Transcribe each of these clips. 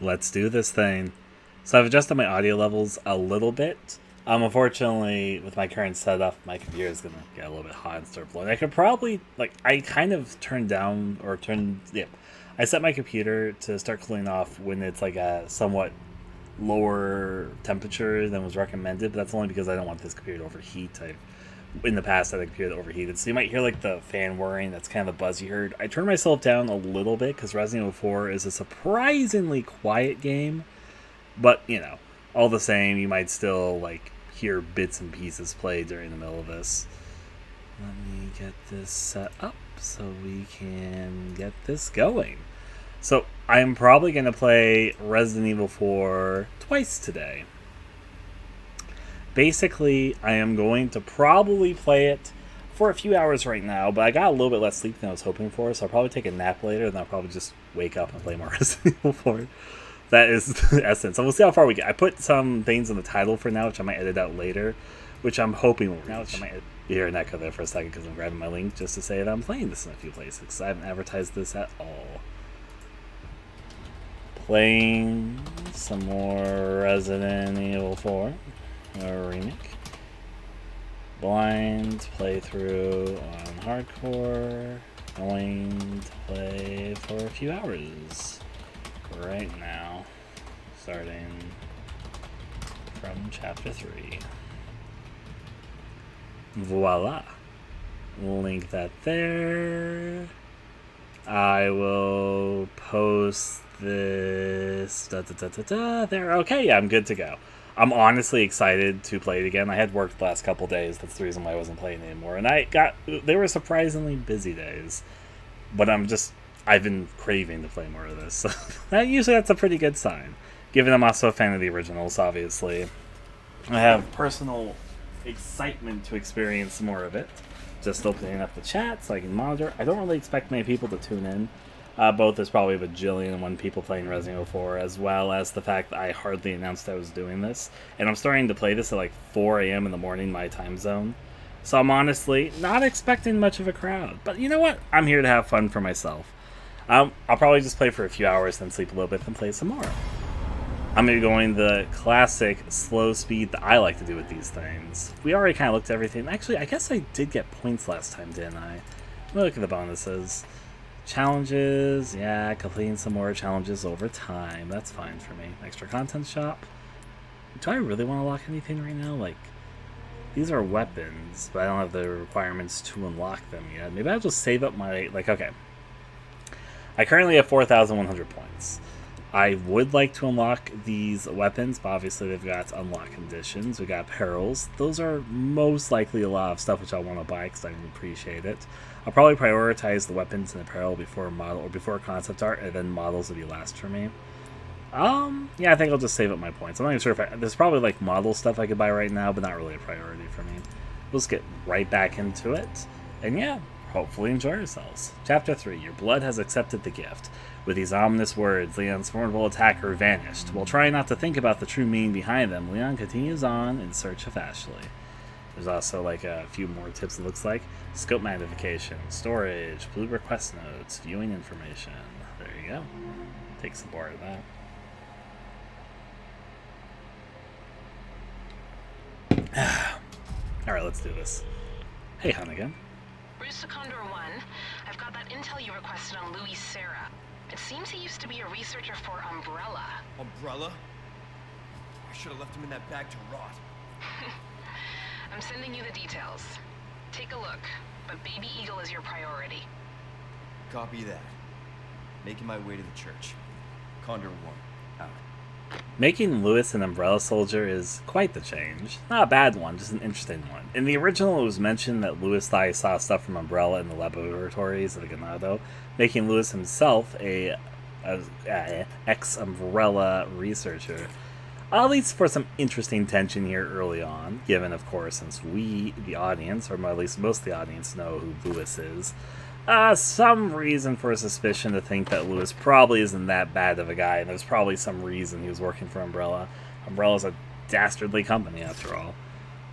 Let's do this thing. So I've adjusted my audio levels a little bit. Unfortunately, with my current setup, my computer is going to get a little bit hot and start blowing. I could probably, I kind of I set my computer to start cooling off when it's like a somewhat lower temperature than was recommended, but that's only because I don't want this computer to overheat. In the past, I had a computer that overheated, so you might hear like the fan whirring. That's kind of the buzz you heard. I turned myself down a little bit because Resident Evil 4 is a surprisingly quiet game, but all the same, you might still hear bits and pieces play during the middle of this. Let me get this set up so we can get this going. So I'm probably going to play Resident Evil 4 twice today. Basically, I am going to probably play it for a few hours right now, but I got a little bit less sleep than I was hoping for, so I'll probably take a nap later, and I'll probably just wake up and play more Resident Evil 4. That is the essence. So we'll see how far we get. I put some things in the title for now, which I might edit out later, which I'm hoping will reach. You hear an echo there for a second because I'm grabbing my link just to say that I'm playing this in a few places, because I haven't advertised this at all. Playing some more Resident Evil 4. A remake. Blind playthrough on hardcore. Going to play for a few hours right now, starting from chapter 3. Voila. Link that there. I will post this there. Okay, yeah, I'm good to go. I'm honestly excited to play it again. I had worked the last couple days. That's the reason why I wasn't playing anymore. And they were surprisingly busy days. But I've been craving to play more of this. So that's a pretty good sign. Given I'm also a fan of the originals, obviously. I have personal excitement to experience more of it. Just opening up the chat so I can monitor. I don't really expect many people to tune in. Both there's probably a bajillion and one people playing Resident Evil 4, as well as the fact that I hardly announced I was doing this. And I'm starting to play this at 4 a.m. in the morning, my time zone. So I'm honestly not expecting much of a crowd. But you know what? I'm here to have fun for myself. I'll probably just play for a few hours, then sleep a little bit, then play some more. I'm going to be going the classic slow speed that I like to do with these things. We already kind of looked at everything. Actually, I guess I did get points last time, didn't I? Let me look at the bonuses. Challenges, yeah, completing some more challenges over time. That's fine for me. Extra content shop. Do I really want to unlock anything right now? These are weapons, but I don't have the requirements to unlock them yet. Maybe I'll just save up my, okay. I currently have 4,100 points. I would like to unlock these weapons, but obviously they've got unlock conditions. We got perils. Those are most likely a lot of stuff which I want to buy because I appreciate it. I'll probably prioritize the weapons and apparel before concept art, and then models will be last for me. Yeah, I think I'll just save up my points. I'm not even sure if there's probably model stuff I could buy right now, but not really a priority for me. We'll just get right back into it, and yeah, hopefully enjoy yourselves. Chapter 3, your blood has accepted the gift. With these ominous words, Leon's formidable attacker vanished. While trying not to think about the true meaning behind them, Leon continues on in search of Ashley. There's also a few more tips, it looks like. Scope magnification, storage, blue request notes, viewing information. There you go. Take some more of that. Alright, let's do this. Hey, Hunnigan. Bruce Condor 1, I've got that intel you requested on Louis Serra. It seems he used to be a researcher for Umbrella. Umbrella? I should have left him in that bag to rot. I'm sending you the details. Take a look, but Baby Eagle is your priority. Copy that. Making my way to the church. Condor 1, out. Making Lewis an Umbrella Soldier is quite the change. Not a bad one, just an interesting one. In the original, it was mentioned that Lewis thought he saw stuff from Umbrella in the laboratories of Ganado, making Lewis himself a ex-Umbrella researcher. At least for some interesting tension here early on, given, of course, since we, the audience, or at least most of the audience, know who Lewis is. Some reason for a suspicion to think that Lewis probably isn't that bad of a guy, and there's probably some reason he was working for Umbrella. Umbrella's a dastardly company, after all.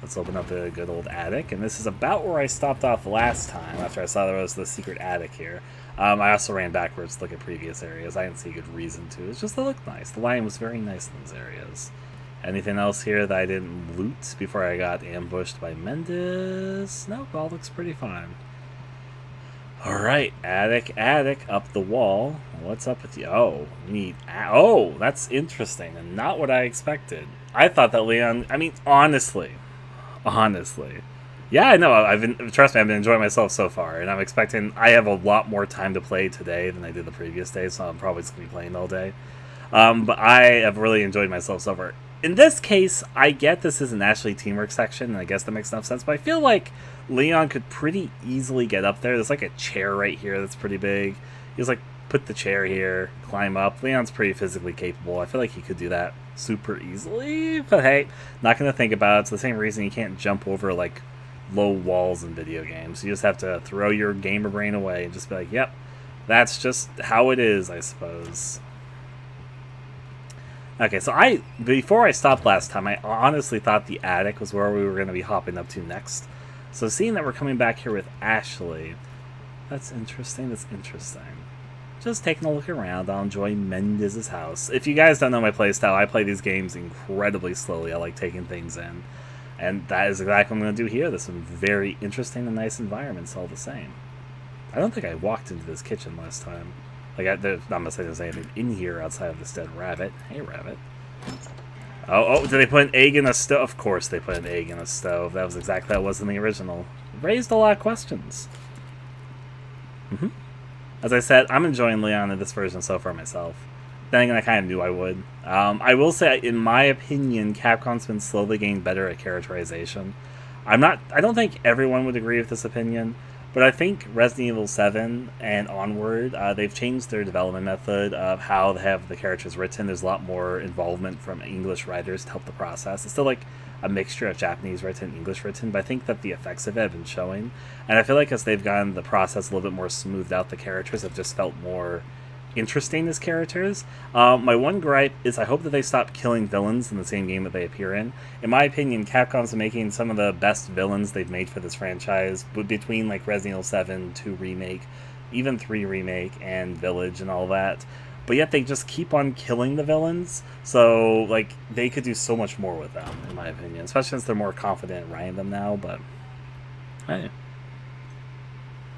Let's open up the good old attic, and this is about where I stopped off last time after I saw there was the secret attic here. I also ran backwards to look at previous areas. I didn't see a good reason to. It's just they look nice. The lighting was very nice in those areas. Anything else here that I didn't loot before I got ambushed by Mendes? Nope, all looks pretty fine. Alright, attic, up the wall. What's up with you? Oh, neat. Oh, that's interesting and not what I expected. I thought that Leon, I mean, honestly. Yeah, I know, trust me, I've been enjoying myself so far, and I'm expecting, I have a lot more time to play today than I did the previous day, so I'm probably just going to be playing all day. But I have really enjoyed myself so far. In this case, I get this isn't actually teamwork section, and I guess that makes enough sense, but I feel like Leon could pretty easily get up there. There's like a chair right here that's pretty big. He's like, put the chair here, climb up. Leon's pretty physically capable. I feel like he could do that super easily, but hey, not going to think about it. It's the same reason you can't jump over like low walls in video games. You just have to throw your gamer brain away and just be like, yep, that's just how it is, I suppose. Okay, so before I stopped last time, I honestly thought the attic was where we were going to be hopping up to next. So seeing that we're coming back here with Ashley, that's interesting, Just taking a look around, I'll enjoy Mendes' house. If you guys don't know my playstyle, I play these games incredibly slowly. I like taking things in. And that is exactly what I'm going to do here. There's some very interesting and nice environments all the same. I don't think I walked into this kitchen last time. Like, I'm not going to say there's anything in here outside of this dead rabbit. Hey, rabbit. Oh, did they put an egg in a stove? Of course they put an egg in a stove. That was exactly how it was in the original. Raised a lot of questions. As I said, I'm enjoying Leon in this version so far myself. Then again, I kind of knew I would. I will say, in my opinion, Capcom's been slowly getting better at characterization. I don't think everyone would agree with this opinion, but I think Resident Evil 7 and onward, they've changed their development method of how they have the characters written. There's a lot more involvement from English writers to help the process. It's still like a mixture of Japanese written and English written, but I think that the effects of it have been showing. And I feel like as they've gotten the process a little bit more smoothed out, the characters have just felt more interesting as characters. My one gripe is I hope that they stop killing villains in the same game that they appear in. In my opinion, Capcom's making some of the best villains they've made for this franchise, between like Resident Evil 7, 2 Remake, even 3 Remake, and Village and all that. But yet they just keep on killing the villains, so like they could do so much more with them, in my opinion. Especially since they're more confident in writing them now, but hey.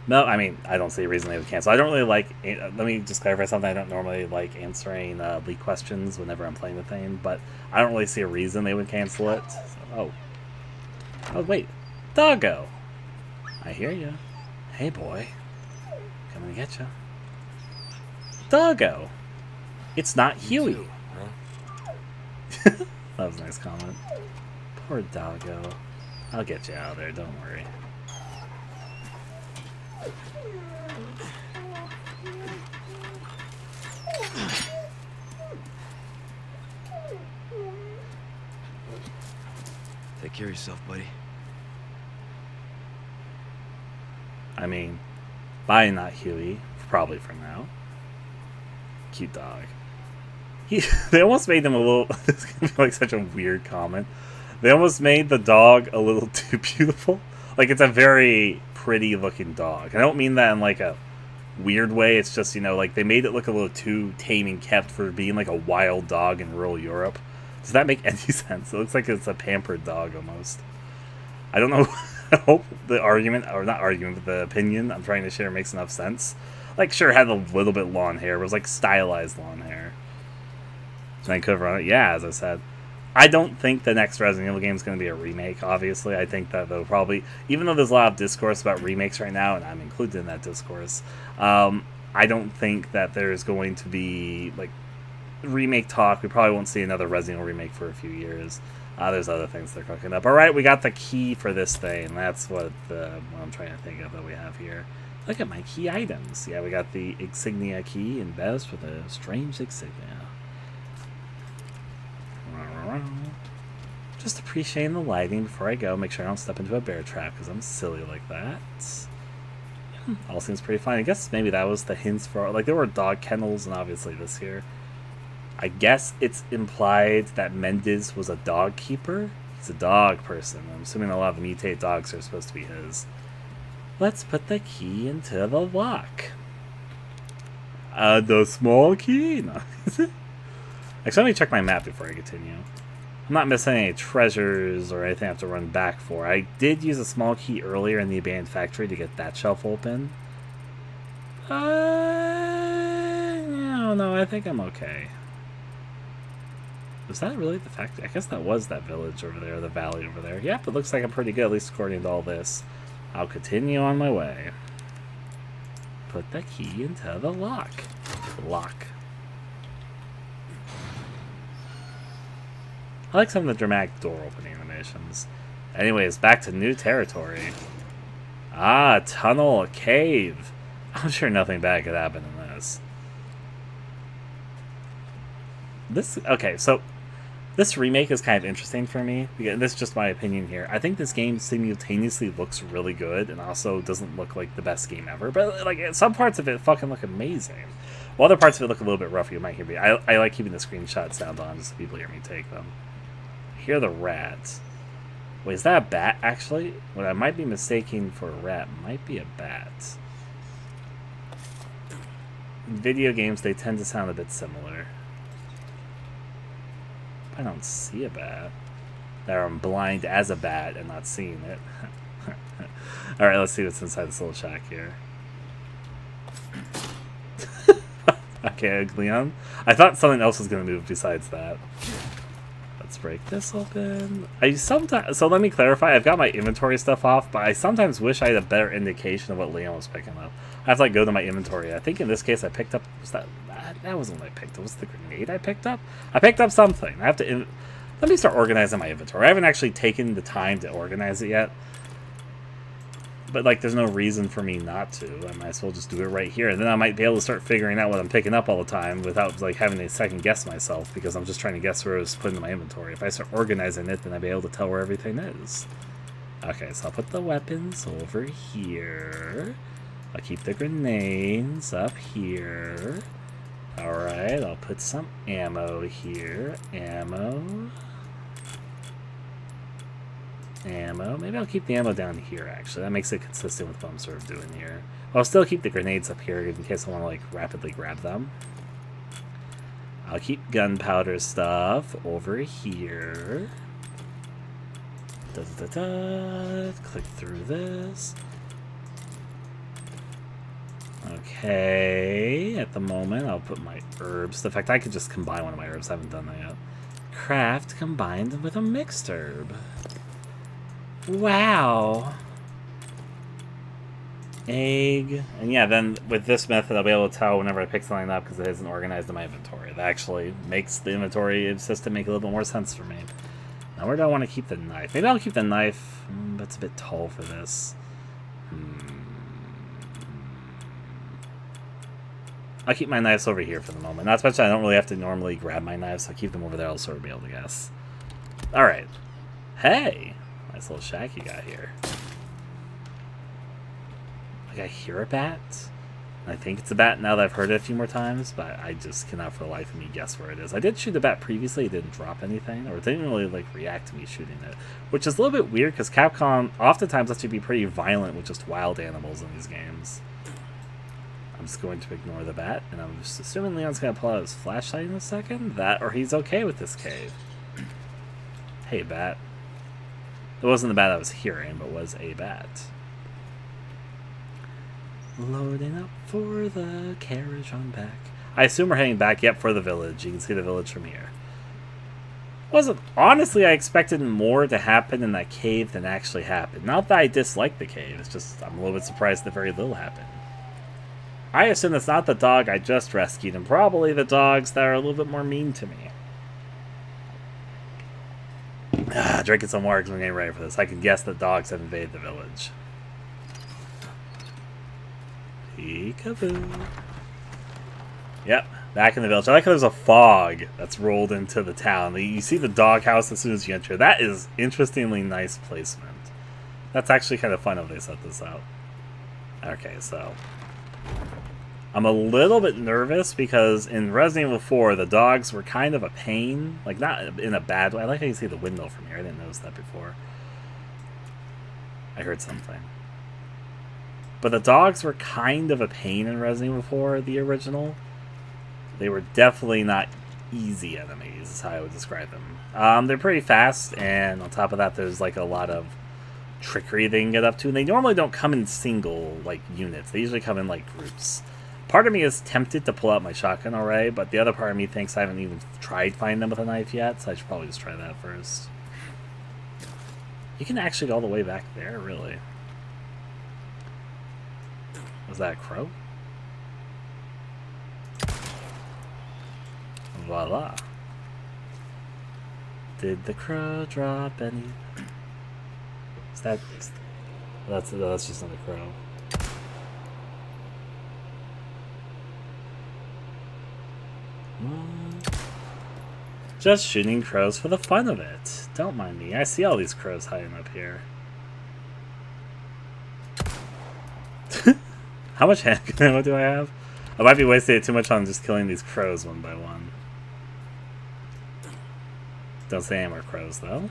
No, I mean, I don't see a reason they would cancel. I don't really like... Let me just clarify something. I don't normally like answering leak questions whenever I'm playing the thing, but I don't really see a reason they would cancel it. So, oh, wait. Doggo! I hear you. Hey, boy. Coming to get you. Doggo! It's not Huey. Too, huh? That was a nice comment. Poor Doggo. I'll get you out of there, don't worry. Take care of yourself, buddy. I mean, bye, not Huey. Probably for now. Cute dog. They almost made him a little... This is going to be like such a weird comment. They almost made the dog a little too beautiful. Like, it's a very pretty looking dog. I don't mean that in like a weird way. It's just, you know, like they made it look a little too tame and kept for being like a wild dog in rural Europe. Does that make any sense? It looks like it's a pampered dog almost. I don't know. I hope the argument, or not argument, but the opinion I'm trying to share makes enough sense. Like, sure, it had a little bit long hair, but it was like stylized long hair. Vancouver on it. Yeah, as I said. I don't think the next Resident Evil game is going to be a remake, obviously. I think that they'll probably, even though there's a lot of discourse about remakes right now, and I'm included in that discourse, I don't think that there's going to be, like, remake talk. We probably won't see another Resident Evil remake for a few years. There's other things they're cooking up. Alright, we got the key for this thing. That's what I'm trying to think of that we have here. Look at my key items. Yeah, we got the insignia key embossed with a strange insignia. Just appreciating the lighting before I go. Make sure I don't step into a bear trap because I'm silly like that. Yeah, all seems pretty fine. I guess maybe that was the hints for... Like, there were dog kennels and obviously this here. I guess it's implied that Mendes was a dog keeper He's a dog person. I'm assuming a lot of the mutate dogs are supposed to be his. Let's put the key into the lock. The small key? No. Actually, let me check my map before I continue. I'm not missing any treasures or anything I have to run back for. I did use a small key earlier in the abandoned factory to get that shelf open. No, I think I'm okay. Was that really the factory? I guess that was that village over there, the valley over there. Yep, it looks like I'm pretty good, at least according to all this. I'll continue on my way. Put the key into the lock. Lock. I like some of the dramatic door opening animations. Anyways, back to new territory. Ah, a tunnel, a cave. I'm sure nothing bad could happen in this. Okay, so this remake is kind of interesting for me. This is just my opinion here. I think this game simultaneously looks really good and also doesn't look like the best game ever. But like some parts of it fucking look amazing. While other parts of it look a little bit rough. You might hear me. I like keeping the screenshot sound on just so people hear me take them. Hear the rats. Wait, is that a bat actually? What I might be mistaking for a rat might be a bat. In video games, they tend to sound a bit similar. I don't see a bat. There, I'm blind as a bat and not seeing it. Alright, let's see what's inside this little shack here. Okay, Leon. I thought something else was going to move besides that. Let's break this open. So let me clarify. I've got my inventory stuff off, but I sometimes wish I had a better indication of what Leon was picking up. I have to like go to my inventory. I think in this case I picked up... That wasn't what I picked up. Was the grenade I picked up? I picked up something. I have to... Let me start organizing my inventory. I haven't actually taken the time to organize it yet. But, like, there's no reason for me not to. I might as well just do it right here. And then I might be able to start figuring out what I'm picking up all the time without, like, having to second-guess myself because I'm just trying to guess where I was putting my inventory. If I start organizing it, then I'll be able to tell where everything is. Okay, so I'll put the weapons over here. I'll keep the grenades up here. Alright, I'll put some ammo here. Ammo. Maybe I'll keep the ammo down here, actually. That makes it consistent with what I'm sort of doing here. I'll still keep the grenades up here in case I want to, like, rapidly grab them. I'll keep gunpowder stuff over here. Click through this. Okay, at the moment, I'll put my herbs. In fact, I could just combine one of my herbs. I haven't done that yet. Craft combined with a mixed herb. Wow. Egg. And yeah, then with this method, I'll be able to tell whenever I pick something up because it isn't organized in my inventory. That actually makes the inventory system make a little bit more sense for me. Now, where do I want to keep the knife? Maybe I'll keep the knife. That's a bit tall for this. I'll keep my knives over here for the moment. Not to mention I don't really have to normally grab my knives, so I'll keep them over there. I'll sort of be able to guess. Alright. Hey! Nice little shack you got here. Like, I hear a bat. I think it's a bat now that I've heard it a few more times, but I just cannot for the life of me guess where it is. I did shoot a bat previously. It didn't drop anything, or it didn't really, like, react to me shooting it. Which is a little bit weird, because Capcom oftentimes lets you be pretty violent with just wild animals in these games. I'm just going to ignore the bat, and I'm just assuming Leon's going to pull out his flashlight in a second. That, or he's okay with this cave. Hey, bat. It wasn't the bat I was hearing, but was a bat. Loading up for the carriage on back. I assume we're heading back, yep, for the village. You can see the village from here. Honestly, I expected more to happen in that cave than actually happened. Not that I dislike the cave, it's just I'm a little bit surprised that very little happened. I assume it's not the dog I just rescued, and probably the dogs that are a little bit more mean to me. Drinking some water because we're getting ready for this. I can guess that dogs have invaded the village. Peekaboo. Yep, back in the village. I like how there's a fog that's rolled into the town. You see the doghouse as soon as you enter. That is interestingly nice placement. That's actually kind of fun if they set this out. Okay, so I'm a little bit nervous because in Resident Evil 4, the dogs were kind of a pain. Like, not in a bad way. I like how you see the windmill from here. I didn't notice that before. I heard something. But the dogs were kind of a pain in Resident Evil 4, the original. They were definitely not easy enemies, is how I would describe them. They're pretty fast, and on top of that, there's like a lot of trickery they can get up to. And they normally don't come in single, like, units. They usually come in, like, groups. Part of me is tempted to pull out my shotgun array, but the other part of me thinks I haven't even tried finding them with a knife yet, so I should probably just try that first. You can actually go all the way back there, really. Was that a crow? Voila. Did the crow drop any? Is that... That's just not a crow. Just shooting crows for the fun of it. Don't mind me. I see all these crows hiding up here. How much handgun ammo do I have? I might be wasting it too much on just killing these crows one by one. Don't say any more crows, though.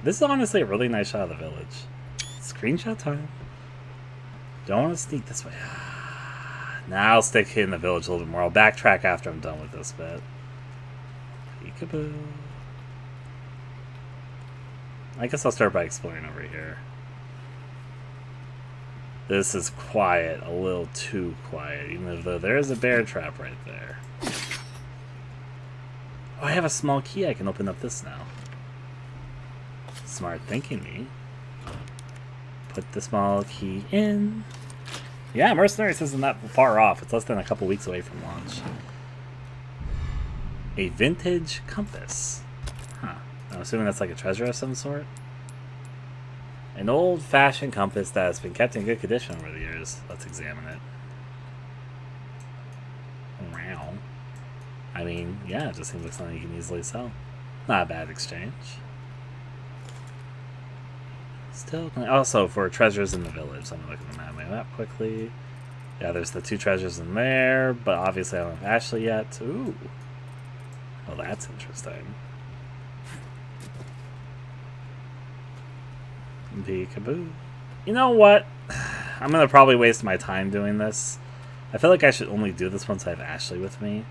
This is honestly a really nice shot of the village. Screenshot time. Don't want to sneak this way. Now I'll stick in the village a little bit more. I'll backtrack after I'm done with this bit. Peekaboo. I guess I'll start by exploring over here. This is quiet, a little too quiet, even though there is a bear trap right there. Oh, I have a small key. I can open up this now. Smart thinking me. Put the small key in. Yeah, Mercenaries isn't that far off. It's less than a couple weeks away from launch. A vintage compass. Huh. I'm assuming that's like a treasure of some sort. An old-fashioned compass that has been kept in good condition over the years. Let's examine it. Wow. I mean, yeah, it just seems like something you can easily sell. Not a bad exchange. Still, also for treasures in the village. Let me look at the map quickly. Yeah, there's the 2 treasures in there, but obviously I don't have Ashley yet. Ooh. Well, that's interesting. Peekaboo. You know what? I'm gonna probably waste my time doing this. I feel like I should only do this once I have Ashley with me.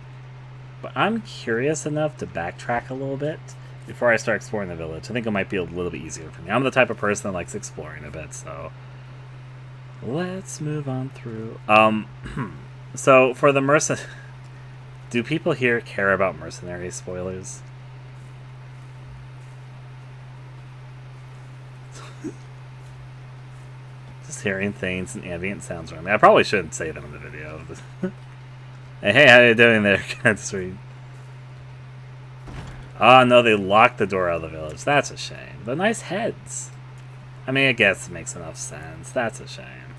But I'm curious enough to backtrack a little bit before I start exploring the village. I think it might be a little bit easier for me. I'm the type of person that likes exploring a bit, so let's move on through. So for the do people here care about mercenary spoilers? Just hearing things and ambient sounds around me. I probably shouldn't say them in the video. Hey, how you doing there? Kind of sweet. Oh no, they locked the door out of the village. That's a shame. The nice heads. I mean, I guess it makes enough sense. That's a shame.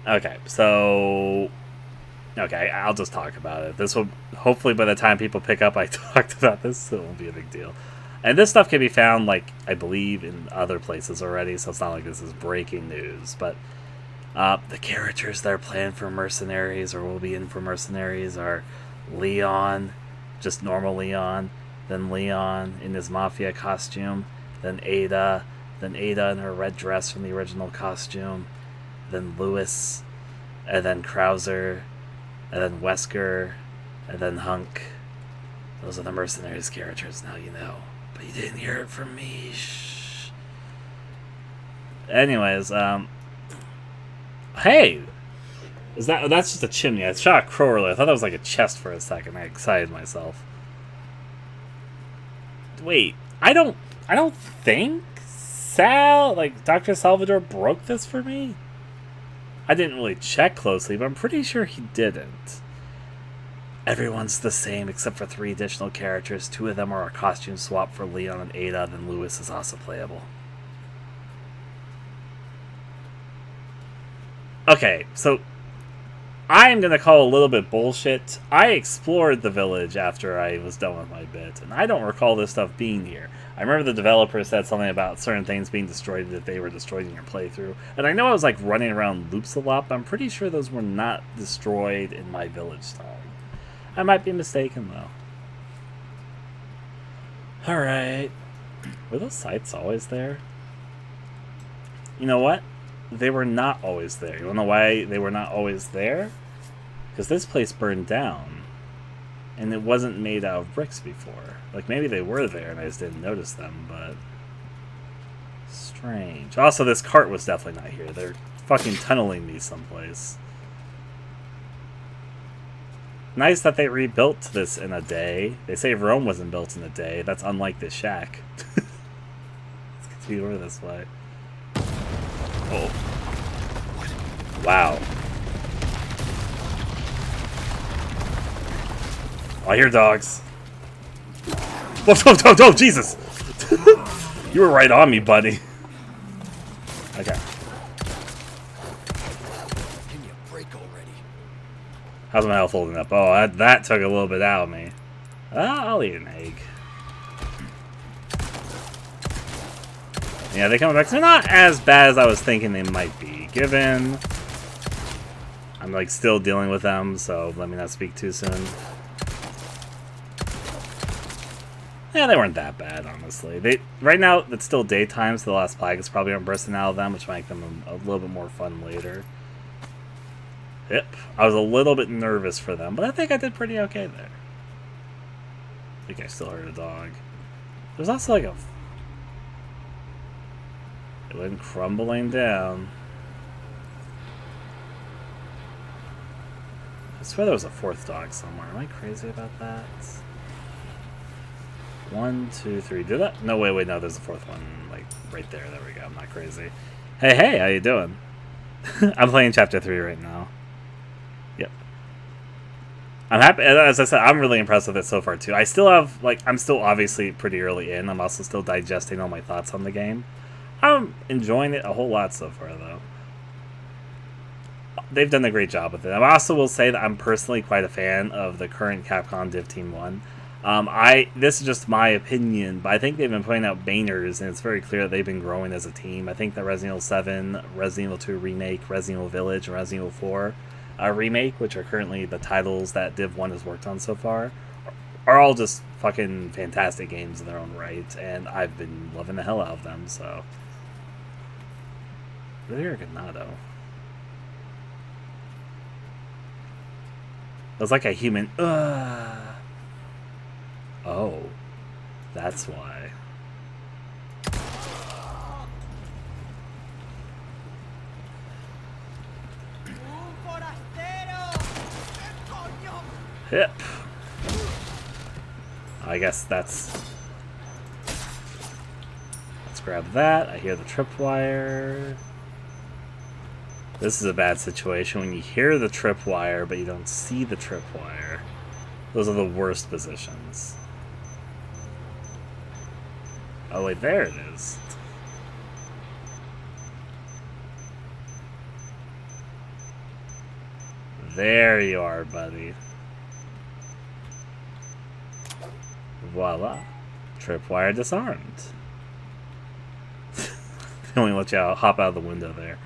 Okay, so... Okay, I'll just talk about it. This will... Hopefully by the time people pick up I talked about this, it won't be a big deal. And this stuff can be found, like, I believe, in other places already, so it's not like this is breaking news. But the characters that are planned for Mercenaries, or will be in for Mercenaries, are Leon, just normal Leon, then Leon in his Mafia costume, then Ada in her red dress from the original costume, then Lewis, and then Krauser, and then Wesker, and then Hunk. Those are the Mercenaries characters, now you know. But you didn't hear it from me. Shh. Anyways, hey! That's just a chimney. I shot a crow earlier. I thought that was like a chest for a second. I excited myself. Wait, I don't think Dr. Salvador broke this for me? I didn't really check closely, but I'm pretty sure he didn't. Everyone's the same except for 3 additional characters. 2 of them are a costume swap for Leon and Ada, then Lewis is also playable. Okay, so I am going to call a little bit bullshit. I explored the village after I was done with my bit, and I don't recall this stuff being here. I remember the developer said something about certain things being destroyed if they were destroyed in your playthrough. And I know I was like running around loops a lot, but I'm pretty sure those were not destroyed in my village time. I might be mistaken though. Alright. Were those sites always there? You know what? They were not always there. You wanna know why they were not always there? Because this place burned down. And it wasn't made out of bricks before. Like, maybe they were there and I just didn't notice them, but... strange. Also, this cart was definitely not here. They're fucking tunneling me someplace. Nice that they rebuilt this in a day. They say Rome wasn't built in a day. That's unlike this shack. Let's continue over this way. Oh. Wow. Oh, I hear dogs. Whoa, whoa, whoa, whoa, Jesus! You were right on me, buddy. Okay. Give me a break already. How's my health holding up? Oh, that took a little bit out of me. I'll eat an egg. Yeah, they come back. They're not as bad as I was thinking they might be, given I'm like still dealing with them, so let me not speak too soon. Yeah, they weren't that bad, honestly. Right now, it's still daytime, so the last plagues probably aren't bursting out of them, which might make them a little bit more fun later. Yep. I was a little bit nervous for them, but I think I did pretty okay there. I think I still heard a dog. There's also like a... it went crumbling down. I swear there was a fourth dog somewhere. Am I crazy about that? 1, 2, 3. Did that? No, wait, no, there's a fourth one, like, right there. There we go. I'm not crazy. Hey, how you doing? I'm playing Chapter 3 right now. Yep. I'm happy. As I said, I'm really impressed with it so far, too. I still have, like, I'm still obviously pretty early in. I'm also still digesting all my thoughts on the game. I'm enjoying it a whole lot so far, though. They've done a great job with it. I also will say that I'm personally quite a fan of the current Capcom Div Team 1. This is just my opinion, but I think they've been putting out bangers, and it's very clear that they've been growing as a team. I think that Resident Evil 7, Resident Evil 2 Remake, Resident Evil Village, and Resident Evil 4 Remake, which are currently the titles that Div 1 has worked on so far, are all just fucking fantastic games in their own right, and I've been loving the hell out of them, so... Really, or Ganado? It was like a human... Oh, that's why. Hip. I guess that's... let's grab that. I hear the tripwire. This is a bad situation when you hear the tripwire, but you don't see the tripwire. Those are the worst positions. Oh wait, there it is. There you are, buddy. Voila. Tripwire disarmed. They only let you hop out of the window there.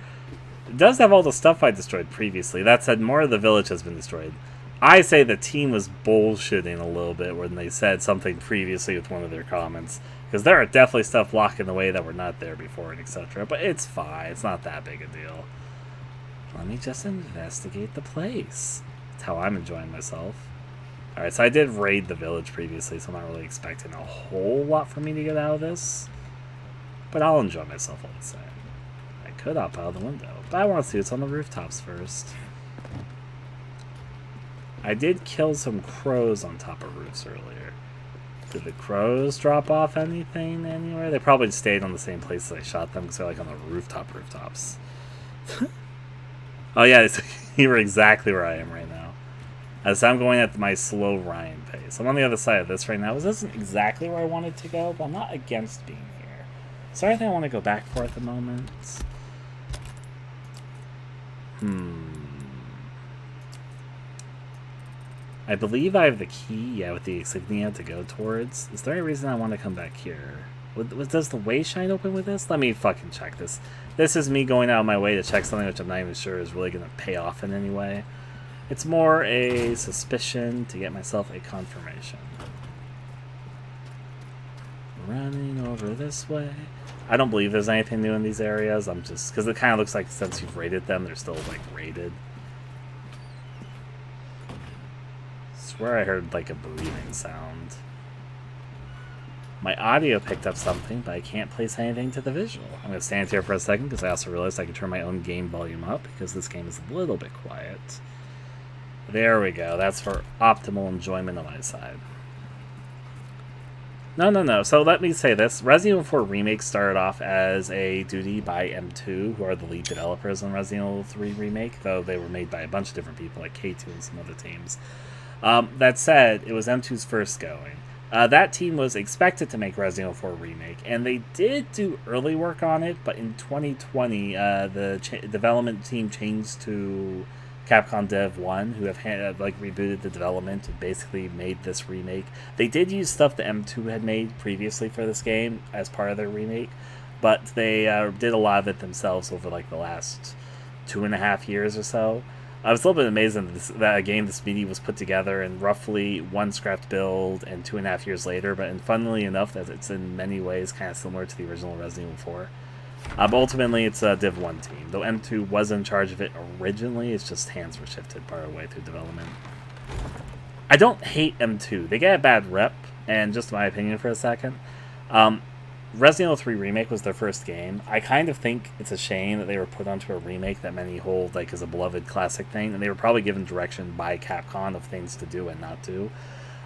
It does have all the stuff I destroyed previously. That said, more of the village has been destroyed. I say the team was bullshitting a little bit when they said something previously with one of their comments. Because there are definitely stuff blocking the way that were not there before and etc. But it's fine. It's not that big a deal. Let me just investigate the place. That's how I'm enjoying myself. Alright, so I did raid the village previously, so I'm not really expecting a whole lot for me to get out of this. But I'll enjoy myself all the same. I could hop out of the window, but I want to see what's on the rooftops first. I did kill some crows on top of roofs earlier. Did the crows drop off anything anywhere? They probably stayed on the same place that I shot them because they're like on the rooftops. Oh yeah, you were exactly where I am right now. As I'm going at my slow Ryan pace. I'm on the other side of this right now. This isn't exactly where I wanted to go, but I'm not against being here. Is there anything I want to go back for at the moment? I believe I have the key, yeah, with the insignia to go towards. Is there any reason I want to come back here? Does the way shine open with this? Let me fucking check this. This is me going out of my way to check something which I'm not even sure is really going to pay off in any way. It's more a suspicion to get myself a confirmation. Running over this way. I don't believe there's anything new in these areas. I'm just... because it kind of looks like since you've raided them, they're still, like, raided. I swear I heard, like, a breathing sound. My audio picked up something, but I can't place anything to the visual. I'm going to stand here for a second because I also realized I can turn my own game volume up because this game is a little bit quiet. There we go. That's for optimal enjoyment on my side. No. So let me say this. Resident Evil 4 Remake started off as a duty by M2, who are the lead developers on Resident Evil 3 Remake, though they were made by a bunch of different people, like K2 and some other teams. That said, it was M2's first going. That team was expected to make Resident Evil 4 Remake, and they did do early work on it, but in 2020, the development team changed to Capcom Dev 1, who have rebooted the development and basically made this remake. They did use stuff that M2 had made previously for this game as part of their remake, but they did a lot of it themselves over like the last 2.5 years or so. I was a little bit amazed that a game this meaty was put together in roughly one scrapped build and 2.5 years later, but funnily enough, that it's in many ways kind of similar to the original Resident Evil 4. But ultimately, it's a Div 1 team. Though M2 was in charge of it originally, it's just hands were shifted part of the way through development. I don't hate M2. They get a bad rep, and just my opinion for a second. Resident Evil 3 Remake was their first game. I kind of think it's a shame that they were put onto a remake that many hold like as a beloved classic thing, and they were probably given direction by Capcom of things to do and not do.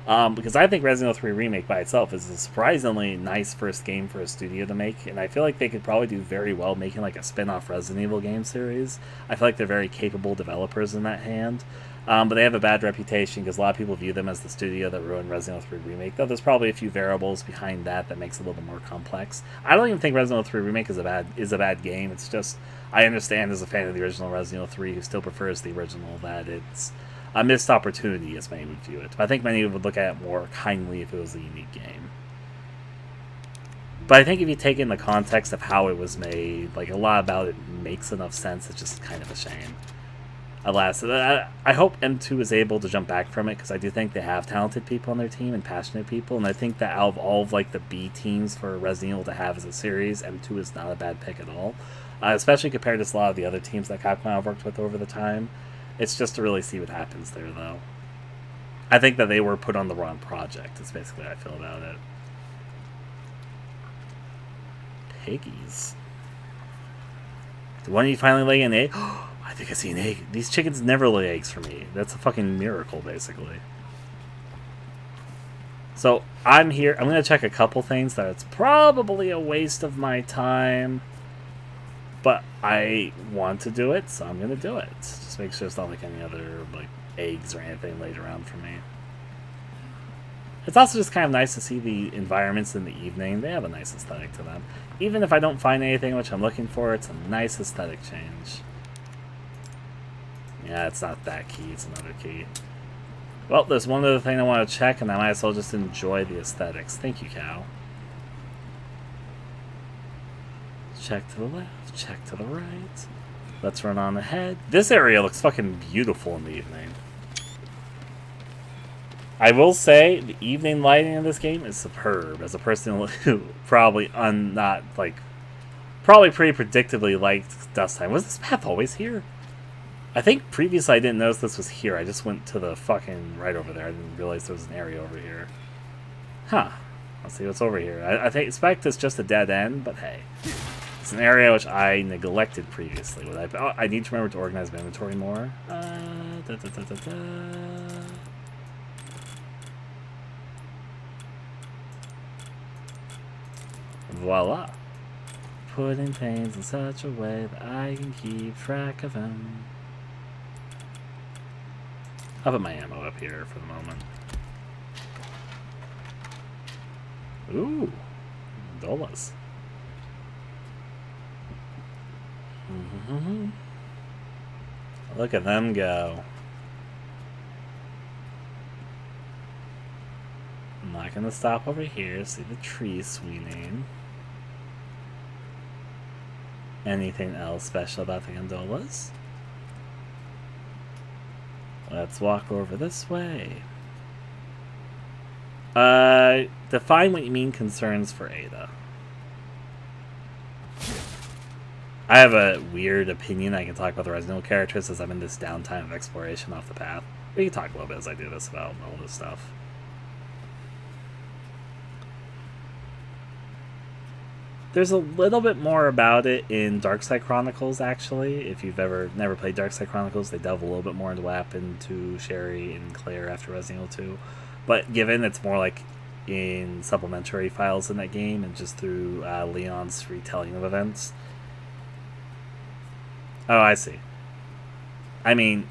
Because I think Resident Evil 3 Remake by itself is a surprisingly nice first game for a studio to make, and I feel like they could probably do very well making like a spin-off Resident Evil game series. I feel like they're very capable developers in that hand. But they have a bad reputation because a lot of people view them as the studio that ruined Resident Evil 3 Remake, though there's probably a few variables behind that makes it a little bit more complex. I don't even think Resident Evil 3 Remake is a bad game. It's just, I understand as a fan of the original Resident Evil 3 who still prefers the original that it's a missed opportunity, as many would view it. But I think many would look at it more kindly if it was a unique game. But I think if you take in the context of how it was made, like a lot about it makes enough sense, it's just kind of a shame. Alas, I hope M2 is able to jump back from it, because I do think they have talented people on their team and passionate people, and I think that out of all of like the B teams for Resident Evil to have as a series, M2 is not a bad pick at all, especially compared to a lot of the other teams that Capcom have worked with over the time. It's just to really see what happens there, though. I think that they were put on the wrong project, is basically how I feel about it. Piggies. Did one of you finally lay an egg? I think I see an egg. These chickens never lay eggs for me. That's a fucking miracle, basically. So, I'm here. I'm going to check a couple things that it's probably a waste of my time. But I want to do it, so I'm going to do it. Just make sure it's not like any other like eggs or anything laid around for me. It's also just kind of nice to see the environments in the evening. They have a nice aesthetic to them. Even if I don't find anything which I'm looking for, it's a nice aesthetic change. Yeah, it's not that key, it's another key. Well, there's one other thing I want to check, and I might as well just enjoy the aesthetics. Thank you, cow. Check to the left, check to the right. Let's run on ahead. This area looks fucking beautiful in the evening. I will say, the evening lighting in this game is superb. As a person who probably probably pretty predictably liked dust time. Was this path always here? I think previously I didn't notice this was here. I just went to the fucking right over there. I didn't realize there was an area over here. Huh. Let's see what's over here. I expect it's just a dead end, but hey. It's an area which I neglected previously. I need to remember to organize my inventory more. Voila. Putting pains in such a way that I can keep track of them. I'll put my ammo up here for the moment. Ooh. Dollars. Look at them go. not going to stop over here. See the tree swinging. Anything else special about the gondolas? Let's walk over this way. Define what you mean concerns for Ada. I have a weird opinion. I can talk about the Resident Evil characters as I'm in this downtime of exploration off the path. We can talk a little bit as I do this about all this stuff. There's a little bit more about it in Darkside Chronicles, actually. If you've never played Darkside Chronicles, they delve a little bit more into what happened to Sherry and Claire after Resident Evil 2. But given it's more like in supplementary files in that game and just through Leon's retelling of events. Oh, I see. I mean,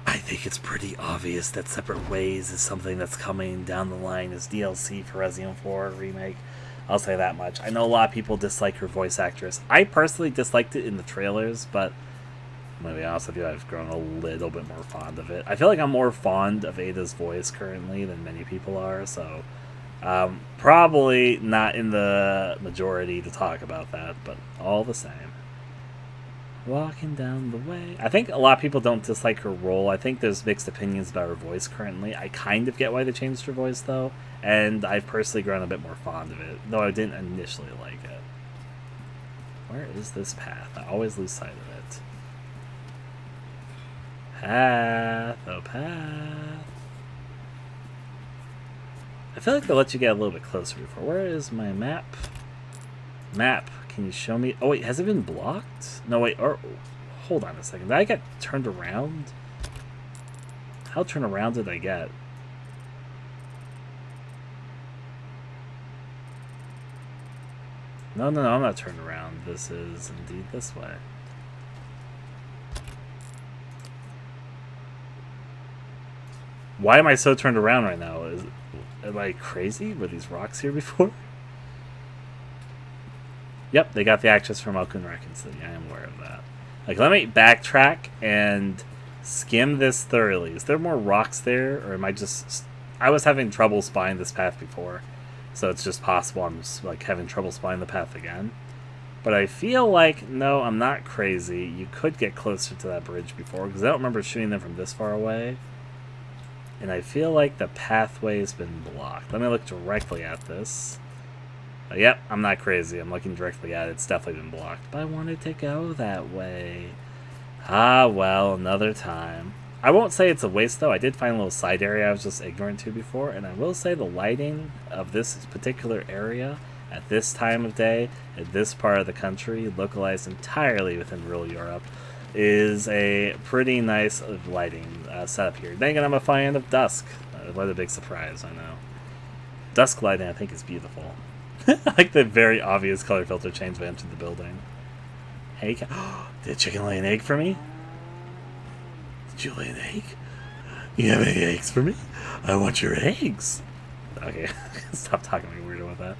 I think it's pretty obvious that Separate Ways is something that's coming down the line as DLC for Resident Evil 4 Remake. I'll say that much. I know a lot of people dislike her voice actress. I personally disliked it in the trailers, but I'm going to be honest with you, I've grown a little bit more fond of it. I feel like I'm more fond of Ada's voice currently than many people are, so probably not in the majority to talk about that, but all the same. Walking down the way. I think a lot of people don't dislike her role. I think there's mixed opinions about her voice currently. I kind of get why they changed her voice, though, and I've personally grown a bit more fond of it, though I didn't initially like it. Where is this path? I always lose sight of it. Path, oh path. I feel like they'll let you get a little bit closer before. Where is my map? Map. Can you show me? Oh, wait, has it been blocked? No, wait, or hold on a second. Did I get turned around? How turned around did I get? No, I'm not turned around. This is indeed this way. Why am I so turned around right now? Am I crazy? Were these rocks here before? Yep, they got the access from Raccoon City. I am aware of that. Like, let me backtrack and skim this thoroughly. Is there more rocks there, or am I just... I was having trouble spying this path before, so it's just possible I'm just, like, having trouble spying the path again. But I feel like, no, I'm not crazy. You could get closer to that bridge before, because I don't remember shooting them from this far away. And I feel like the pathway's been blocked. Let me look directly at this. Yep, I'm not crazy. I'm looking directly at it. It's definitely been blocked. But I wanted to go that way. Ah, well, another time. I won't say it's a waste, though. I did find a little side area I was just ignorant to before. And I will say the lighting of this particular area at this time of day, in this part of the country, localized entirely within rural Europe, is a pretty nice lighting setup here. Then again, I'm a fan of dusk. What a big surprise, I know. Dusk lighting, I think, is beautiful. I like the very obvious color filter change when I entered the building. Hey, did the chicken lay an egg for me? Did you lay an egg? You have any eggs for me? I want your eggs. Okay, stop talking like weirdo with that.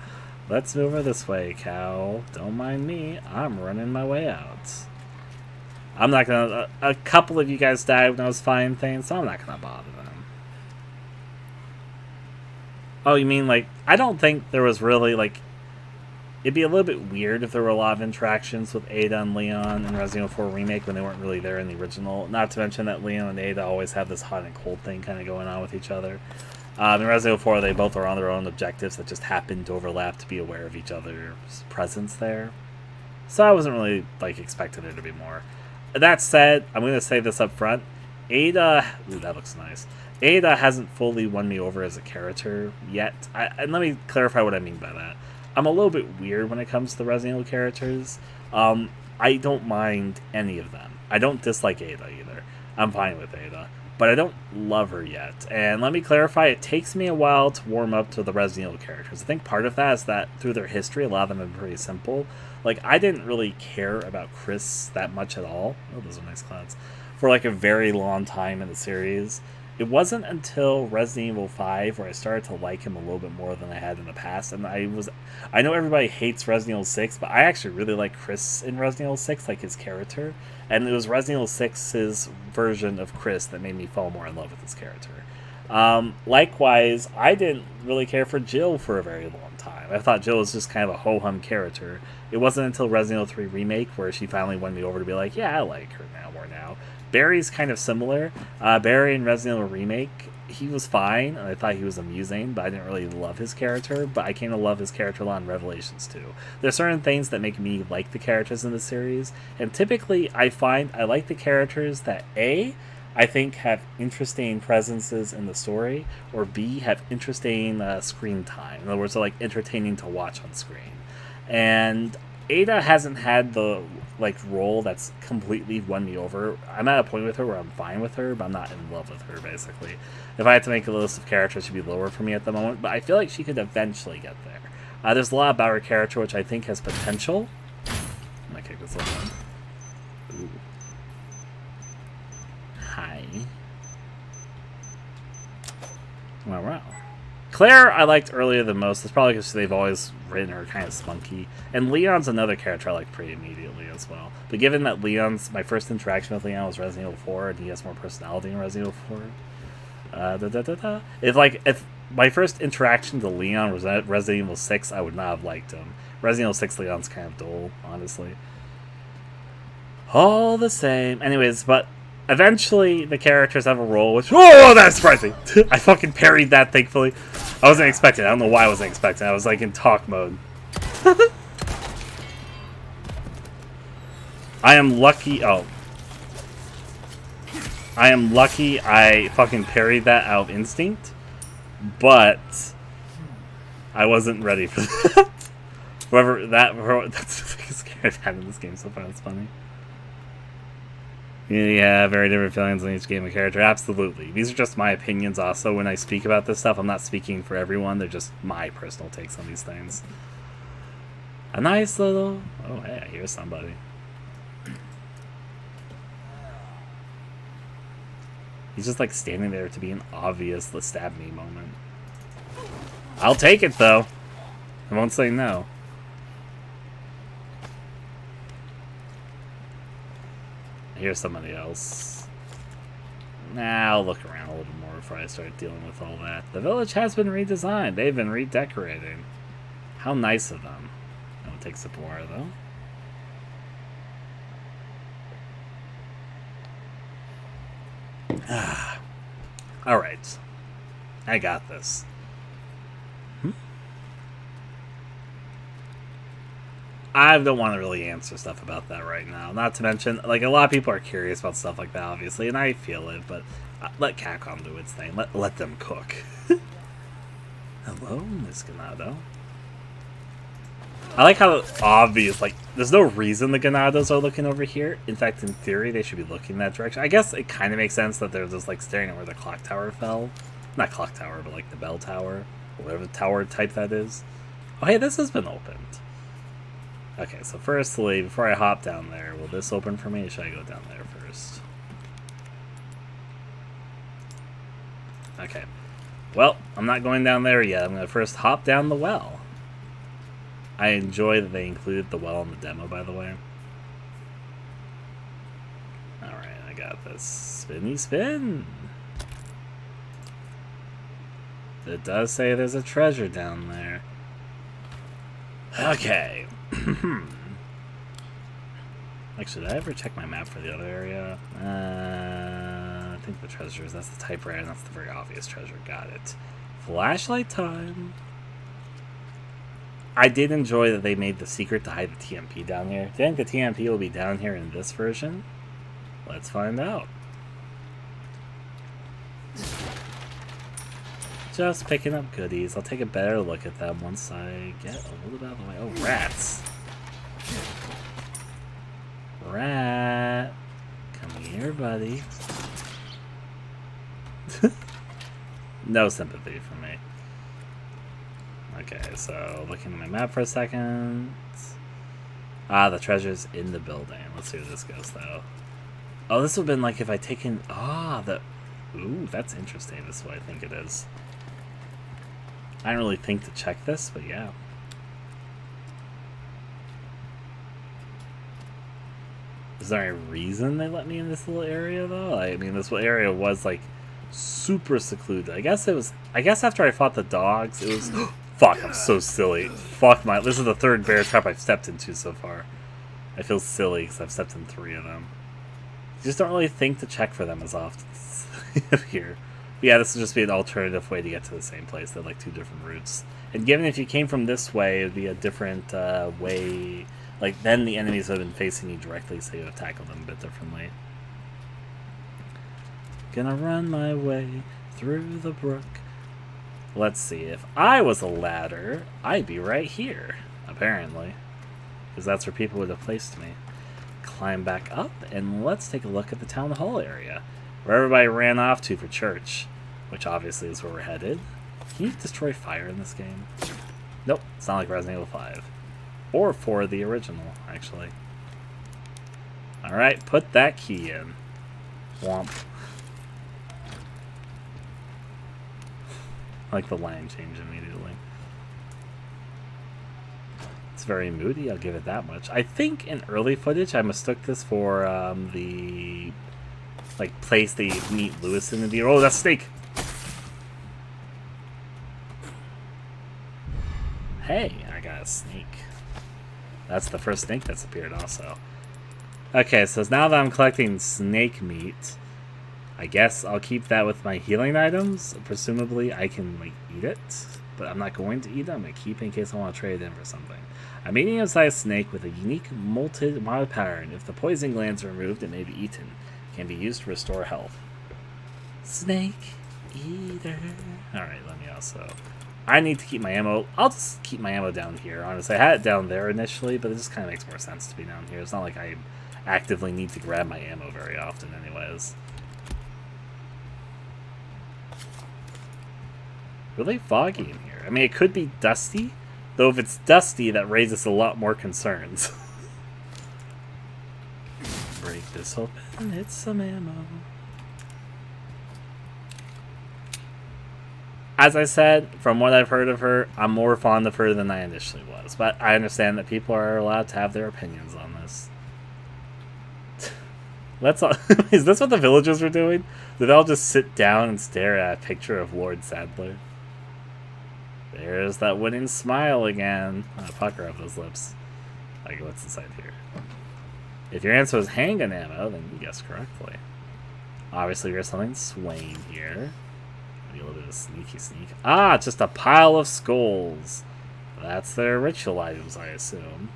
Let's move over this way, cow. Don't mind me. I'm running my way out. I'm not gonna... A couple of you guys died when I was flying things, so I'm not gonna bother them. Oh, you mean, like, I don't think there was really, like... It'd be a little bit weird if there were a lot of interactions with Ada and Leon in Resident Evil 4 Remake when they weren't really there in the original. Not to mention that Leon and Ada always have this hot and cold thing kind of going on with each other. In Resident Evil 4, they both are on their own objectives that just happen to overlap to be aware of each other's presence there. So I wasn't really, like, expecting there to be more. That said, I'm going to say this up front. Ada... Ooh, that looks nice. Ada hasn't fully won me over as a character yet. And let me clarify what I mean by that. I'm a little bit weird when it comes to the Resident Evil characters. I don't mind any of them. I don't dislike Ada either. I'm fine with Ada. But I don't love her yet. And let me clarify, it takes me a while to warm up to the Resident Evil characters. I think part of that is that through their history, a lot of them have been pretty simple. Like, I didn't really care about Chris that much at all. Oh, those are nice clouds. For like a very long time in the series. It wasn't until Resident Evil 5 where I started to like him a little bit more than I had in the past. And I know everybody hates Resident Evil 6, but I actually really like Chris in Resident Evil 6, like his character. And it was Resident Evil 6's version of Chris that made me fall more in love with his character. Likewise, I didn't really care for Jill for a very long time. I thought Jill was just kind of a ho-hum character. It wasn't until Resident Evil 3 Remake where she finally won me over to be like, yeah, I like her now more now. Barry's kind of similar. Barry in Resident Evil Remake, he was fine, and I thought he was amusing, but I didn't really love his character, but I came to love his character a lot in Revelations too. There's certain things that make me like the characters in the series, and typically I find I like the characters that I think have interesting presences in the story, or B, have interesting screen time. In other words, they're like entertaining to watch on screen. And Ada hasn't had the role that's completely won me over. I'm at a point with her where I'm fine with her, but I'm not in love with her, basically. If I had to make a list of characters, she'd be lower for me at the moment, but I feel like she could eventually get there. There's a lot about her character which I think has potential. I'm gonna kick this open. Ooh. Hi. Wow. Claire I liked earlier the most. It's probably because they've always written her kind of spunky. And Leon's another character I like pretty immediately as well. But given that my first interaction with Leon was Resident Evil 4, and he has more personality in Resident Evil 4. If my first interaction to Leon was at Resident Evil 6, I would not have liked him. Resident Evil 6 Leon's kind of dull, honestly. All the same. Anyways, but eventually the characters have a role which... Oh, that surprised me! I fucking parried that, thankfully. I wasn't expecting it. I don't know why I wasn't expecting it. I was like in talk mode. I am lucky... Oh. I am lucky I fucking parried that out of instinct. But I wasn't ready for that. That's the biggest character I've had in this game so far. That's funny. Yeah, very different feelings on each game of character. Absolutely. These are just my opinions also. When I speak about this stuff, I'm not speaking for everyone. They're just my personal takes on these things. A nice little... Oh, hey, I hear somebody. He's just like standing there to be an obvious "let's stab me" moment. I'll take it though. I won't say no. Here's somebody else. Nah, I'll look around a little more before I start dealing with all that. The village has been redesigned. They've been redecorating. How nice of them. Don't take Sephora though. Alright. I got this. I don't want to really answer stuff about that right now. Not to mention, like, a lot of people are curious about stuff like that, obviously, and I feel it, but let Capcom do its thing. Let them cook. Hello, Miss Ganado. I like how obvious, like, there's no reason the Ganados are looking over here. In fact, in theory, they should be looking that direction. I guess it kind of makes sense that they're just, like, staring at where the clock tower fell. Not clock tower, but, like, the bell tower. Or whatever tower type that is. Oh, hey, this has been opened. Okay, so firstly, before I hop down there, will this open for me, or should I go down there first? Okay. Well, I'm not going down there yet. I'm going to first hop down the well. I enjoy that they included the well in the demo, by the way. Alright, I got this. Spinny spin! It does say there's a treasure down there. Okay. Actually, did I ever check my map for the other area? I think the treasures, that's the typewriter, and that's the very obvious treasure. Got it. Flashlight time! I did enjoy that they made the secret to hide the TMP down here. Do you think the TMP will be down here in this version? Let's find out. Just picking up goodies. I'll take a better look at them once I get a little bit out of the way. Oh, rats. Rat. Come here, buddy. No sympathy for me. Okay, so looking at my map for a second. Ah, the treasure's in the building. Let's see where this goes, though. Oh, this would have been like if I taken... Ah, the... Ooh, that's interesting. This is what I think it is. I didn't really think to check this, but yeah. Is there a reason they let me in this little area, though? I mean, this little area was, like, super secluded. I guess after I fought the dogs, it was... Fuck, I'm so silly. Fuck my... This is the third bear trap I've stepped into so far. I feel silly because I've stepped in 3 of them. You just don't really think to check for them as often here. But yeah, this would just be an alternative way to get to the same place. They're like 2 different routes. And given if you came from this way, it would be a different way. Like, then the enemies would have been facing you directly, so you would have tackled them a bit differently. Gonna run my way through the brook. Let's see. If I was a ladder, I'd be right here, apparently. Because that's where people would have placed me. Climb back up, and let's take a look at the town hall area, where everybody ran off to for church, which obviously is where we're headed. Can you destroy fire in this game? Nope, it's not like Resident Evil 5. Or 4, the original, actually. Alright, put that key in. Womp. I like the line change immediately. It's very moody, I'll give it that much. I think in early footage I mistook this for the like place they meet Lewis in the... Oh, that's Snake! Hey, I got a snake. That's the first snake that's appeared also. Okay, so now that I'm collecting snake meat, I guess I'll keep that with my healing items. Presumably I can like eat it, but I'm not going to eat it. I'm going to keep it in case I want to trade it in for something. A medium-sized snake with a unique modded pattern. If the poison glands are removed, it may be eaten. It can be used to restore health. Snake eater. Alright, let me also... I need to keep my ammo. I'll just keep my ammo down here, honestly. I had it down there initially, but it just kind of makes more sense to be down here. It's not like I actively need to grab my ammo very often anyways. Really foggy in here. I mean, it could be dusty, though if it's dusty, that raises a lot more concerns. Break this open, it's some ammo. As I said, from what I've heard of her, I'm more fond of her than I initially was. But I understand that people are allowed to have their opinions on this. Is this what the villagers were doing? Did they all just sit down and stare at a picture of Lord Sadler? There's that winning smile again. Oh, pucker up those lips. Like, what's inside here? If your answer was handgun ammo, then you guessed correctly. Obviously, there's something swaying here. Maybe a little bit of sneaky sneak. Ah, just a pile of skulls. That's their ritual items, I assume.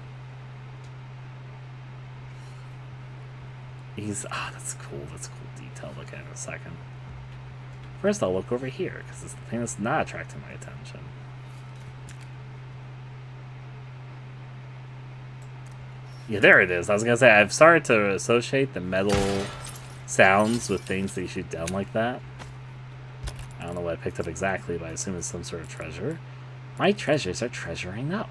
That's cool. That's a cool detail. Look at it in a second. First, I'll look over here, because it's the thing that's not attracting my attention. Yeah, there it is. I was going to say, I've started to associate the metal sounds with things that you shoot down like that. I don't know what I picked up exactly, but I assume it's some sort of treasure. My treasures are treasuring up.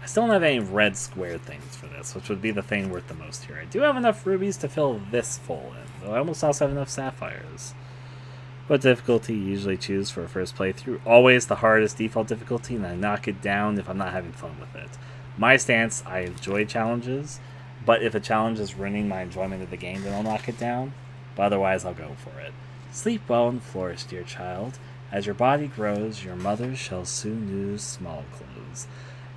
I still don't have any red square things for this, which would be the thing worth the most here. I do have enough rubies to fill this full in, though I almost also have enough sapphires. What difficulty you usually choose for a first playthrough? Always the hardest default difficulty, and I knock it down if I'm not having fun with it. My stance, I enjoy challenges, but if a challenge is ruining my enjoyment of the game, then I'll knock it down. But otherwise, I'll go for it. Sleep well and flourish, dear child. As your body grows, your mother shall soon use small clothes.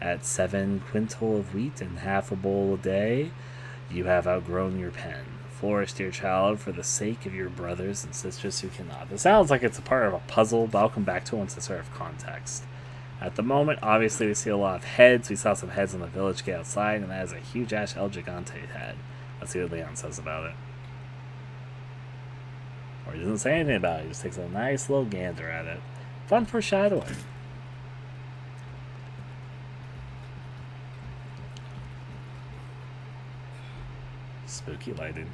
At 7 quintal of wheat and half a bowl a day, you have outgrown your pen. Flourish, dear child, for the sake of your brothers and sisters who cannot. It sounds like it's a part of a puzzle, but I'll come back to it once I sort of context. At the moment, obviously, we see a lot of heads. We saw some heads on the village gate outside, and that is a huge-ass El Gigante head. Let's see what Leon says about it. Or he doesn't say anything about it. He just takes a nice little gander at it. Fun foreshadowing. Spooky lighting.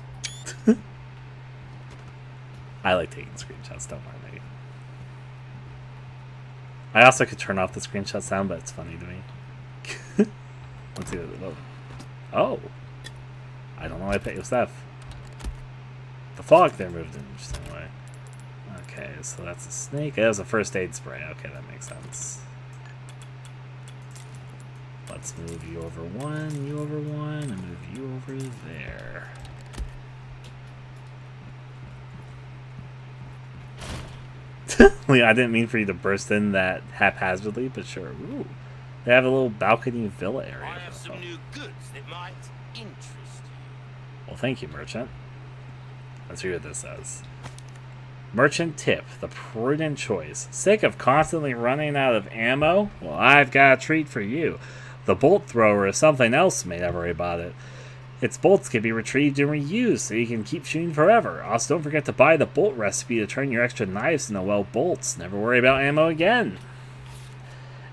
I like taking screenshots, don't mind me. I also could turn off the screenshot sound, but it's funny to me. Let's see what... Oh! I don't know why I picked Steph. The fog there moved in an interesting way. Okay, so that's a snake. That was a first aid spray. Okay, that makes sense. Let's move you over one, you over one, and move you over there. I didn't mean for you to burst in that haphazardly, but sure. Ooh. They have a little balcony villa area. I have some new goods that might interest you. Well, thank you, merchant. Let's hear what this says. Merchant tip, the prudent choice. Sick of constantly running out of ammo? Well, I've got a treat for you. The bolt thrower is something else, mate. Never worry about it. Its bolts can be retrieved and reused, so you can keep shooting forever. Also, don't forget to buy the bolt recipe to turn your extra knives into, well, bolts. Never worry about ammo again.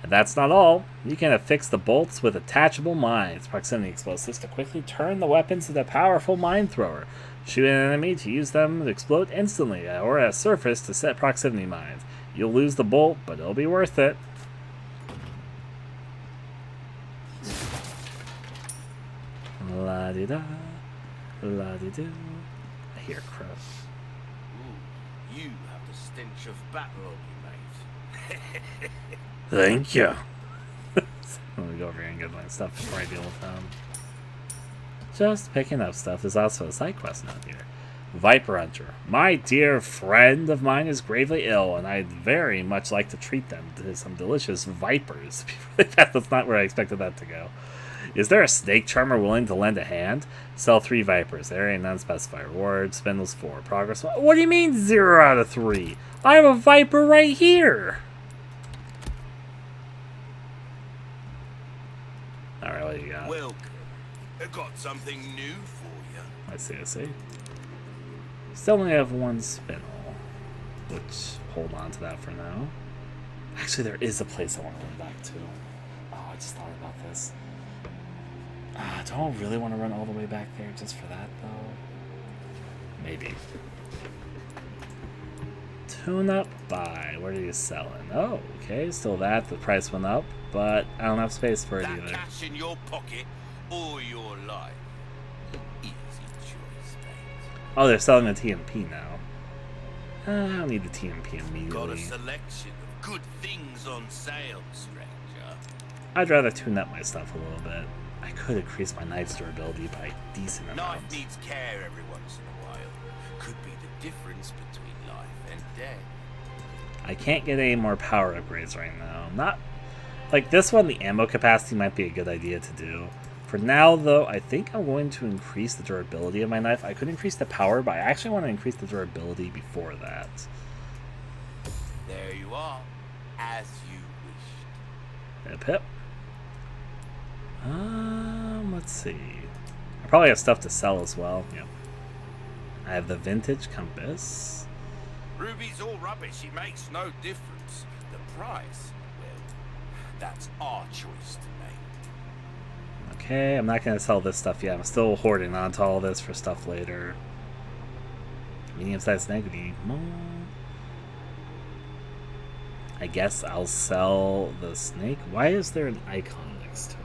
And that's not all. You can affix the bolts with attachable mines, proximity explosives, to quickly turn the weapons into a powerful mine thrower. Shoot an enemy to use them to explode instantly, or at a surface to set proximity mines. You'll lose the bolt, but it'll be worth it. La-di-da, la-di-do. I hear crow. Ooh, you have the stench of battle on you, mate. Thank you. Let me go over here and get my stuff before I deal with them. Just picking up stuff. There's also a side quest note here. Viper Hunter. My dear friend of mine is gravely ill, and I'd very much like to treat them to some delicious vipers. That's not where I expected that to go. Is there a snake charmer willing to lend a hand? Sell 3 vipers. Area non-specified reward. Spindles 4. Progress 1. What do you mean 0 out of 3? I have a viper right here. Alright, what do you got? Welcome. I got something new for you. I see. Still only have 1 spindle. Which, hold on to that for now. Actually, there is a place I want to run back to. Oh, I just thought about this. Don't really want to run all the way back there just for that, though. Maybe. Tune up, buy. What are you selling? Oh, okay, still that. The price went up, but I don't have space for it That either. cash in your pocket or your life. Easy choice, mate. Oh, they're selling the TMP now. I don't need the TMP Got a immediately. selection of good things on sale, stranger. I'd rather tune up my stuff a little bit. I could increase my knife's durability by a decent amount. Knife needs care every once in a while. Could be the difference between life and death. I can't get any more power upgrades right now. Not like this one, the ammo capacity might be a good idea to do. For now, though, I think I'm going to increase the durability of my knife. I could increase the power, but I actually want to increase the durability before that. There you are, as you wished. Hip hip. Let's see. I probably have stuff to sell as well. Yep. I have the vintage compass. Ruby's all rubbish, it makes no difference. The price, well, that's our choice to make. Okay, I'm not going to sell this stuff yet. I'm still hoarding onto all this for stuff later. Medium-sized snake, we need more. I guess I'll sell the snake. Why is there an icon next to it?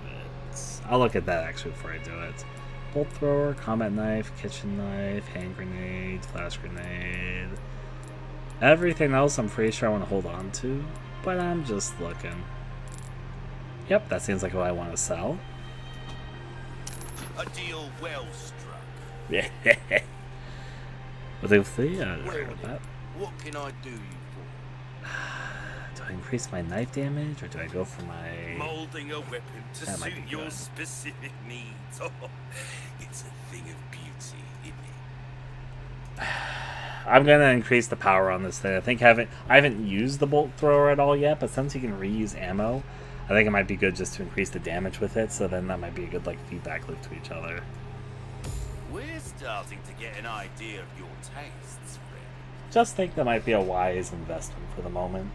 I'll look at that actually before I do it. Bolt thrower, combat knife, kitchen knife, hand grenade, flash grenade. Everything else I'm pretty sure I want to hold on to, but I'm just looking. Yep, that seems like what I want to sell. A deal well struck. Yeah. But if they, Well, that. what can I do you for? Do I increase my knife damage, or do I go for my... Molding a weapon to That might suit be your good. specific needs. Oh, it's a thing of beauty, isn't it? I'm gonna increase the power on this thing. I haven't used the bolt thrower at all yet, but since you can reuse ammo, I think it might be good just to increase the damage with it, so then that might be a good like feedback loop to each other. We're starting to get an idea of your tastes, friend. Just think that might be a wise investment for the moment.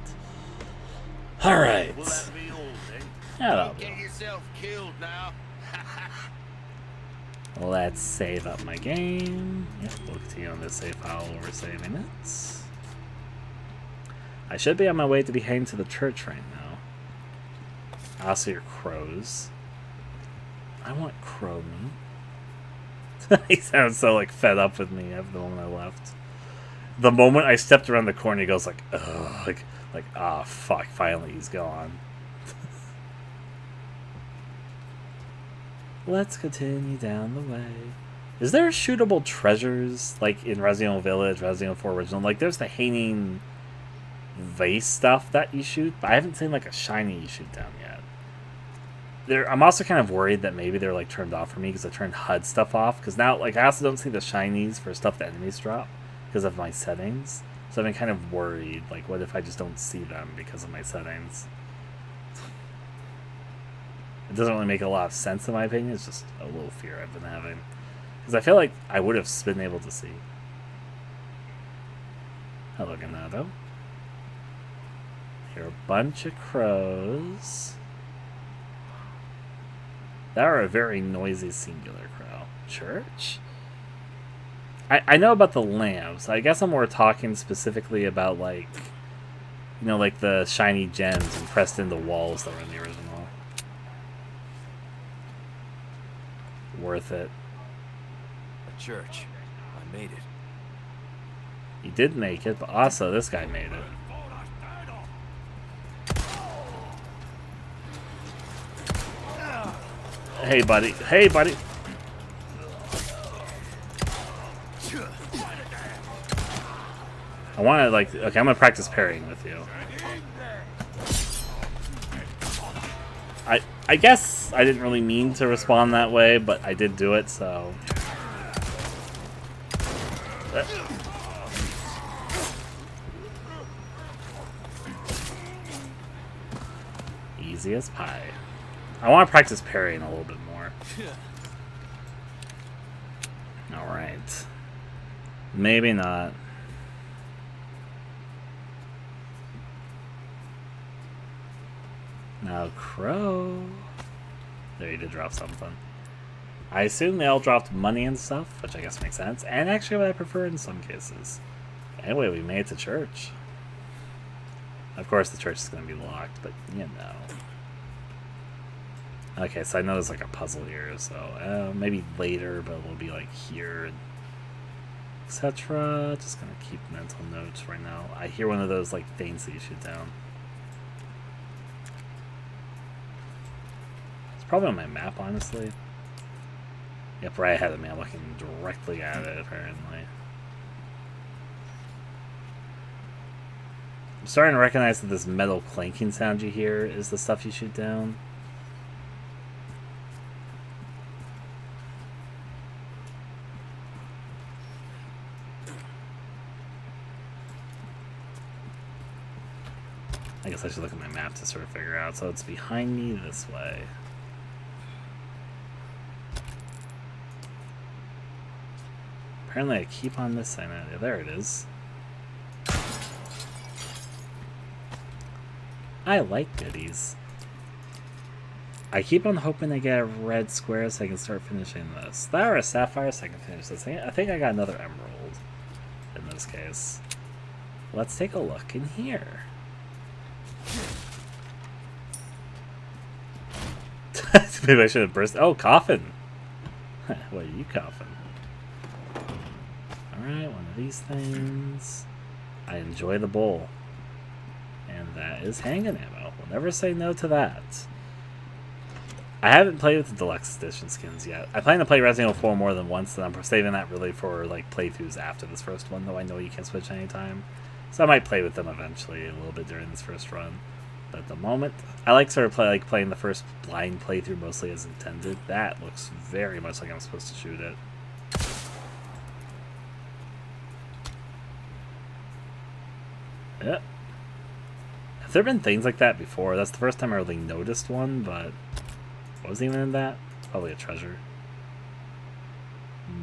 Alright. Will that be all then? Yeah, that'll Don't do. get yourself killed now. Let's save up my game. Yep, we'll continue on this save file while we're saving it. I should be on my way to be heading to the church right now. I also hear crows. I want crow meat. He sounds so like fed up with me after the moment I left. The moment I stepped around the corner, he goes like, ugh, ah, fuck, finally he's gone. Let's continue down the way. Is there shootable treasures, like in Resident Evil Village, Resident Evil 4 Original? Like, there's the hanging vase stuff that you shoot, but I haven't seen like a shiny you shoot down yet. I'm also kind of worried that maybe they're like turned off for me because I turned HUD stuff off. Because now, like, I also don't see the shinies for stuff that enemies drop because of my settings. So I've been kind of worried, like, what if I just don't see them because of my settings? It doesn't really make a lot of sense in my opinion. It's just a little fear I've been having. Because I feel like I would have been able to see. Hello, Ganado. Here are a bunch of crows. That are a very noisy singular crow. Church? I know about the lamps. I guess I'm more talking specifically about, like, you know, like the shiny gems impressed into walls that were in the original. Worth it. A church. I made it. You did make it, but also this guy made it. Hey, buddy. Hey, buddy. I want to, like... Okay, I'm going to practice parrying with you. I guess I didn't really mean to respond that way, but I did do it, so... Easy as pie. I want to practice parrying a little bit more. Alright. Maybe not. Now, crow. There, you did drop something. I assume they all dropped money and stuff, which I guess makes sense. And actually what I prefer in some cases. Anyway, we made it to church. Of course the church is going to be locked, but you know. Okay, so I know there's like a puzzle here, so maybe later, but it'll be like here, etc. Just gonna keep mental notes right now. I hear one of those like things that you shoot down. It's probably on my map, honestly. Yep, right ahead of me. I'm looking directly at it, apparently. I'm starting to recognize that this metal clanking sound you hear is the stuff you shoot down. I guess I should look at my map to sort of figure out. So it's behind me this way. Apparently I keep on missing it. Yeah, there it is. I like goodies. I keep on hoping to get a red square so I can start finishing this. That or a sapphire so I can finish this. I think I got another emerald in this case. Let's take a look in here. Maybe I should have burst. Oh, coffin. What are you coughing? Alright, one of these things. I enjoy the bowl. And that is handgun ammo. We'll never say no to that. I haven't played with the deluxe edition skins yet. I plan to play Resident Evil 4 more than once, and I'm saving that really for like playthroughs after this first one, though I know you can switch anytime. So I might play with them eventually a little bit during this first run. But at the moment, I like sort of playing the first blind playthrough mostly as intended. That looks very much like I'm supposed to shoot it. Yep. Have there been things like that before? That's the first time I really noticed one, but what was even in that? Probably a treasure.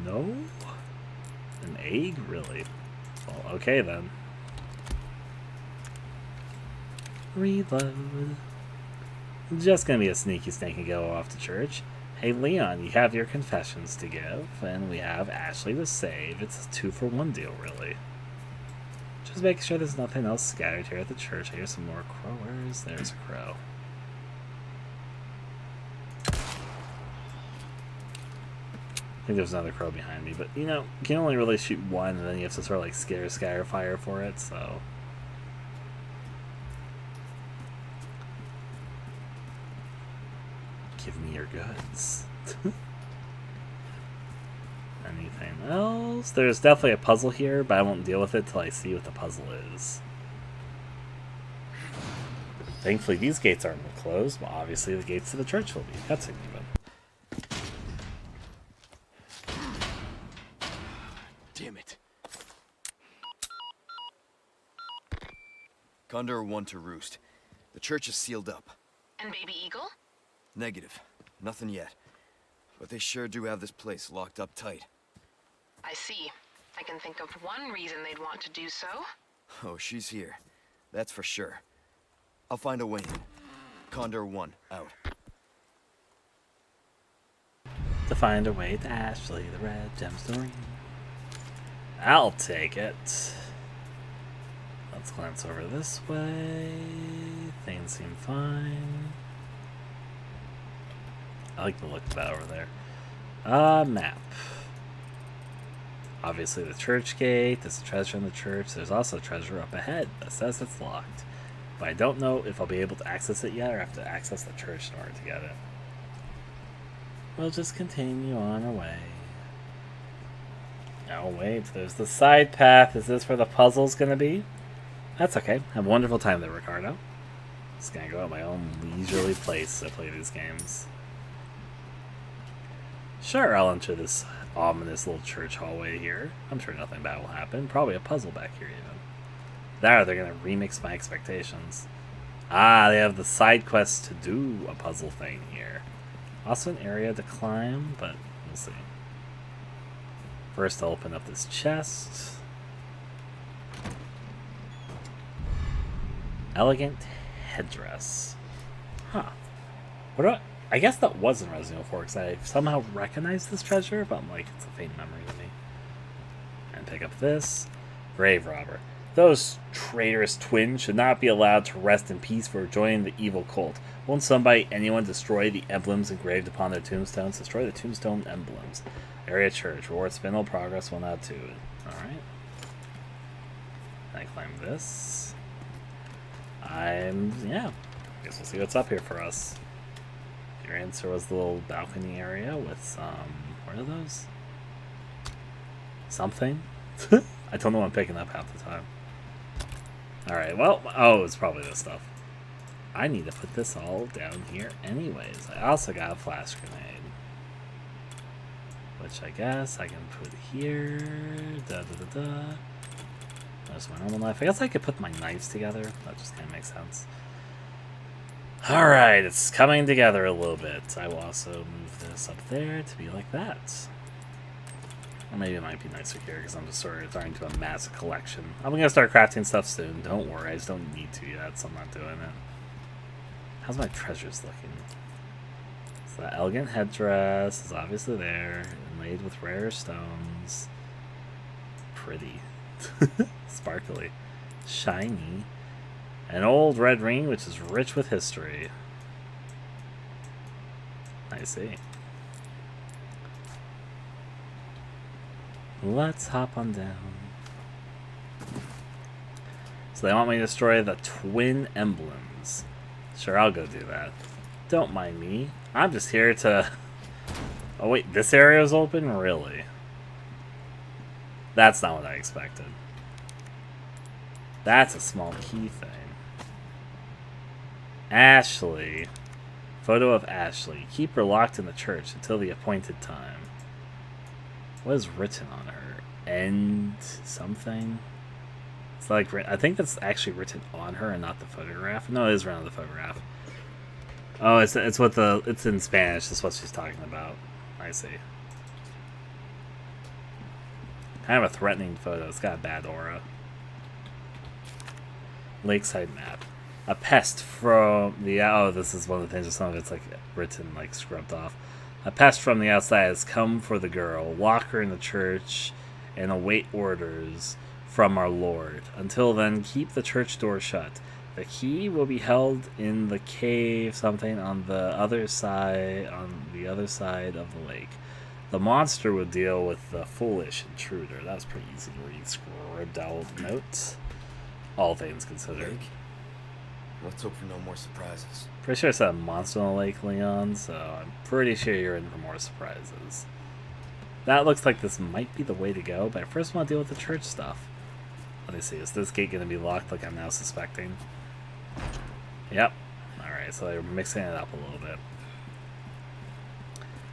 No? An egg? Really? Well, okay then. Reload. Just gonna be a sneaky snake and go off to church. Hey Leon, you have your confessions to give, and we have Ashley to save. It's a 2-for-1 deal, really. Just making sure there's nothing else scattered here at the church. I hear some more crowers. There's a crow. I think there's another crow behind me, but you know, you can only really shoot one, and then you have to sort of like scatter fire for it, so. Give me your goods. Anything else? There's definitely a puzzle here, but I won't deal with it till I see what the puzzle is. Thankfully, these gates aren't closed. Well, obviously, the gates to the church will be. That's even. Damn it. Condor 1 to roost. The church is sealed up. And Baby Eagle? Negative. Nothing yet. But they sure do have this place locked up tight. I see. I can think of one reason they'd want to do so. Oh, she's here. That's for sure. I'll find a way in. Condor 1, out. To find a way to Ashley, the red gemstone. I'll take it. Let's glance over this way. Things seem fine. I like the look of that over there. Map. Obviously the church gate. There's a treasure in the church. There's also a treasure up ahead that says it's locked. But I don't know if I'll be able to access it yet or have to access the church in order to get it. We'll just continue on our way. Oh wait, there's the side path. Is this where the puzzle's gonna be? That's okay. Have a wonderful time there, Ricardo. Just gonna go at my own leisurely pace to play these games. Sure, I'll enter this ominous little church hallway here. I'm sure nothing bad will happen. Probably a puzzle back here even. There, they're gonna remix my expectations. Ah, they have the side quest to do a puzzle thing here. Also an area to climb, but we'll see. First, I'll open up this chest. Elegant headdress. Huh. What do I guess that was in Resident Evil 4 because I somehow recognized this treasure, but I'm like, it's a faint memory to me. And pick up this. Grave robber. Those traitorous twins should not be allowed to rest in peace for joining the evil cult. Won't anyone destroy the emblems engraved upon their tombstones? Destroy the tombstone emblems. Area church. Reward spindle progress 1 out of 2. Alright. I climb this. Yeah. Guess we'll see what's up here for us. Your answer was the little balcony area with some... What are those? Something? I don't know what I'm picking up half the time. Alright, well... Oh, it's probably this stuff. I need to put this all down here anyways. I also got a flash grenade. Which I guess I can put here. There's my normal knife. I guess I could put my knives together. That just kind of makes sense. Alright, it's coming together a little bit. I will also move this up there to be like that. Or maybe it might be nicer here because I'm just sort of starting to amass a collection. I'm going to start crafting stuff soon. Don't worry, I just don't need to yet, so I'm not doing it. How's my treasures looking? So that elegant headdress is obviously there, inlaid with rare stones. Pretty. Sparkly. Shiny. An old red ring which is rich with history. I see. Let's hop on down. So they want me to destroy the twin emblems. Sure, I'll go do that. Don't mind me. I'm just here to... Oh wait, this area is open? Really? That's not what I expected. That's a small key thing. Ashley. Photo of Ashley. Keep her locked in the church until the appointed time. What is written on her? End something? It's like, I think that's actually written on her and not the photograph. No, it is written on the photograph. Oh, it's what it's in Spanish. That's what she's talking about. I see. Kind of a threatening photo. It's got a bad aura. Lakeside map. A pest from the... Oh, this is one of the things. Some of it's like written, like scrubbed off. A pest from the outside has come for the girl. Lock her in the church and await orders from our Lord. Until then, keep the church door shut. The key will be held in the cave, something on the other side, of the lake. The monster would deal with the foolish intruder. That was pretty easy to read. Scribbed out notes. All things considered. Lake? Let's hope for no more surprises. Pretty sure I said a monster on the lake, Leon, so I'm pretty sure you're in for more surprises. That looks like this might be the way to go, but I first want to deal with the church stuff. Let me see, is this gate going to be locked like I'm now suspecting? Yep. Alright, so they're mixing it up a little bit.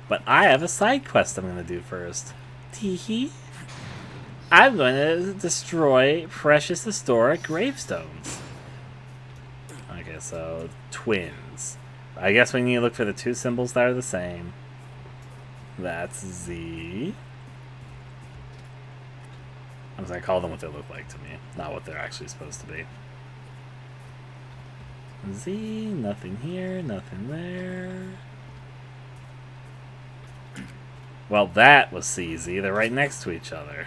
But I have a side quest I'm going to do first. Teehee. I'm going to destroy precious historic gravestones. Okay, so twins. I guess we need to look for the two symbols that are the same. That's Z. I'm just going to call them what they look like to me, not what they're actually supposed to be. Z, nothing here, nothing there. Well, that was CZ. They're right next to each other.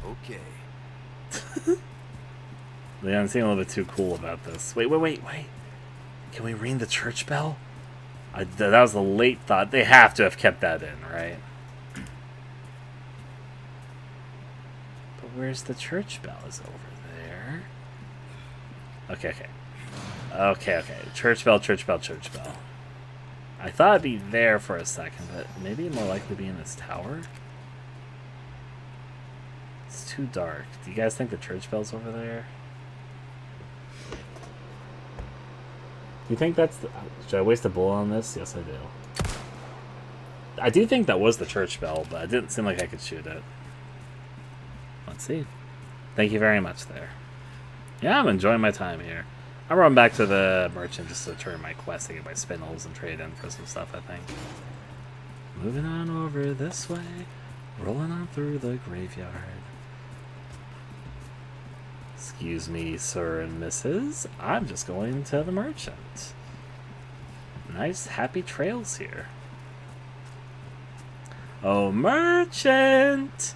Okay. Leon seemed a little bit too cool about this. Wait. Can we ring the church bell? That was a late thought. They have to have kept that in, right? But where's the church bell? Is it over there? Okay. Church bell. I thought it'd be there for a second, but maybe more likely be in this tower? It's too dark. Do you guys think the church bell's over there? Do you think that's the... Should I waste a bullet on this? Yes, I do. I do think that was the church bell, but it didn't seem like I could shoot it. Let's see. Thank you very much there. Yeah, I'm enjoying my time here. I'll run back to the merchant just to turn my quest to get my spindles and trade in for some stuff, I think. Moving on over this way. Rolling on through the graveyard. Excuse me, sir and missus. I'm just going to the merchant. Nice, happy trails here. Oh, merchant!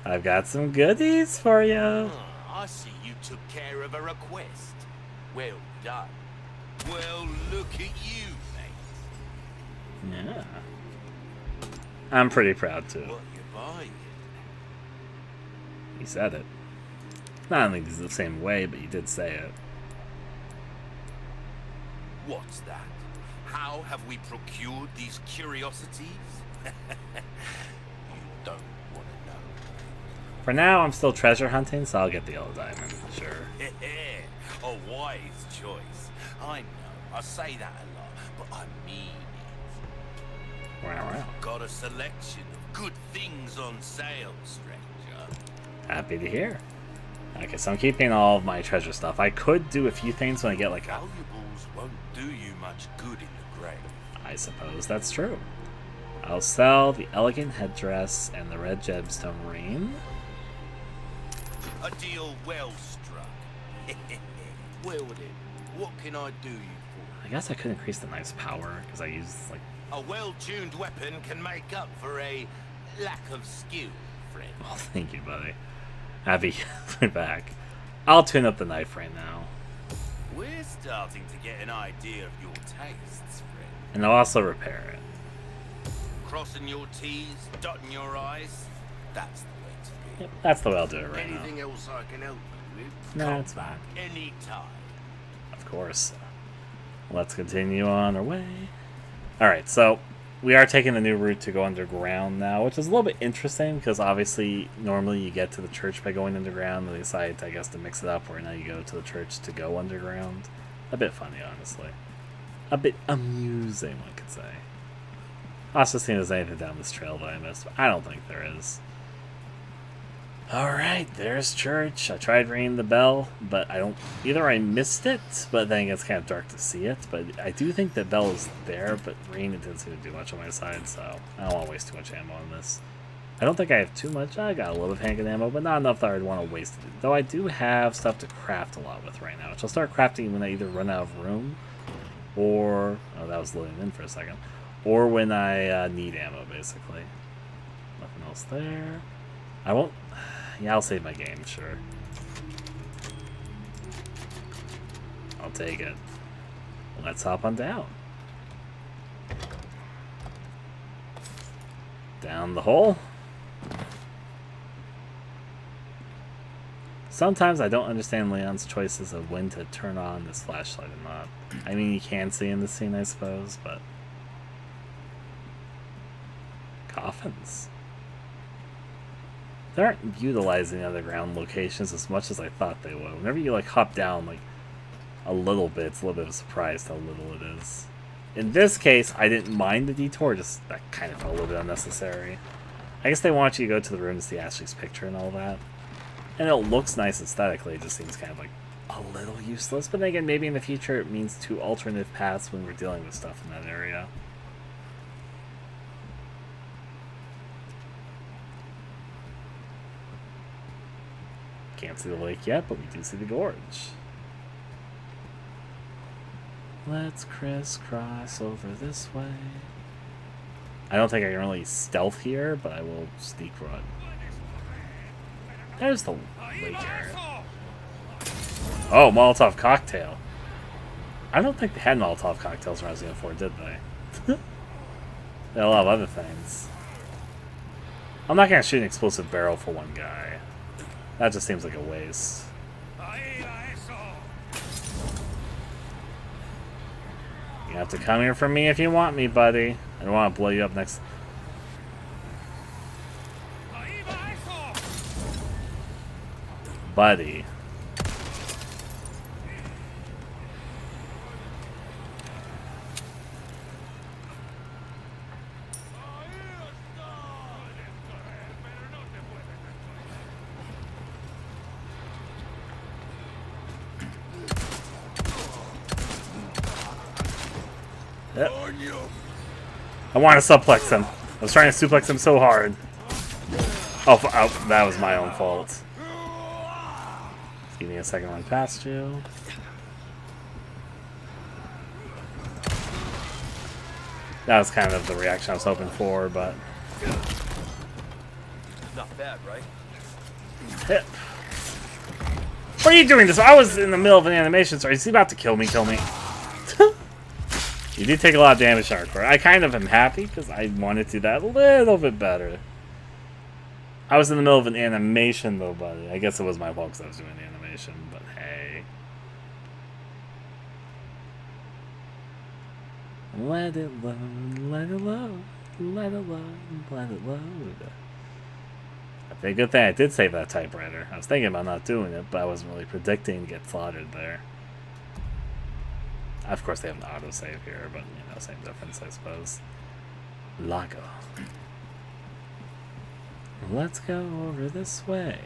I've got some goodies for you. Oh, I see you took care of a request. Well done. Well, look at you, mate. Yeah. I'm pretty proud, too. What you buying? He said it. Not in the same way, but he did say it. What's that? How have we procured these curiosities? You don't want to know. For now, I'm still treasure hunting, so I'll get the yellow diamond, sure. A wise choice. I know, I say that a lot, but I mean it. Wow. Got a selection of good things on sale, stranger. Happy to hear. Okay, so I'm keeping all of my treasure stuff. I could do a few things when I get like a... Valuables won't do you much good in the grave. I suppose that's true. I'll sell the elegant headdress and the red gemstone ring. A deal well struck. Well then, what can I do you for? I guess I could increase the knife's power, because I use, like... A well-tuned weapon can make up for a lack of skill, friend. Oh, thank you, buddy. Happy to be back. I'll tune up the knife right now. We're starting to get an idea of your tastes, friend. And I'll also repair it. Crossing your T's, dotting your I's, that's the way to be. Yep, that's the way I'll do it right Anything now. else I can help you with? No, Come it's fine. back anytime. Of course. Let's continue on our way. Alright, so we are taking the new route to go underground now, which is a little bit interesting because obviously normally you get to the church by going underground, and they decided, I guess, to mix it up where now you go to the church to go underground. A bit funny, honestly. A bit amusing, one could say. I'll also see if there's anything down this trail that I missed, but I don't think there is. Alright, there's church. I tried ringing the bell, but I don't... Either I missed it, but then it gets kind of dark to see it, but I do think the bell is there, but ringing it didn't seem to do much on my side, so I don't want to waste too much ammo on this. I don't think I have too much. I got a little bit of handgun ammo, but not enough that I would want to waste it. Though I do have stuff to craft a lot with right now, which I'll start crafting when I either run out of room, or... Oh, that was loading in for a second. Or when I need ammo, basically. Nothing else there. I won't... Yeah, I'll save my game, sure. I'll take it. Let's hop on down. Down the hole. Sometimes I don't understand Leon's choices of when to turn on this flashlight or not. I mean, you can see in the scene, I suppose, but... Coffins. They aren't utilizing the underground locations as much as I thought they would. Whenever you like hop down like a little bit, it's a little bit of a surprise how little it is. In this case, I didn't mind the detour, just that kind of felt a little bit unnecessary. I guess they want you to go to the room to see Ashley's picture and all that. And it looks nice aesthetically, it just seems kind of like a little useless. But then again, maybe in the future it means 2 alternative paths when we're dealing with stuff in that area. Can't see the lake yet, but we do see the gorge. Let's crisscross over this way. I don't think I can really stealth here, but I will sneak run. There's the lake area. Oh, Molotov cocktail. I don't think they had Molotov cocktails in Resident Evil 4, did they? They had a lot of other things. I'm not going to shoot an explosive barrel for one guy. That just seems like a waste. You have to come here for me if you want me, buddy. I don't want to blow you up next. Buddy. Yep. I want to suplex him. I was trying to suplex him so hard. Oh, that was my own fault. Give me a second run past you. That was kind of the reaction I was hoping for, but... Not bad, right? Hip. What are you doing this? I was in the middle of an animation, so is he about to kill me? Kill me. You did take a lot of damage, hardcore. I kind of am happy because I wanted to do that a little bit better. I was in the middle of an animation, though, buddy. I guess it was my fault because I was doing the animation, but hey. Let it load, let it load, let it load, let it load. I think a good thing I did save that typewriter. I was thinking about not doing it, but I wasn't really predicting to get slaughtered there. Of course, they have an autosave here, but, you know, same difference, I suppose. Lago. Let's go over this way.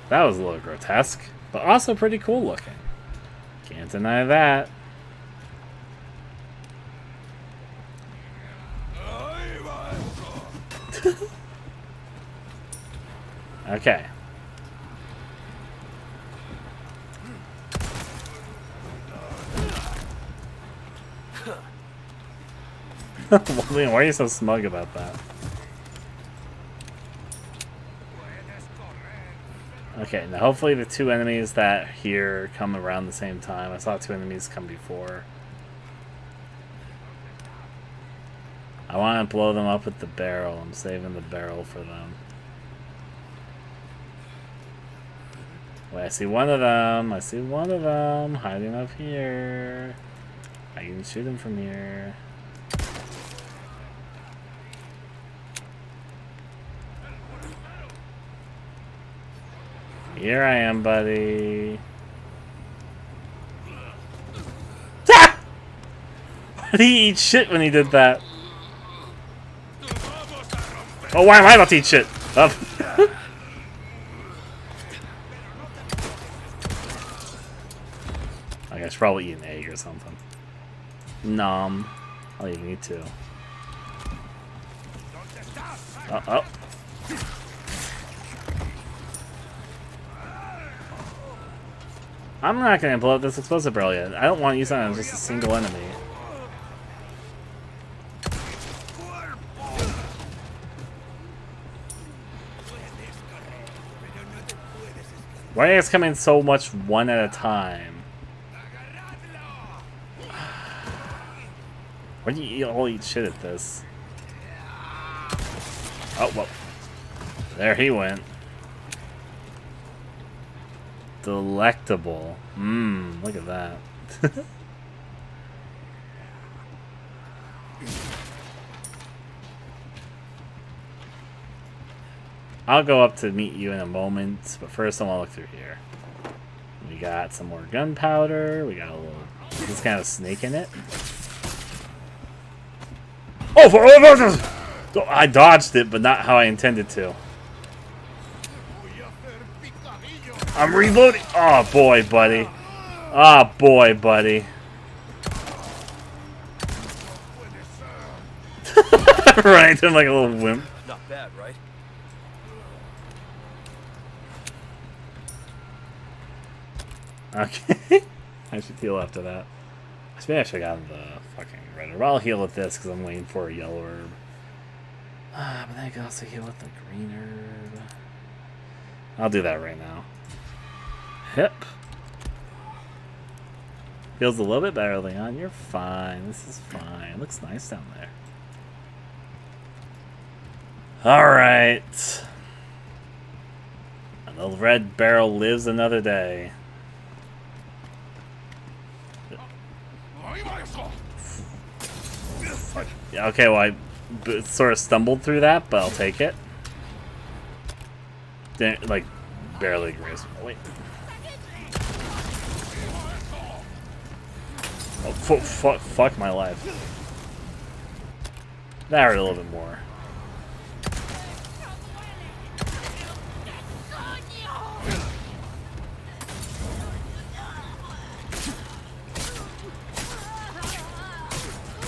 That was a little grotesque, but also pretty cool looking. Can't deny that. Okay. Why are you so smug about that? Okay, now hopefully the 2 enemies that here come around the same time. I saw 2 enemies come before. I want to blow them up with the barrel. I'm saving the barrel for them. Wait, I see one of them. I see one of them hiding up here. I can shoot him from here. Here I am, buddy. Ah! Why did he eat shit when he did that? Oh, why am I about to eat shit? Oh. I should probably eat an egg or something. Nom. I'll even eat 2. Oh. I'm not gonna blow up this explosive barrel yet. I don't want to use that on just a single enemy. Why are you guys coming so much one at a time? Why do you all eat shit at this? Oh, well. There he went. Delectable. Mmm, look at that. I'll go up to meet you in a moment, but first I want to look through here. We got some more gunpowder. We got a little... This kind of snake in it. Oh, I dodged it, but not how I intended to. I'm reloading. Oh, boy, buddy. Oh, boy, buddy. Right, I'm like a little wimp. Not bad, right? Okay. I should heal after that. Maybe I should have gotten the fucking red herb. I'll heal with this because I'm waiting for a yellow herb. But then I can also heal with the green herb. I'll do that right now. Hip. Feels a little bit better, Leon. You're fine. This is fine. Looks nice down there. Alright. And the red barrel lives another day. Yeah, okay, well, I sort of stumbled through that, but I'll take it. Didn't, like, barely grazed. Wait. Oh, fuck my life. That hurt a little bit more.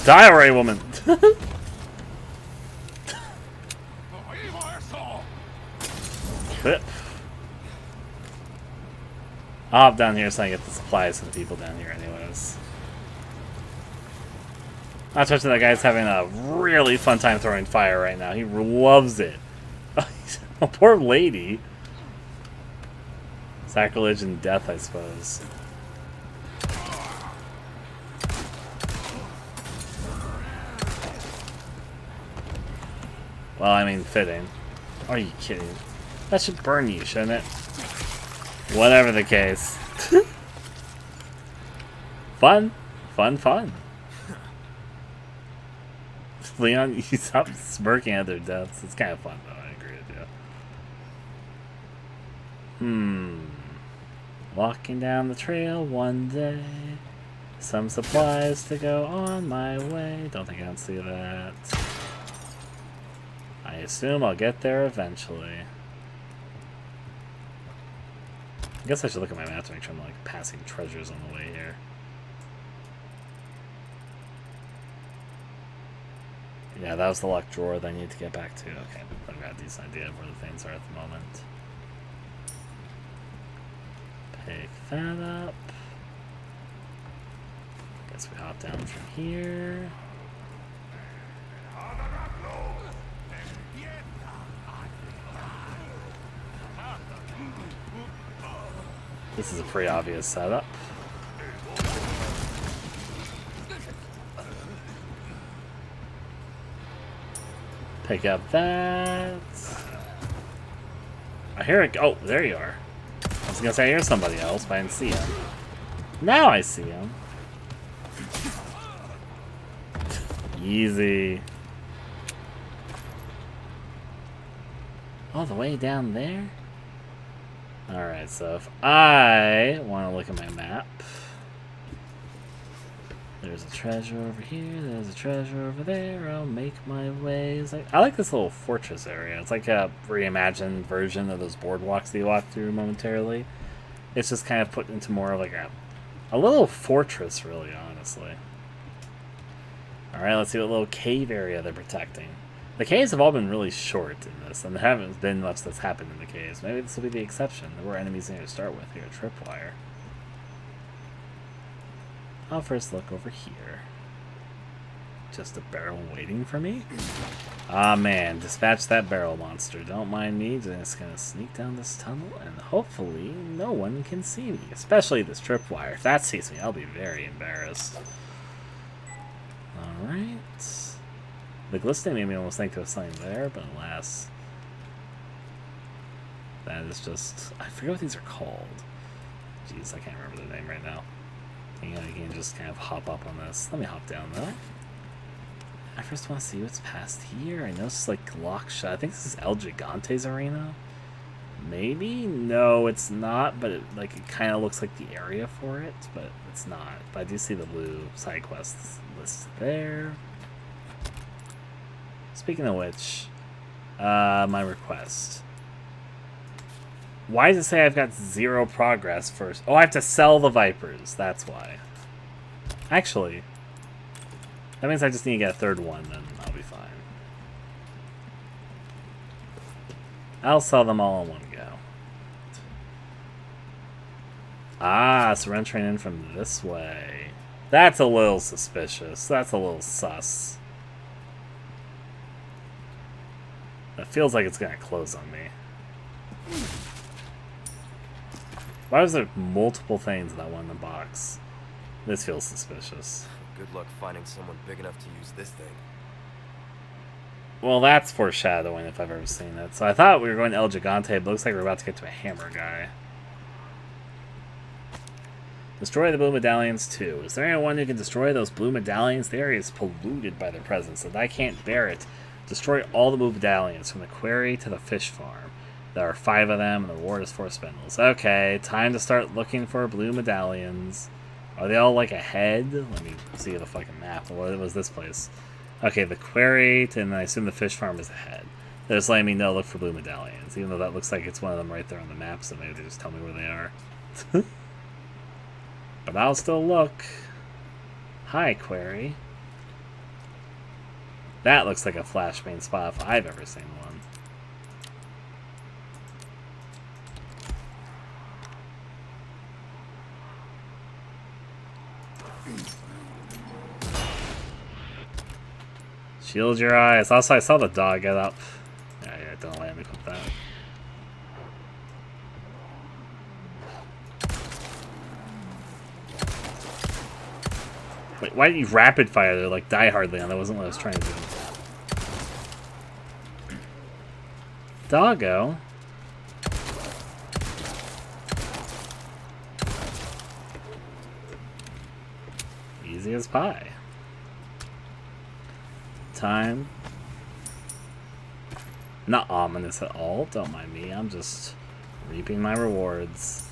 Die already, woman! I'll hop down here so I can get the supplies for the people down here anyways. Not to mention that guy's having a really fun time throwing fire right now. He loves it. Oh, poor lady. Sacrilege and death, I suppose. Well, I mean, fitting. Are you kidding? That should burn you, shouldn't it? Whatever the case. Fun. Fun, fun. Leon, you stop smirking at their deaths. It's kind of fun, though. I agree with you. Walking down the trail one day. Some supplies to go on my way. Don't think I can see that. I assume I'll get there eventually. I guess I should look at my map to make sure I'm like passing treasures on the way here. Yeah, that was the locked drawer that I need to get back to. Okay, I've got a decent idea of where the things are at the moment. Pick that up. Guess we hop down from here. This is a pretty obvious setup. Pick up that. I hear it. Oh, there you are. I was gonna say I hear somebody else, but I didn't see him. Now I see him. Easy. All the way down there? Alright, so if I want to look at my map, there's a treasure over here, there's a treasure over there, I'll make my way. I like this little fortress area. It's like a reimagined version of those boardwalks that you walk through momentarily. It's just kind of put into more of like a little fortress, really, honestly. Alright, let's see what little cave area they're protecting. The caves have all been really short in this, and there haven't been much that's happened in the caves. Maybe this will be the exception. There were enemies in here to start with here, tripwire. I'll first look over here. Just a barrel waiting for me? Ah, man, dispatch that barrel monster. Don't mind me, just gonna sneak down this tunnel, and hopefully no one can see me. Especially this tripwire. If that sees me, I'll be very embarrassed. Alright. The glistening made me almost think there was something there, but alas. That is just... I forget what these are called. Jeez, I can't remember the name right now. You can just kind of hop up on this. Let me hop down, though. I first want to see what's past here. I know it's like lock shot. I think this is El Gigante's arena. Maybe? No, it's not, but it kind of looks like the area for it, but it's not. But I do see the blue side quests list there. Speaking of which, my request. Why does it say I've got 0 progress first? Oh, I have to sell the Vipers. That's why. Actually, that means I just need to get a 3rd one, then I'll be fine. I'll sell them all in one go. Ah, so we're entering in from this way. That's a little suspicious. That's a little sus. That feels like it's going to close on me. Why was there multiple things in that one in the box? This feels suspicious. Good luck finding someone big enough to use this thing. Well, that's foreshadowing if I've ever seen it. So I thought we were going to El Gigante, but it looks like we're about to get to a hammer guy. Destroy the blue medallions too. Is there anyone who can destroy those blue medallions? The area is polluted by their presence, and I can't bear it. Destroy all the blue medallions from the quarry to the fish farm. There are 5 of them, and the reward is 4 spindles. Okay, time to start looking for blue medallions. Are they all like ahead? Let me see the fucking map. What was this place? Okay, the quarry, and I assume the fish farm is ahead. They're just letting me know look for blue medallions, even though that looks like it's one of them right there on the map, so maybe they just tell me where they are. But I'll still look. Hi, quarry. That looks like a flashbang spot if I've ever seen one. Shield your eyes. Also, I saw the dog get up. Yeah, don't let me equip that. Wait, why did you rapid fire there like Die Hard, Leon? That wasn't what I was trying to do. Doggo? Easy as pie. Time. Not ominous at all, don't mind me. I'm just reaping my rewards.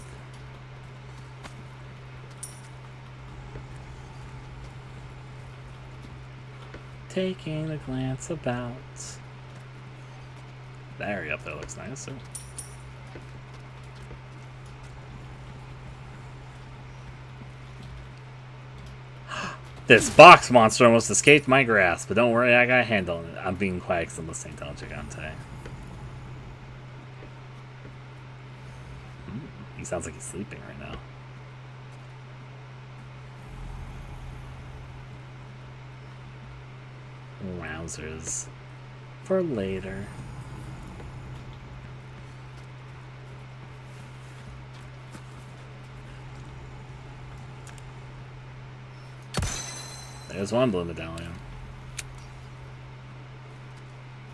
Taking a glance about. The area up there looks nice. This box monster almost escaped my grasp, but don't worry, I got a handle on it. I'm being quiet because I'm listening to El Gigante. He sounds like he's sleeping right now. Wowzers. For later. There's one blue medallion.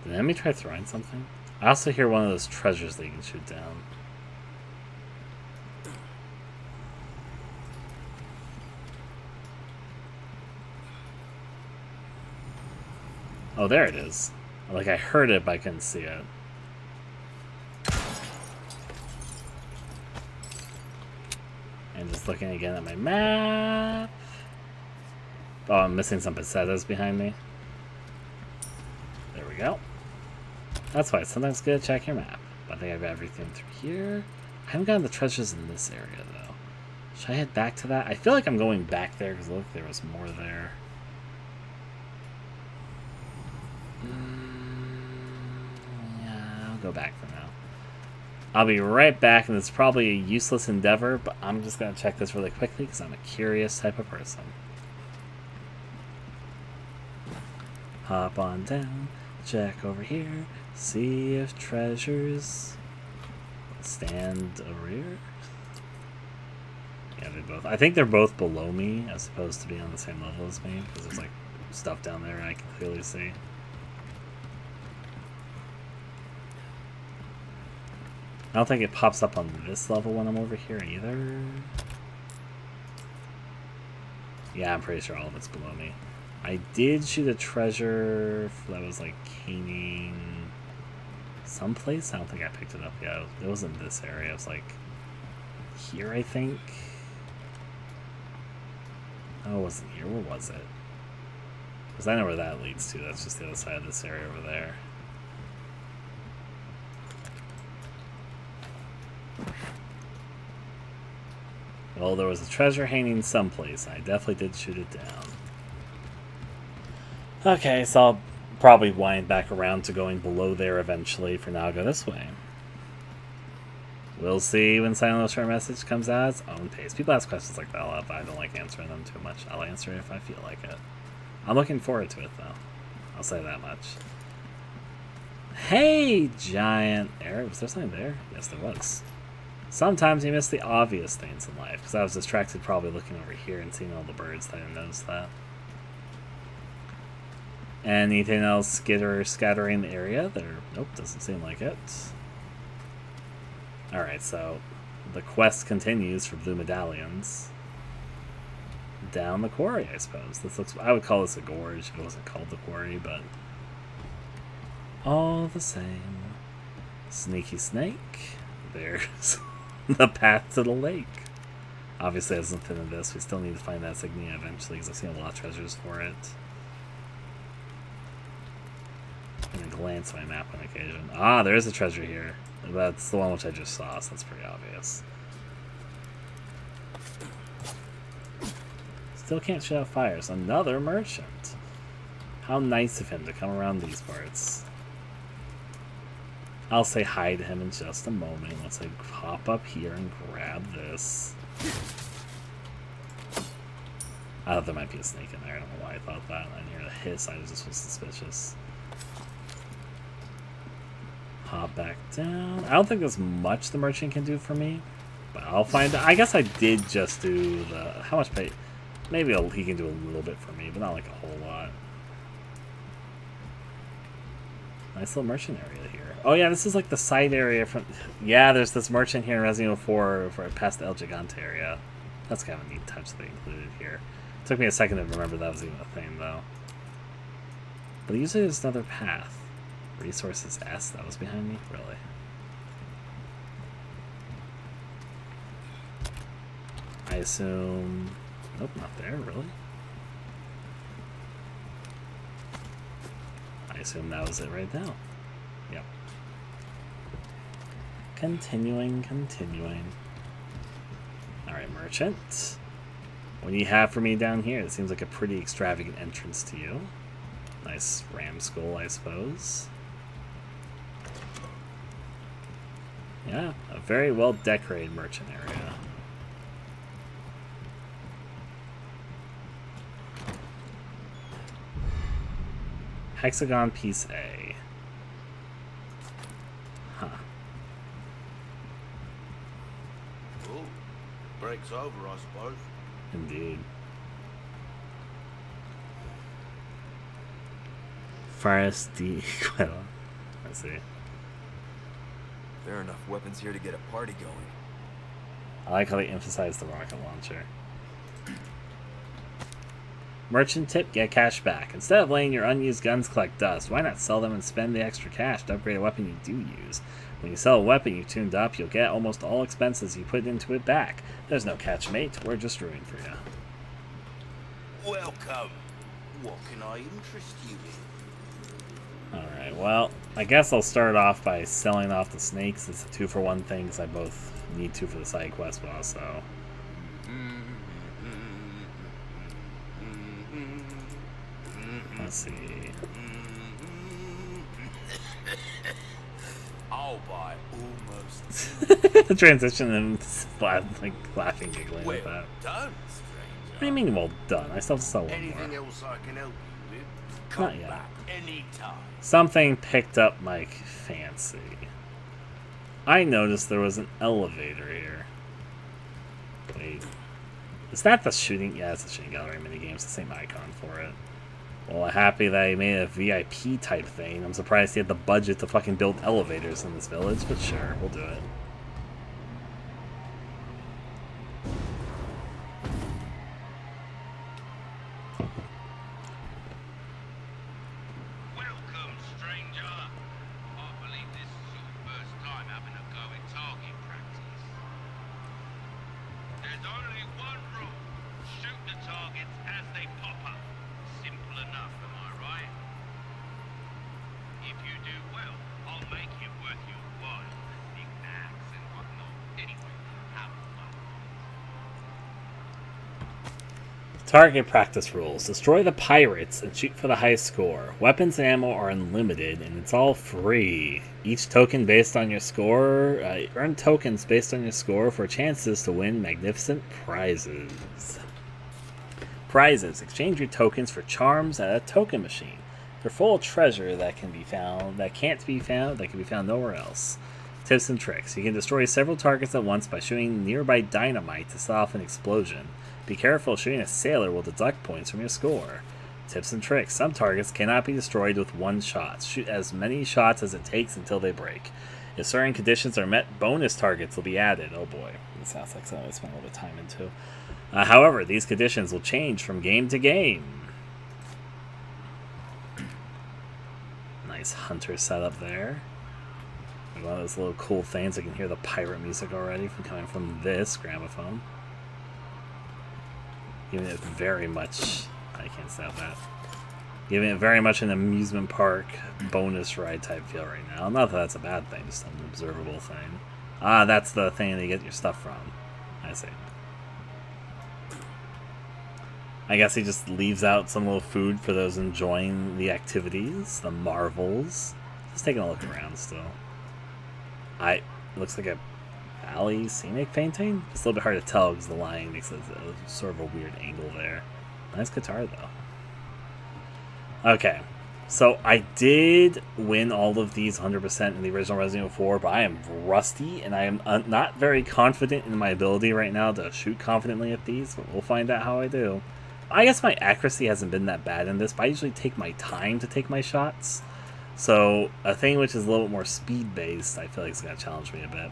Did the enemy try throwing something? I also hear one of those treasures that you can shoot down. Oh, there it is. Like I heard it, but I couldn't see it. And just looking again at my map. Oh, I'm missing some pesetas behind me. There we go. That's why it's sometimes good to check your map. But I think I have everything through here. I haven't gotten the treasures in this area, though. Should I head back to that? I feel like I'm going back there, because look, there was more there. Yeah, I'll go back for now. I'll be right back, and it's probably a useless endeavor, but I'm just going to check this really quickly, because I'm a curious type of person. Hop on down, check over here, see if treasures stand a rear. Yeah, they both. I think they're both below me as opposed to being on the same level as me because there's like stuff down there I can clearly see. I don't think it pops up on this level when I'm over here either. Yeah, I'm pretty sure all of it's below me. I did shoot a treasure that was like caning someplace. I don't think I picked it up yet. It was in this area. It was like here, I think. Oh, it wasn't here. Where was it? Because I know where that leads to. That's just the other side of this area over there. Well, there was a treasure hanging someplace. I definitely did shoot it down. Okay, so I'll probably wind back around to going below there eventually. For now, I'll go this way. We'll see when Silent Short Message comes out at its own pace. People ask questions like that a lot, but I don't like answering them too much. I'll answer it if I feel like it. I'm looking forward to it, though. I'll say that much. Hey, giant Arab. Was there something there? Yes, there was. Sometimes you miss the obvious things in life, because I was distracted probably looking over here and seeing all the birds. I didn't notice that. Anything else scattering the area? There. Nope, doesn't seem like it. Alright, so the quest continues for blue medallions. Down the quarry, I suppose. This looks. I would call this a gorge if it wasn't called the quarry, but all the same. Sneaky snake. There's the path to the lake. Obviously, there's nothing in this. We still need to find that insignia eventually, because I've seen a lot of treasures for it. I'm going to glance at my map on occasion. Ah, there is a treasure here. That's the one which I just saw, so that's pretty obvious. Still can't shoot out fires. Another merchant. How nice of him to come around these parts. I'll say hi to him in just a moment once I hop up here and grab this. I thought there might be a snake in there. I don't know why I thought that. I didn't hear the hiss. I just was suspicious. Hop back down. I don't think there's much the merchant can do for me, but I'll find out. I guess I did just do the... How much pay? Maybe he can do a little bit for me, but not like a whole lot. Nice little merchant area here. Oh yeah, this is like the side area from... Yeah, there's this merchant here in Resident Evil 4 for past the El Gigante area. That's kind of a neat touch they included here. It took me a second to remember that was even a thing, though. But usually there's another path. Resources S, that was behind me? Really? I assume... Nope, not there, really? I assume that was it right now. Yep. Continuing. Alright, merchant. What do you have for me down here? It seems like a pretty extravagant entrance to you. Nice ram skull, I suppose. Yeah, a very well decorated merchant area. Hexagon piece A. Huh. Oh, break's over, I suppose. Indeed. Forest D. Well, let's see. There are enough weapons here to get a party going. I like how they emphasize the rocket launcher. Merchant tip, get cash back. Instead of letting your unused guns collect dust, why not sell them and spend the extra cash to upgrade a weapon you do use? When you sell a weapon you've tuned up, you'll get almost all expenses you put into it back. There's no catch, mate. We're just rooting for you. Welcome. What can I interest you in? Alright, well, I guess I'll start off by selling off the snakes. It's a 2-for-1 thing, because I both need to for the side quest, but also... Let's see. I'll buy almost. The transition and like laughing, giggling Well like that. done, What stranger. do you mean, well done? I still have to sell one Anything more. else I can help you with? Not Come yet. back anytime. Something picked up my fancy. I noticed there was an elevator here. Wait. Is that the shooting? Yeah, it's the shooting gallery minigame. It's the same icon for it. Well, happy that he made a VIP type thing. I'm surprised he had the budget to fucking build elevators in this village, but sure, we'll do it. Target practice rules. Destroy the pirates and shoot for the highest score. Weapons and ammo are unlimited, and it's all free. Each token based on your score... earn tokens based on your score for chances to win magnificent prizes. Prizes. Exchange your tokens for charms at a token machine. They're full of treasure that can be found, that can be found nowhere else. Tips and tricks. You can destroy several targets at once by shooting nearby dynamite to set off an explosion. Be careful, shooting a sailor will deduct points from your score. Tips and tricks. Some targets cannot be destroyed with one shot. Shoot as many shots as it takes until they break. If certain conditions are met, bonus targets will be added. Oh boy, this sounds like something I spent a little bit of time into. However, these conditions will change from game to game. Nice hunter setup there. One of those little cool things. I can hear the pirate music already from coming from this gramophone. Giving it very much... I can't stop that. Giving it very much an amusement park bonus ride type feel right now. Not that that's a bad thing, just an observable thing. Ah, that's the thing that you get your stuff from. I see. I guess he just leaves out some little food for those enjoying the activities, the marvels. Just taking a look around still. It looks like a alley scenic painting. It's a little bit hard to tell because the line makes a sort of a weird angle there. Nice guitar though. Okay, so I did win all of these 100% in the original Resident Evil 4, but I am rusty and I am not very confident in my ability right now to shoot confidently at these, but we'll find out how I do. I guess my accuracy hasn't been that bad in this, but I usually take my time to take my shots. So a thing which is a little bit more speed-based, I feel like it's going to challenge me a bit.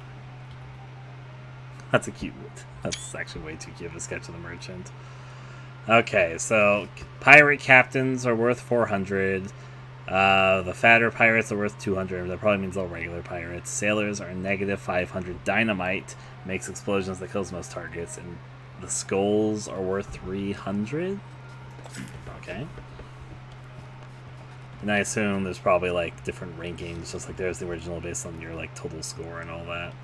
That's actually way too cute of a sketch of the merchant. Okay, so pirate captains are worth 400. The fatter pirates are worth 200. That probably means all regular pirates. Sailors are negative 500. Dynamite makes explosions that kills most targets. And the skulls are worth 300. Okay. And I assume there's probably like different rankings, just like there's the original based on your like total score and all that.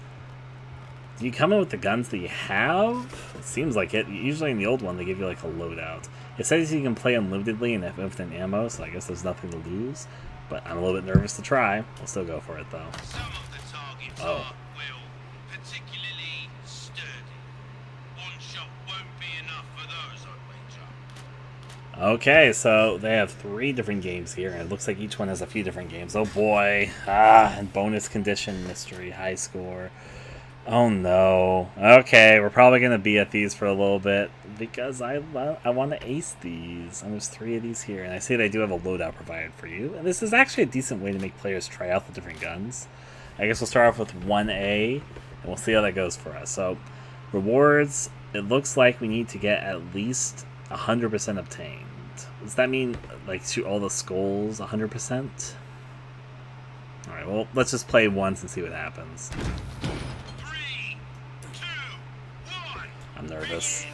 Do you come in with the guns that you have? It seems like it. Usually in the old one they give you like a loadout. It says you can play unlimitedly and have infinite ammo, so I guess there's nothing to lose. But I'm a little bit nervous to try. I'll still go for it though. Some of the targets Oh. are, well, particularly sturdy. One shot won't be enough for those, I'd wager. Okay, so they have 3 different games here, and it looks like each one has a few different games. Oh boy. And bonus condition, mystery, high score. Oh no. Okay, we're probably going to be at these for a little bit, because I want to ace these. And there's 3 of these here, and I see they do have a loadout provided for you. And this is actually a decent way to make players try out the different guns. I guess we'll start off with 1A, and we'll see how that goes for us. So, rewards, it looks like we need to get at least 100% obtained. Does that mean, like, shoot all the skulls 100%? Alright, well, let's just play once and see what happens. 3, 2, 1. I'm nervous.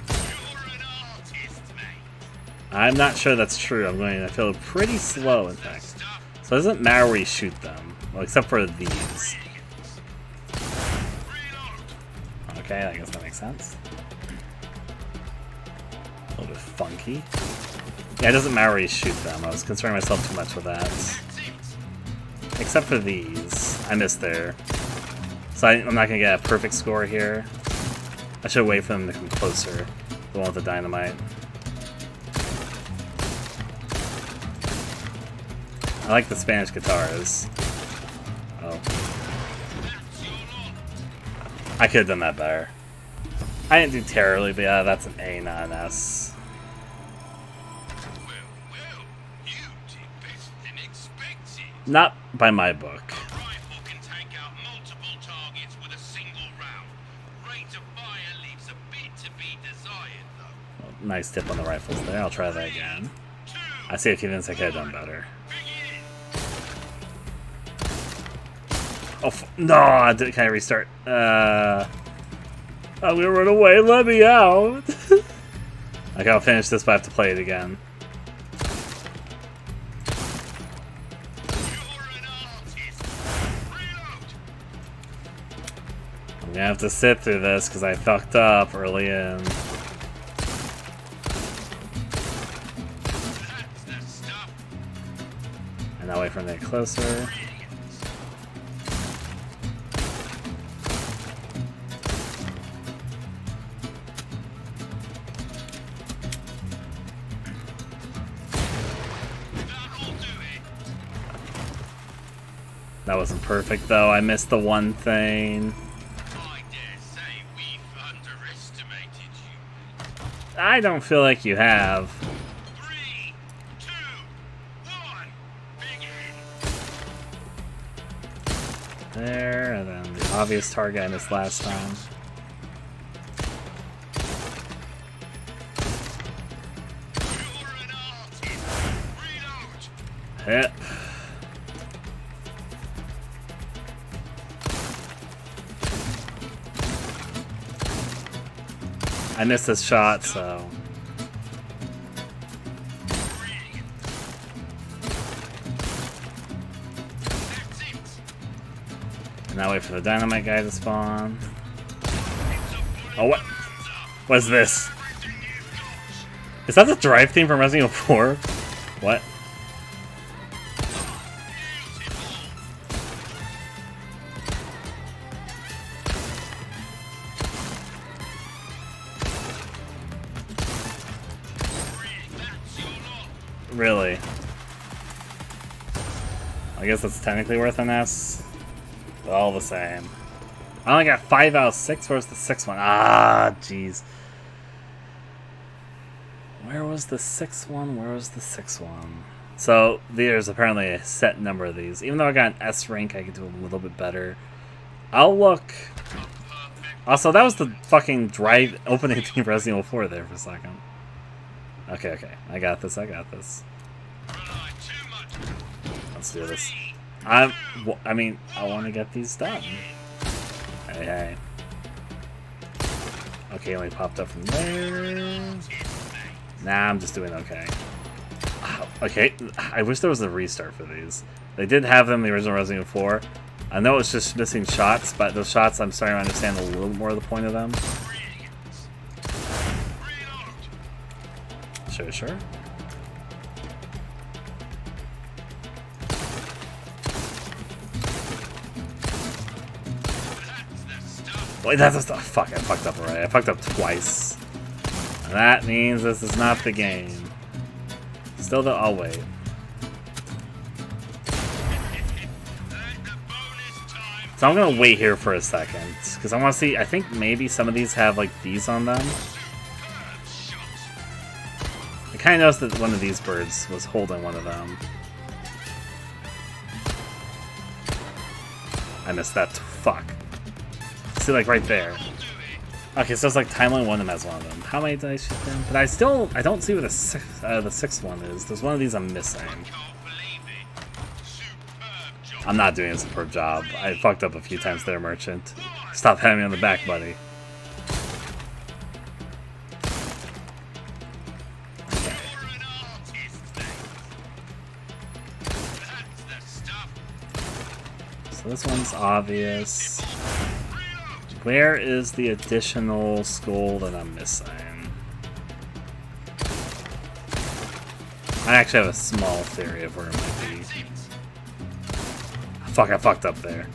You're an artist, mate. I'm not sure that's true. I feel pretty slow, in fact. So it doesn't matter where you shoot them. Well, except for these. Okay, I guess that makes sense. A little bit funky. Yeah, it doesn't matter where you shoot them. I was concerning myself too much with that. Except for these. I missed there. So I'm not going to get a perfect score here. I should wait for them to come closer. The one with the dynamite. I like the Spanish guitars. Oh. I could have done that better. I didn't do terribly, but yeah, that's an A, not an S. Well, you did better than expected. Not by my book. A rifle can take out multiple targets with a single round. Rate of fire leaves a bit to be desired, though. Well, nice tip on the rifles there. I'll try that again. I see a few things I could have done better. Oh, no! Can I restart? I'm gonna run away. Let me out. Okay, I'll finish this, but I have to play it again. gonna have to sit through this because I fucked up early in. And that way from there closer. That wasn't perfect though, I missed the one thing. I dare say we've underestimated you. I don't feel like you have. 3, 2, 1, begin! There, and then the obvious target I missed last time. You're an artist! Reload! Hit. I missed this shot, so... And now wait for the dynamite guy to spawn. Oh, what? What's this? Is that the drive theme from Resident Evil 4? What? Really? I guess that's technically worth an S. But all the same. I only got 5 out of 6. Where's the 6th one? Ah, jeez. Where was the 6th one? Where was the 6th one? So, there's apparently a set number of these. Even though I got an S rank, I could do a little bit better. I'll look. Also, that was the fucking drive opening theme for Resident Evil 4 there for a second. Okay, okay. I got this, I got this. Let's do this. I mean, I want to get these done. Hey, hey. Okay, only popped up from there. Nah, I'm just doing okay. Okay, I wish there was a restart for these. They did have them in the original Resident Evil 4. I know it's just missing shots, but those shots I'm starting to understand a little more of the point of them. Sure, sure. Wait, that's the stuff. Fuck, I fucked up already. I fucked up twice. And that means this is not the game. Still though, I'll wait. So I'm gonna wait here for a second. Because I want to see, I think maybe some of these have like these on them. I kind of noticed that one of these birds was holding one of them. I missed that. Fuck. See, like right there. Okay, so it's like timeline one of them has one of them. How many did I shoot them? But I don't see where the sixth one is. There's one of these I'm missing. I'm not doing a superb job. I fucked up a few times there, Merchant. Stop having me on the back, buddy. So this one's obvious. Where is the additional skull that I'm missing? I actually have a small theory of where it might be. Fuck, I fucked up there.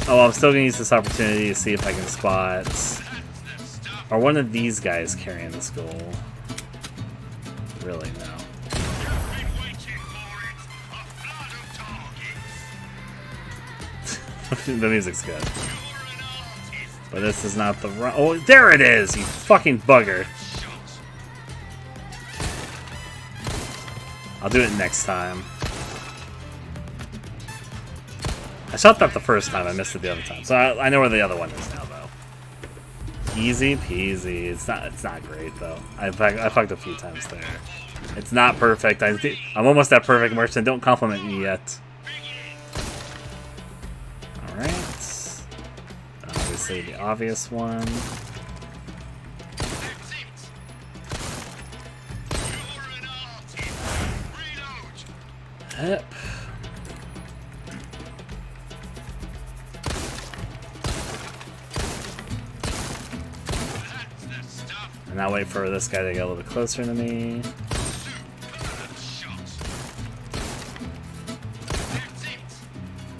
Oh, I'm still gonna use this opportunity to see if I can spot... Or one of these guys carrying the skull. Really, no. The music's good. But this is not the right... Oh, there it is, you fucking bugger. I'll do it next time. I shot that the first time, I missed it the other time. So I know where the other one is now, though. Easy peasy. It's not great, though. I fucked a few times there. It's not perfect. I'm almost at perfect, Merchant. Don't compliment me yet. Alright. Obviously the obvious one. Yep. And now wait for this guy to get a little bit closer to me.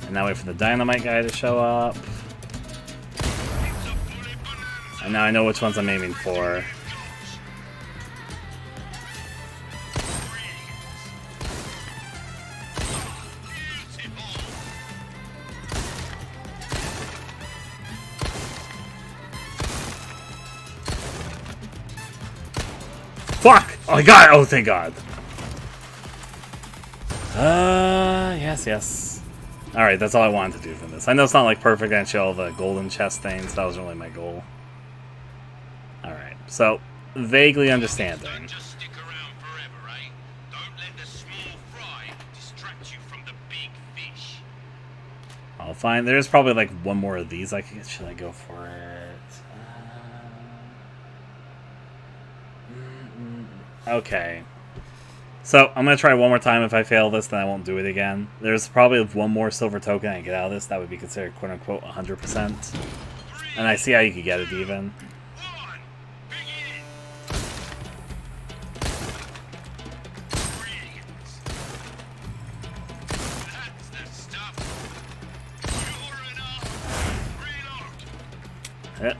And now wait for the dynamite guy to show up. And now I know which ones I'm aiming for. Fuck! Oh, I got it! Oh, thank God. Yes. Alright, that's all I wanted to do from this. I know it's not like perfect and show all the golden chest things. That was really my goal. Alright, so, vaguely understanding. Don't just stick around forever, eh? Don't let the small fry distract you from the big fish. I'll find. There's probably like one more of these I can get. Should I go for it? Okay. So, I'm going to try one more time. If I fail this, then I won't do it again. There's probably one more silver token I get out of this. That would be considered quote-unquote 100%. And I see how you could get it even. Yep.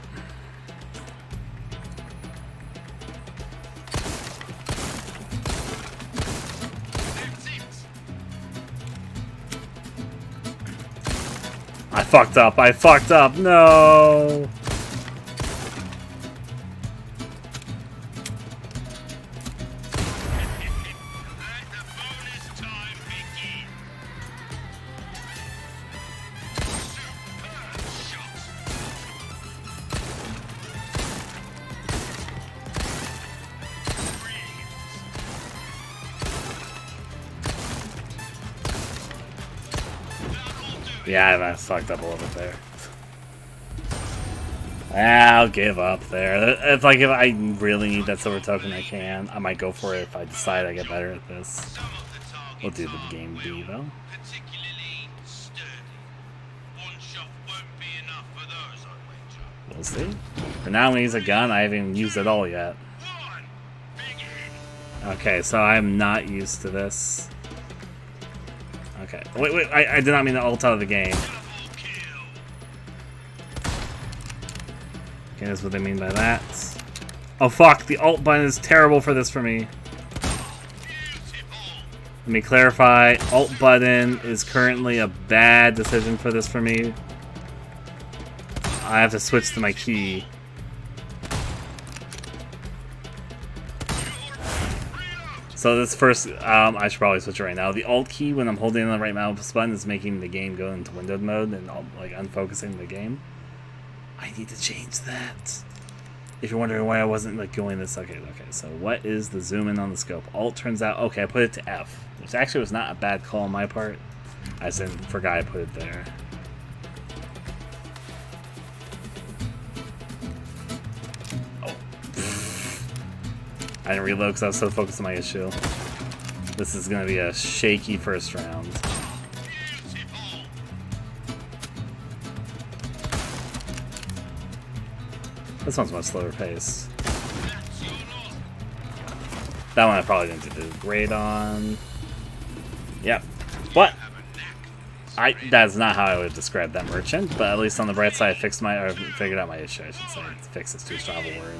I fucked up, no! Yeah, I fucked up a little bit there. I'll give up there. It's like if I really need that silver token, I can. I might go for it if I decide I get better at this. We'll do the game B though. We'll see. For now, I'm gonna use a gun. I haven't even used it all yet. Okay, so I'm not used to this. Okay. Wait, I did not mean to ult out of the game. Okay, that's what they mean by that. Oh fuck, the alt button is terrible for this for me. Let me clarify, alt button is currently a bad decision for this for me. I have to switch to my key. So this first, I should probably switch it right now. The alt key, when I'm holding on the right mouse button, is making the game go into windowed mode and like unfocusing the game. I need to change that. If you're wondering why I wasn't like going this, okay. So what is the zoom in on the scope? Alt turns out, okay, I put it to F, which actually was not a bad call on my part. I just forgot I put it there. I didn't reload because I was so focused on my issue. This is going to be a shaky first round. This one's much slower pace. That one I probably didn't do great on. Yep. But that's not how I would describe that merchant, but at least on the bright side I figured out my issue, I should say. Fix is too strong a word.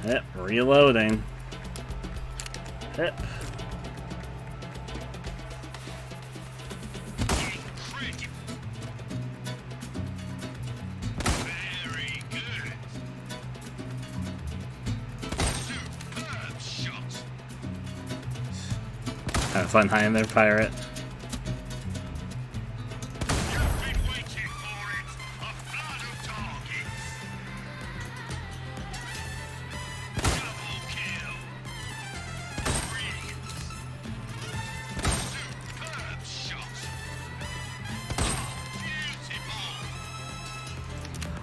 Yep, reloading. Yep. Very good. Superb shot. Have fun hiding there, pirate. You've been waiting for it. A flood of targets. Double kill. Brilliant. Superb shot.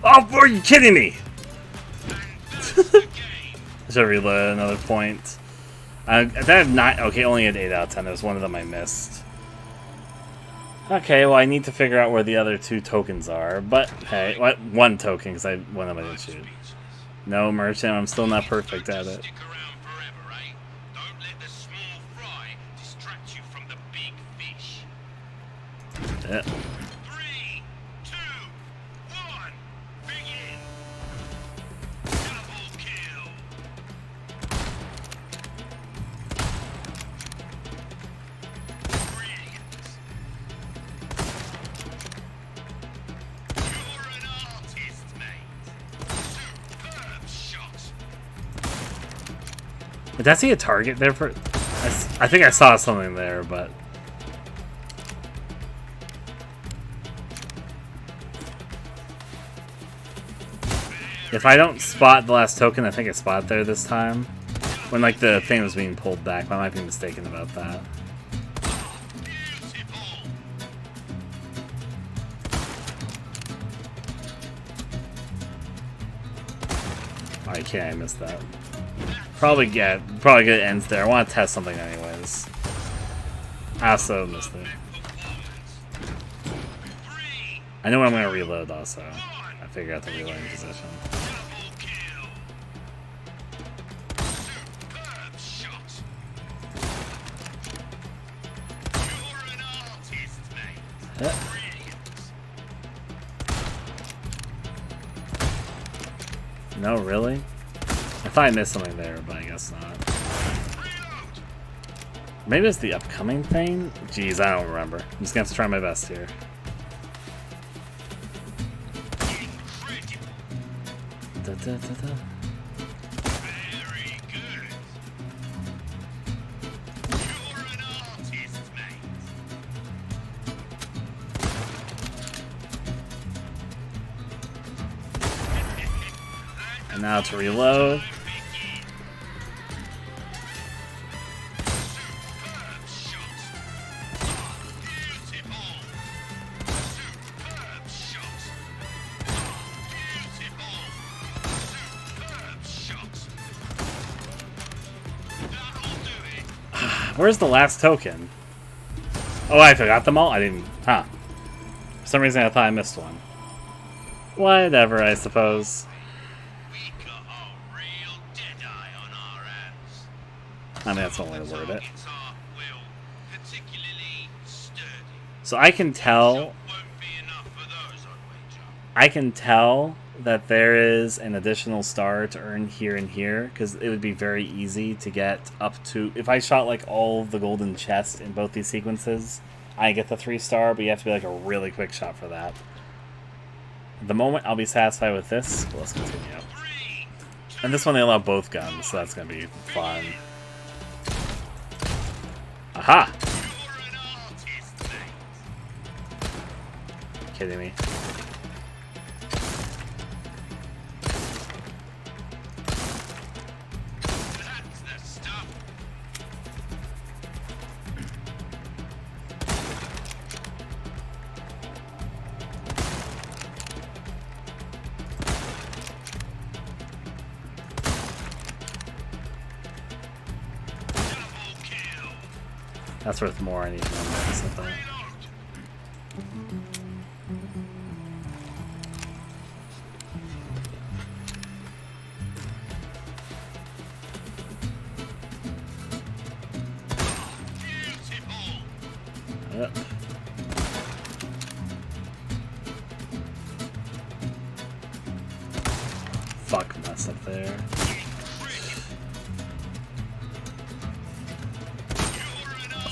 Beautiful. Oh, are you kidding me? I should reload another point. I have 9. Okay, only had 8 out of 10. There's one of them I missed. Okay, well I need to figure out where the other 2 tokens are. But hey, what? 1 token because one of them I didn't shoot. No merchant. I'm still not perfect at it. Yeah. 3, 2, 1, begin. Double kill. Brilliant. You're an artist, mate. Superb shot. Did I see a target there for? I think I saw something there, but. If I don't spot the last token, I think I spot there this time. When like the thing was being pulled back, I might be mistaken about that. Oh, you can't. I missed that. Probably good ends there. I want to test something anyways. I also missed it. I know when I'm going to reload also. I figured out the reloading position. Yeah. No, really? I thought I missed something there, but I guess not. Maybe it's the upcoming thing? Jeez, I don't remember. I'm just gonna have to try my best here. Da, da, da, da. Very good. You're an artist, mate. And now to reload. Where's the last token? Oh, I forgot them all? I didn't... Huh. For some reason I thought I missed one. Whatever, I suppose. We got a real deadeye on our hands. I mean, that's one way to word it. Targets are, well, particularly sturdy. So I can tell... Won't be enough for those, I'd wager. I can tell that there is an additional star to earn here and here, because it would be very easy to get up to... If I shot like all the golden chests in both these sequences, I get the 3-star, but you have to be like a really quick shot for that. At the moment, I'll be satisfied with this, but let's continue. And this one they allow both guns, so that's going to be fun. Aha! Kidding me. That's worth more. I need to know something. Yep. Fuck, mess up there.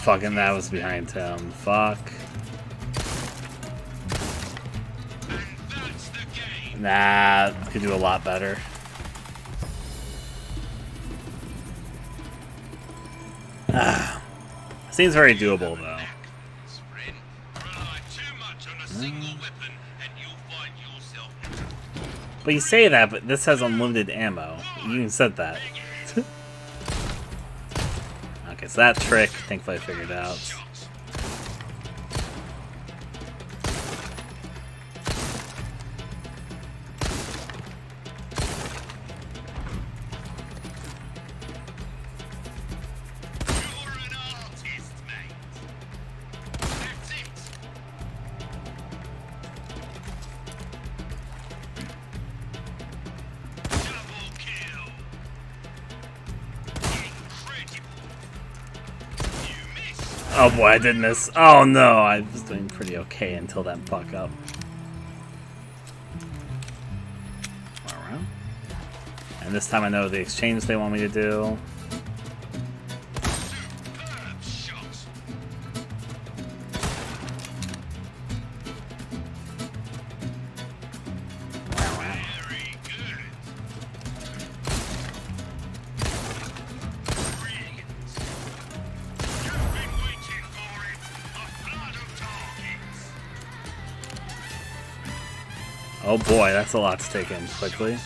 Fucking that was behind him. Fuck. Nah, could do a lot better. Seems very doable though. But you say that, but this has unlimited ammo. You even said that. Okay, so that trick, thankfully I figured out. Oh boy, I did miss. Oh no, I was doing pretty okay until that fuck up. Alright. And this time I know the exchange they want me to do. Oh boy, that's a lot to take in quickly.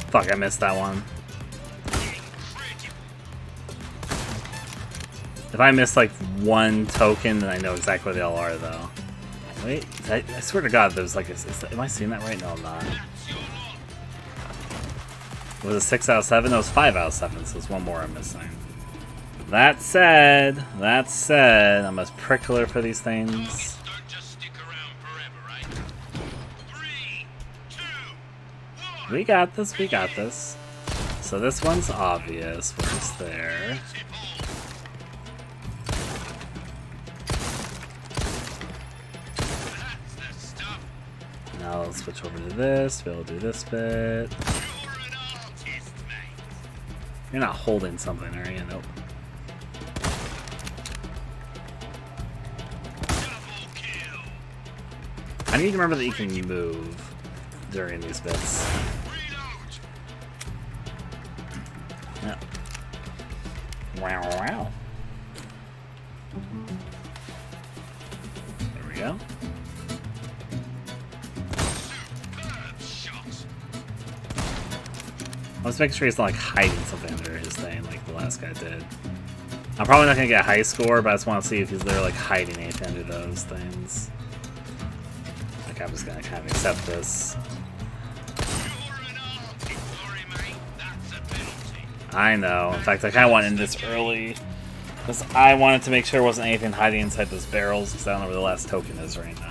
Fuck, I missed that one. If I miss like one token, then I know exactly where they all are, though. Wait, I swear to God, there's like am I seeing that right? No, I'm not. Was it 6 out of 7? No, it was 5 out of 7, so there's one more I'm missing. That said, I'm a prickler for these things. We got this, we got this. So this one's obvious, where's there? Now let's switch over to this, we'll do this bit. You're not holding something, are you? Nope. I need to remember that you can move during these bits. Yeah. Wow, wow. There we go. Let's make sure he's not like hiding something under his thing like the last guy did. I'm probably not gonna get a high score, but I just want to see if he's there like hiding anything under those things. Like I'm just gonna kind of accept this. I know. In fact, I kind of want to end this early because I wanted to make sure there wasn't anything hiding inside those barrels because I don't know where the last token is right now.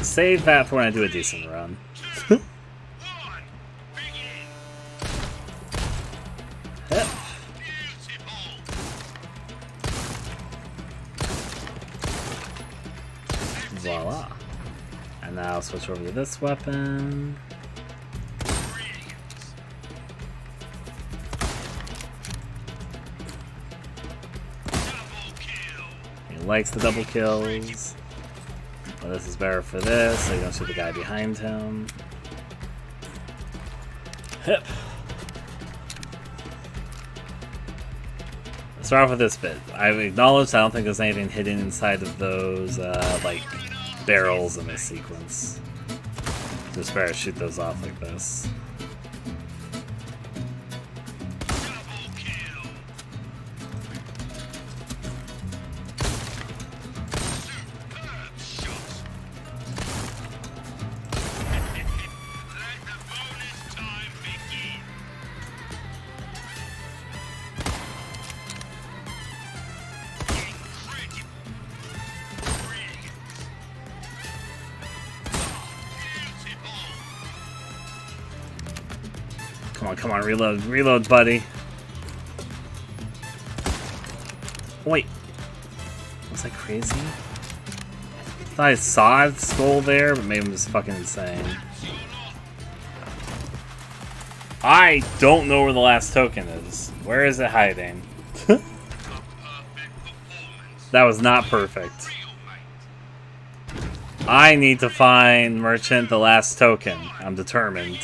Save that for when I do a decent run. Voila. And now I'll switch over to this weapon. He likes the double kills. Well, this is better for this, so you don't see the guy behind him. Hip. Let's start off with this bit. I've acknowledged I don't think there's anything hidden inside of those, like, barrels in this sequence. Just better shoot those off like this. Come on, reload, buddy. Wait, was I crazy? I thought I saw a skull there, but maybe I'm just fucking insane. I don't know where the last token is. Where is it hiding? That was not perfect. I need to find Merchant the last token. I'm determined.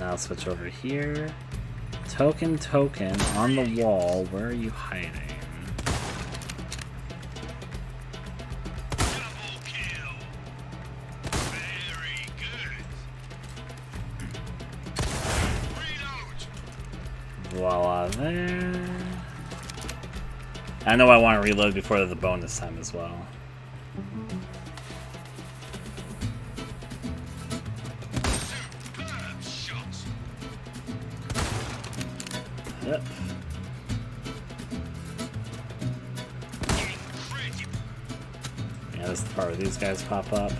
I'll switch over here. Token on the wall. Where are you hiding? Very good. Voila there. I know I want to reload before the bonus time as well. Yep. Yeah, this is the part where these guys pop up.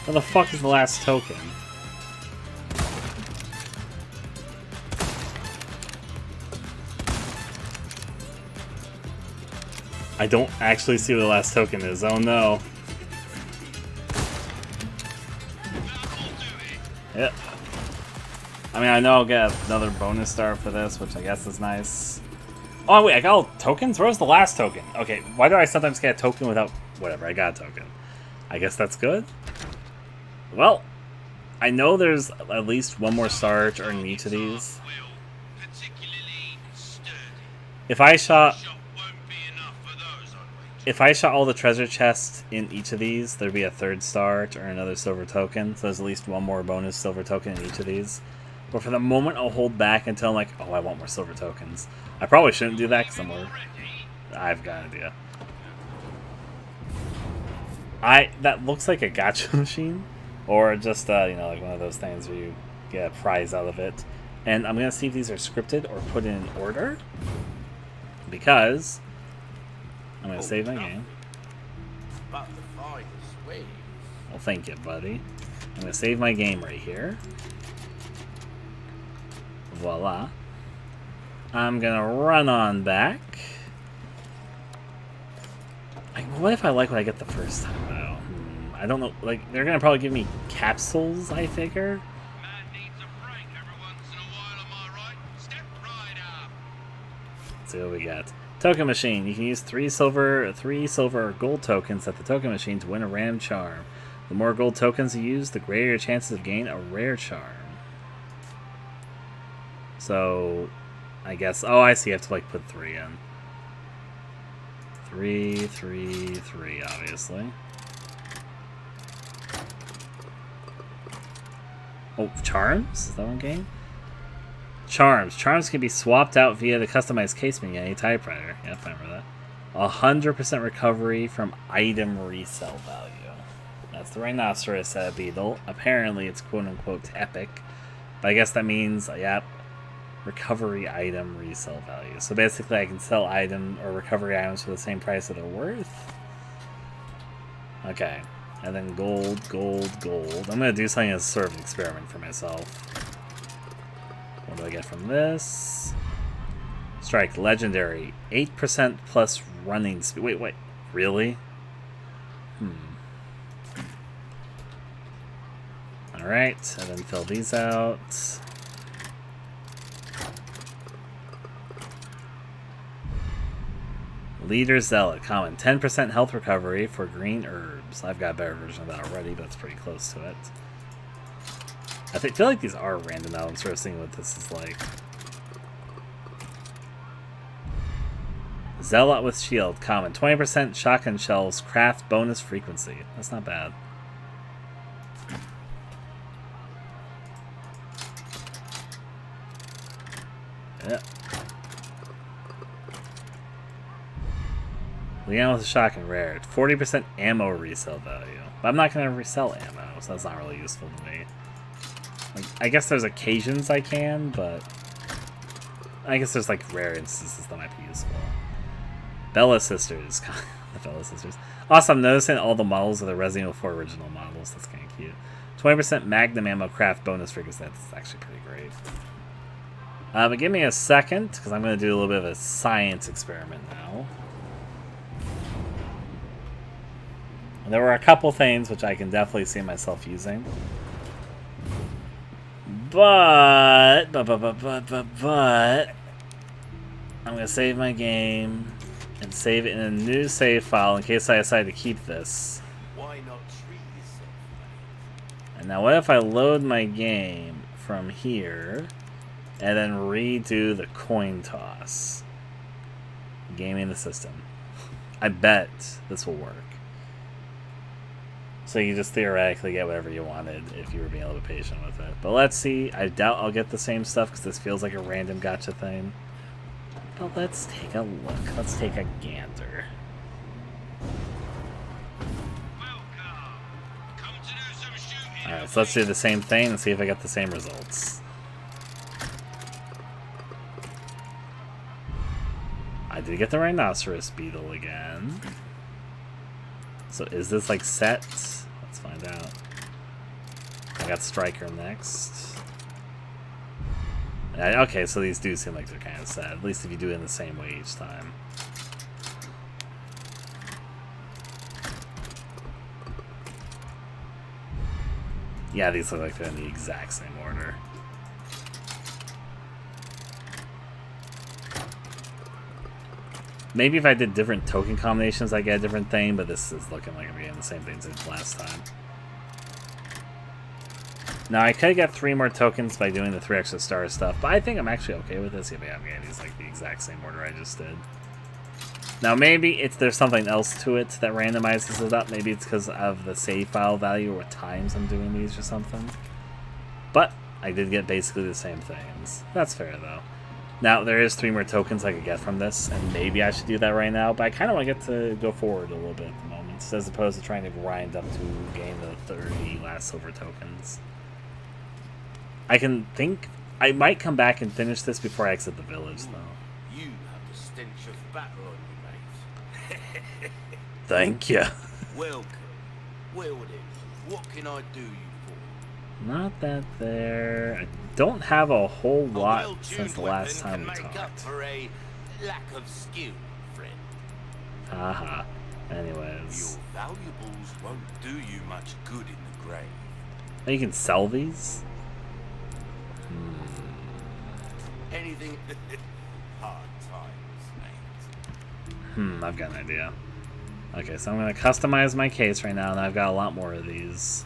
Where the fuck is the last token? I don't actually see what the last token is. Oh no. Yep. I mean, I know I'll get another bonus star for this, which I guess is nice. Oh wait, I got all tokens? Where's the last token? Okay, why do I sometimes get a token without... Whatever, I got a token. I guess that's good? Well, I know there's at least one more star to earn each of these. If I shot all the treasure chests in each of these, there'd be a third star to earn another silver token. So there's at least one more bonus silver token in each of these. But for the moment, I'll hold back until I'm like, oh, I want more silver tokens. I probably shouldn't do that because I've got an idea. That looks like a gacha machine. Or just, you know, like one of those things where you get a prize out of it. And I'm going to see if these are scripted or put in order. Because I'm going to save my game. But the finest way. Well, thank you, buddy. I'm going to save my game right here. Voila. I'm going to run on back. What if I like what I get the first time, though? I don't know. Like, they're going to probably give me capsules, I figure. Let's see what we got. Token machine. You can use three silver or gold tokens at the token machine to win a random charm. The more gold tokens you use, the greater your chances of gaining a rare charm. So, I guess... Oh, I see. I have to, like, put 3 in. 3, 3, 3, obviously. Oh, charms? Is that one game? Charms. Charms can be swapped out via the customized case menu on any typewriter. Yeah, I remember that. 100% recovery from item resale value. That's the rhinoceros beetle. Apparently, it's quote-unquote epic. But I guess that means, yep, recovery item resale value. So basically, I can sell item or recovery items for the same price that they're worth. Okay. And then gold, gold, gold. I'm going to do something as sort of an experiment for myself. What do I get from this? Strike, legendary. 8% plus running speed. Wait. Really? Alright, and then fill these out. Leader Zealot, common. 10% health recovery for green herbs. I've got a better version of that already, but it's pretty close to it. I feel like these are random now. I'm sort of seeing what this is like. Zealot with shield, common. 20% shotgun shells, craft bonus frequency. That's not bad. Yep. Leon with a shotgun, rare. 40% ammo resale value. But I'm not going to resell ammo, so that's not really useful to me. Like, I guess there's occasions I can, but I guess there's like rare instances that might be useful. Bella Sisters. The Bella Sisters. Also, I'm noticing all the models are the Resident Evil 4 original models. That's kind of cute. 20% Magnum ammo craft bonus figures. That's actually pretty great. But give me a second, because I'm going to do a little bit of a science experiment now. There were a couple things which I can definitely see myself using. But I'm going to save my game and save it in a new save file in case I decide to keep this. Why not treat yourself? And now what if I load my game from here and then redo the coin toss? Gaming the system. I bet this will work. So you just theoretically get whatever you wanted if you were being a little patient with it. But let's see. I doubt I'll get the same stuff because this feels like a random gotcha thing. But let's take a look. Let's take a gander. Alright, so let's do the same thing and see if I get the same results. I did get the rhinoceros beetle again. So is this like set? Let's find out. I got striker next. Okay, so these do seem like they're kind of set. At least if you do it in the same way each time. Yeah, these look like they're in the exact same order. Maybe if I did different token combinations, I get a different thing, but this is looking like I'm getting the same things as last time. Now, I could get 3 more tokens by doing the 3 extra star stuff, but I think I'm actually okay with this. Yeah, I'm getting these like the exact same order I just did. Now, maybe there's something else to it that randomizes it up. Maybe it's because of the save file value or what times I'm doing these or something. But I did get basically the same things. That's fair, though. Now, there is 3 more tokens I could get from this, and maybe I should do that right now, but I kind of want to get to go forward a little bit at the moment, as opposed to trying to grind up to gain the 30 last silver tokens. I can think... I might come back and finish this before I exit the village, though. You have the stench of battle on you, mate. Thank you. Welcome. Well then, what can I do you for? Not that there... I don't have a whole lot well since the last time we make up talked. for a lack of skill, friend. Haha. Anyways. Your valuables won't do you much good in the grave. Oh, you can sell these? Anything hard times, mate. I've got an idea. Okay, so I'm going to customize my case right now, and I've got a lot more of these.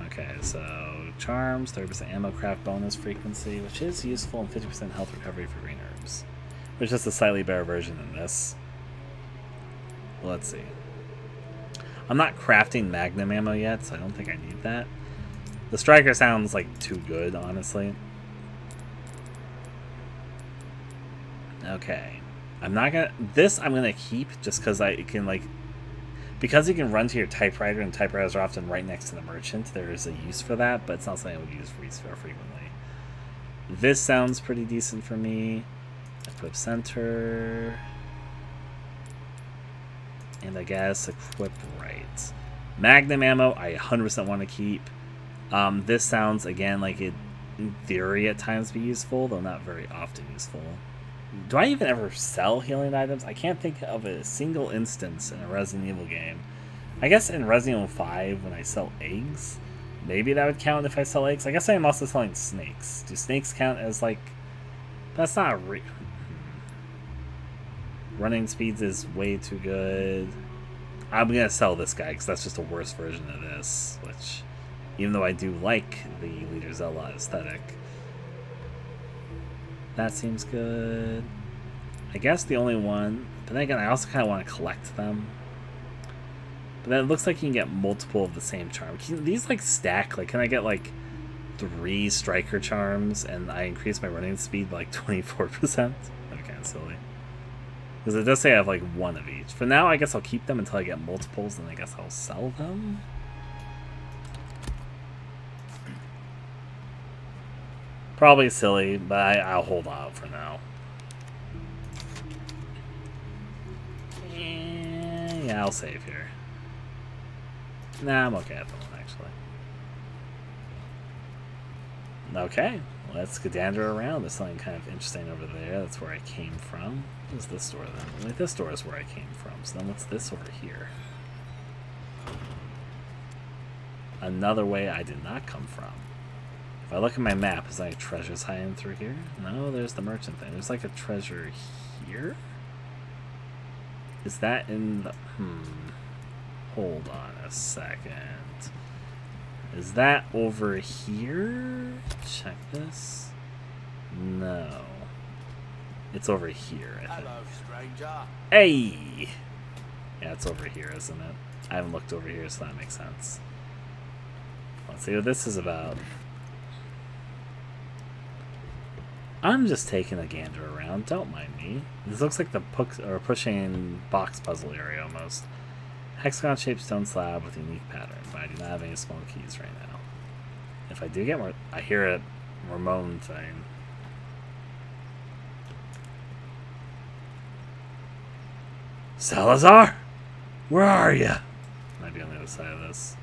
Okay, so charms, 30% ammo craft bonus frequency, which is useful, and 50% health recovery for green herbs. Which is a slightly better version than this. Let's see. I'm not crafting magnum ammo yet, so I don't think I need that. The striker sounds like too good, honestly. Okay. I'm not gonna... This I'm gonna keep just because I can, like... Because you can run to your typewriter, and typewriters are often right next to the merchant, there is a use for that, but it's not something I would use very frequently. This sounds pretty decent for me. Equip center. And I guess equip right. Magnum ammo, I 100% want to keep. This sounds, again, like it, in theory, at times be useful, though not very often useful. Do I even ever sell healing items? I can't think of a single instance in a Resident Evil game. I guess in Resident Evil 5, when I sell eggs, maybe that would count if I sell eggs. I guess I am also selling snakes. Do snakes count as, like... That's not running speeds is way too good. I'm gonna sell this guy, because that's just a worse version of this, which... Even though I do like the Leader Zelda aesthetic. That seems good. I guess the only one... But then again, I also kind of want to collect them. But then it looks like you can get multiple of the same charm. Can these, like, stack? Like, can I get, like, 3 striker charms and I increase my running speed by, like, 24%? That'd be kind of silly. Because it does say I have, like, 1 of each. For now, I guess I'll keep them until I get multiples, and I guess I'll sell them? Probably silly, but I'll hold out for now. Yeah, I'll save here. Nah, I'm okay at the moment, actually. Okay, let's gander around. There's something kind of interesting over there. That's where I came from. What is this door, then? Wait, this door is where I came from. So then what's this over here? Another way I did not come from. If I look at my map, is there any treasures hiding through here? No, there's the merchant thing. There's like a treasure here? Is that in the... Hold on a second. Is that over here? Check this. No. It's over here, I think. Hello, stranger. Hey! Yeah, it's over here, isn't it? I haven't looked over here, so that makes sense. Let's see what this is about. I'm just taking a gander around. Don't mind me. This looks like the pushing box puzzle area almost. Hexagon-shaped stone slab with a unique pattern, but I do not have any small keys right now. If I do get more, I hear a Ramon thing. Salazar, where are you? Might be on the other side of this.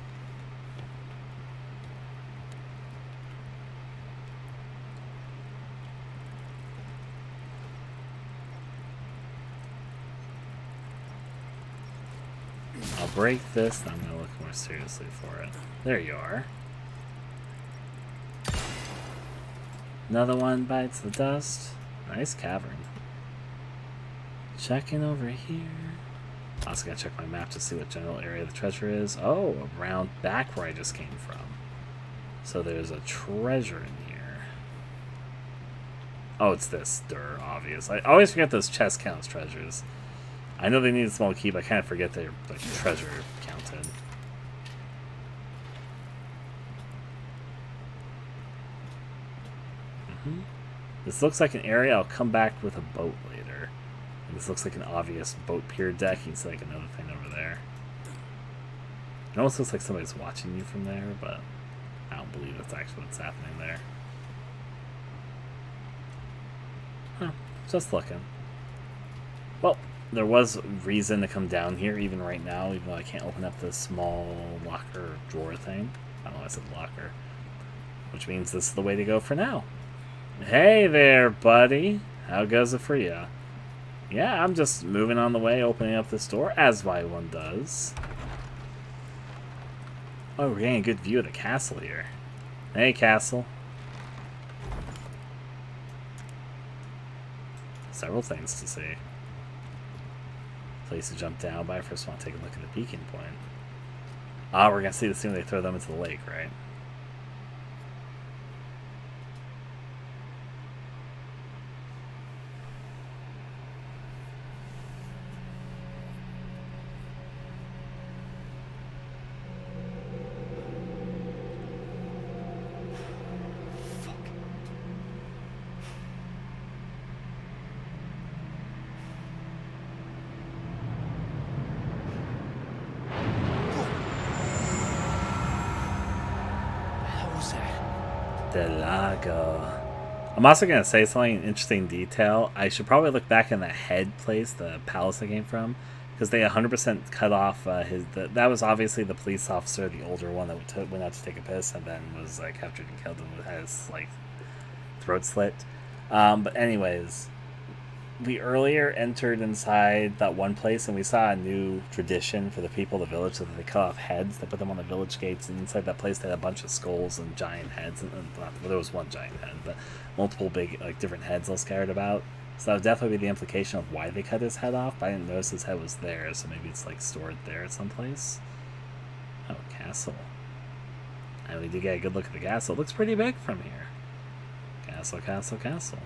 I'll break this, and I'm going to look more seriously for it. There you are. Another one bites the dust. Nice cavern. Checking over here. I also gotta check my map to see what general area the treasure is. Oh, around back where I just came from. So there's a treasure in here. Oh, it's this. Durr, obvious. I always forget those chest counts treasures. I know they need a small key, but I kind of forget they're like treasure counted. This looks like an area I'll come back with a boat later. This looks like an obvious boat pier deck. You can see like another thing over there. It almost looks like somebody's watching you from there, but I don't believe that's actually what's happening there. Huh, just looking. Well, there was reason to come down here even right now, even though I can't open up this small locker drawer thing. I don't know why I said locker. Which means this is the way to go for now. Hey there, buddy. How goes it for you? Yeah, I'm just moving on the way, opening up this door, as one does. Oh, we're getting a good view of the castle here. Hey, castle. Several things to see. Place to jump down, but I first want to take a look at the beacon point. Ah, we're going to see this soon when they throw them into the lake, right? The Lago. I'm also going to say something, an interesting detail. I should probably look back in the head place, the palace I came from, because they 100% cut off that was obviously the police officer, the older one that went out to take a piss and then was captured and killed and had his throat slit. But anyways, we earlier entered inside that one place and we saw a new tradition for the people of the village, so that they cut off heads. They put them on the village gates, and inside that place they had a bunch of skulls and giant heads. And well, there was one giant head, but multiple big, different heads all scattered about. So that would definitely be the implication of why they cut his head off, but I didn't notice his head was there, so maybe it's stored there someplace. Oh, castle. And we did get a good look at the castle. It looks pretty big from here. Castle, castle, castle.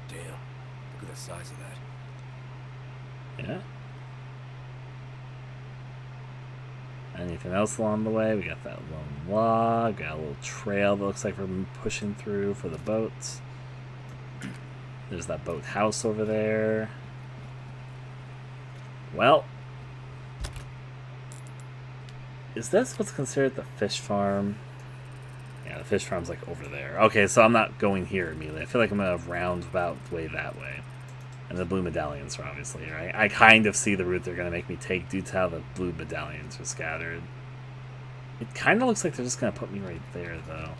Damn. Look at the size of that. Yeah. Anything else along the way? We got that lone log. Got a little trail that looks like we're pushing through for the boats. There's that boat house over there. Well, is this what's considered the fish farm? Yeah, the fish farm's over there. Okay, so I'm not going here immediately. I feel like I'm going to round about way that way. And the blue medallions are obviously here. I kind of see the route they're going to make me take due to how the blue medallions are scattered. It kind of looks like they're just going to put me right there, though.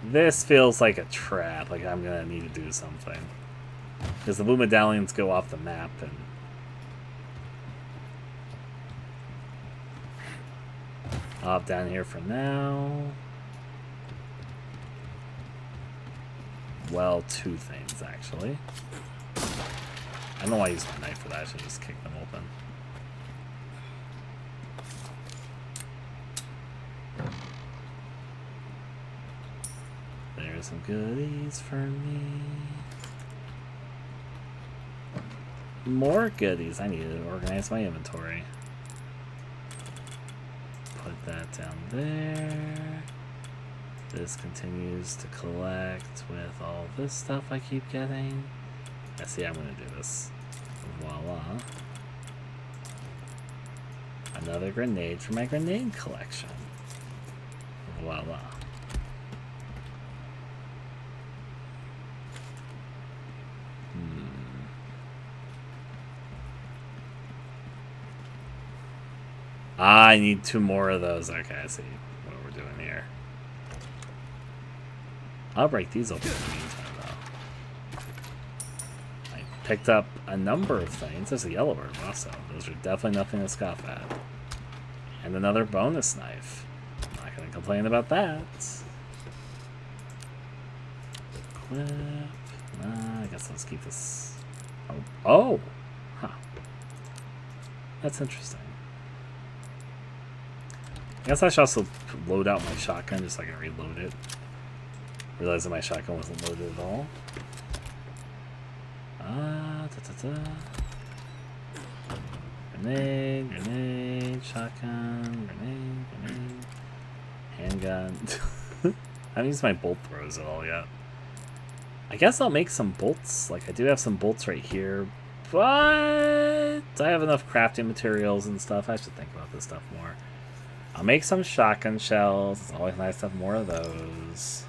This feels like a trap. Like I'm going to need to do something. Because the blue medallions go off the map and... I'll hop down here for now. Well, two things, actually. I don't know why I used my knife for that. I should just kick them open. There's some goodies for me. more goodies. I need to organize my inventory. Put that down there. This continues to collect with all this stuff I keep getting. I see I'm going to do this. Voila. Another grenade for my grenade collection. Voila. I need 2 more of those. Okay, I see what we're doing here. I'll break these open in the meantime, though. I picked up a number of things. There's a yellow bird also. Those are definitely nothing to scoff at. And another bonus knife. I'm not going to complain about that. Equip. I guess let's keep this. Oh! Huh. That's interesting. I guess I should also load out my shotgun just so I can reload it. Realizing my shotgun wasn't loaded at all. Grenade, grenade, shotgun, grenade. Handgun. I haven't used my bolt throws at all yet. I guess I'll make some bolts. Like, I do have some bolts right here. But I have enough crafting materials and stuff. I should think about this stuff more. I'll make some shotgun shells. It's always nice to have more of those.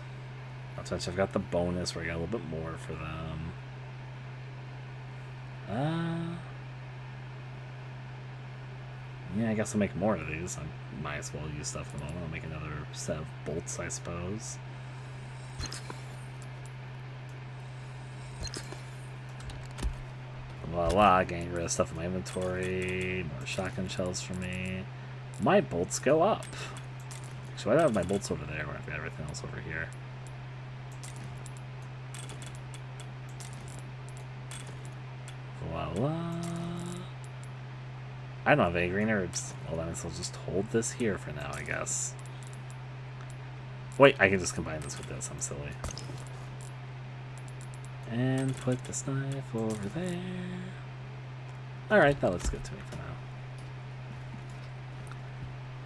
Not to mention I've got the bonus where I got a little bit more for them. Yeah, I guess I'll make more of these. I might as well use stuff at the moment. I'll make another set of bolts, I suppose. Voila, getting rid of stuff in my inventory. More shotgun shells for me. My bolts go up. So I don't have my bolts over there when I've got everything else over here. Voila. I don't have any green herbs. Well, then I'll just hold this here for now, I guess. Wait, I can just combine this with this. I'm silly. And put this knife over there. Alright, that looks good to me for now.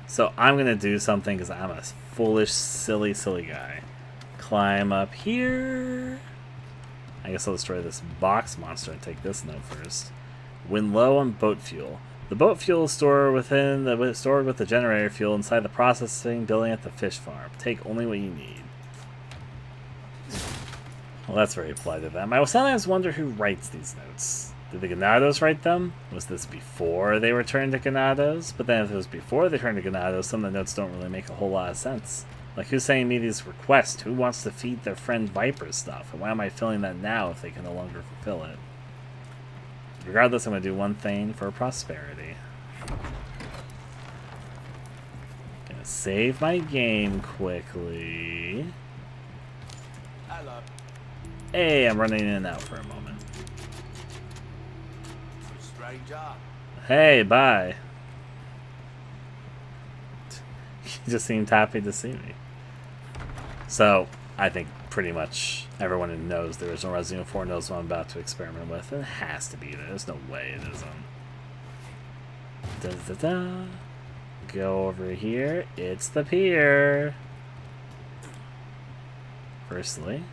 So I'm going to do something because I'm a foolish, silly guy. Climb up here. I guess I'll destroy this box monster and take this note first. When low on boat fuel. The boat fuel is stored with the generator fuel inside the processing building at the fish farm. Take only what you need. Well, that's very polite of them. I will sometimes wonder who writes these notes. Did the Ganados write them? Was this before they were turned to Ganados? But then if it was before they turned to Ganados, some of the notes don't really make a whole lot of sense. Like, who's sending me these requests? Who wants to feed their friend Viper stuff? And why am I filling that now if they can no longer fulfill it? Regardless, I'm going to do one thing for prosperity. Gonna save my game quickly. Hello. Hey, I'm running in and out for a moment. Stranger. Hey, bye. You just seemed happy to see me. So, I think pretty much everyone who knows the original Resident Evil 4 knows what I'm about to experiment with. It has to be there. There's no way it isn't. Da-da-da. Go over here. It's the pier. Firstly.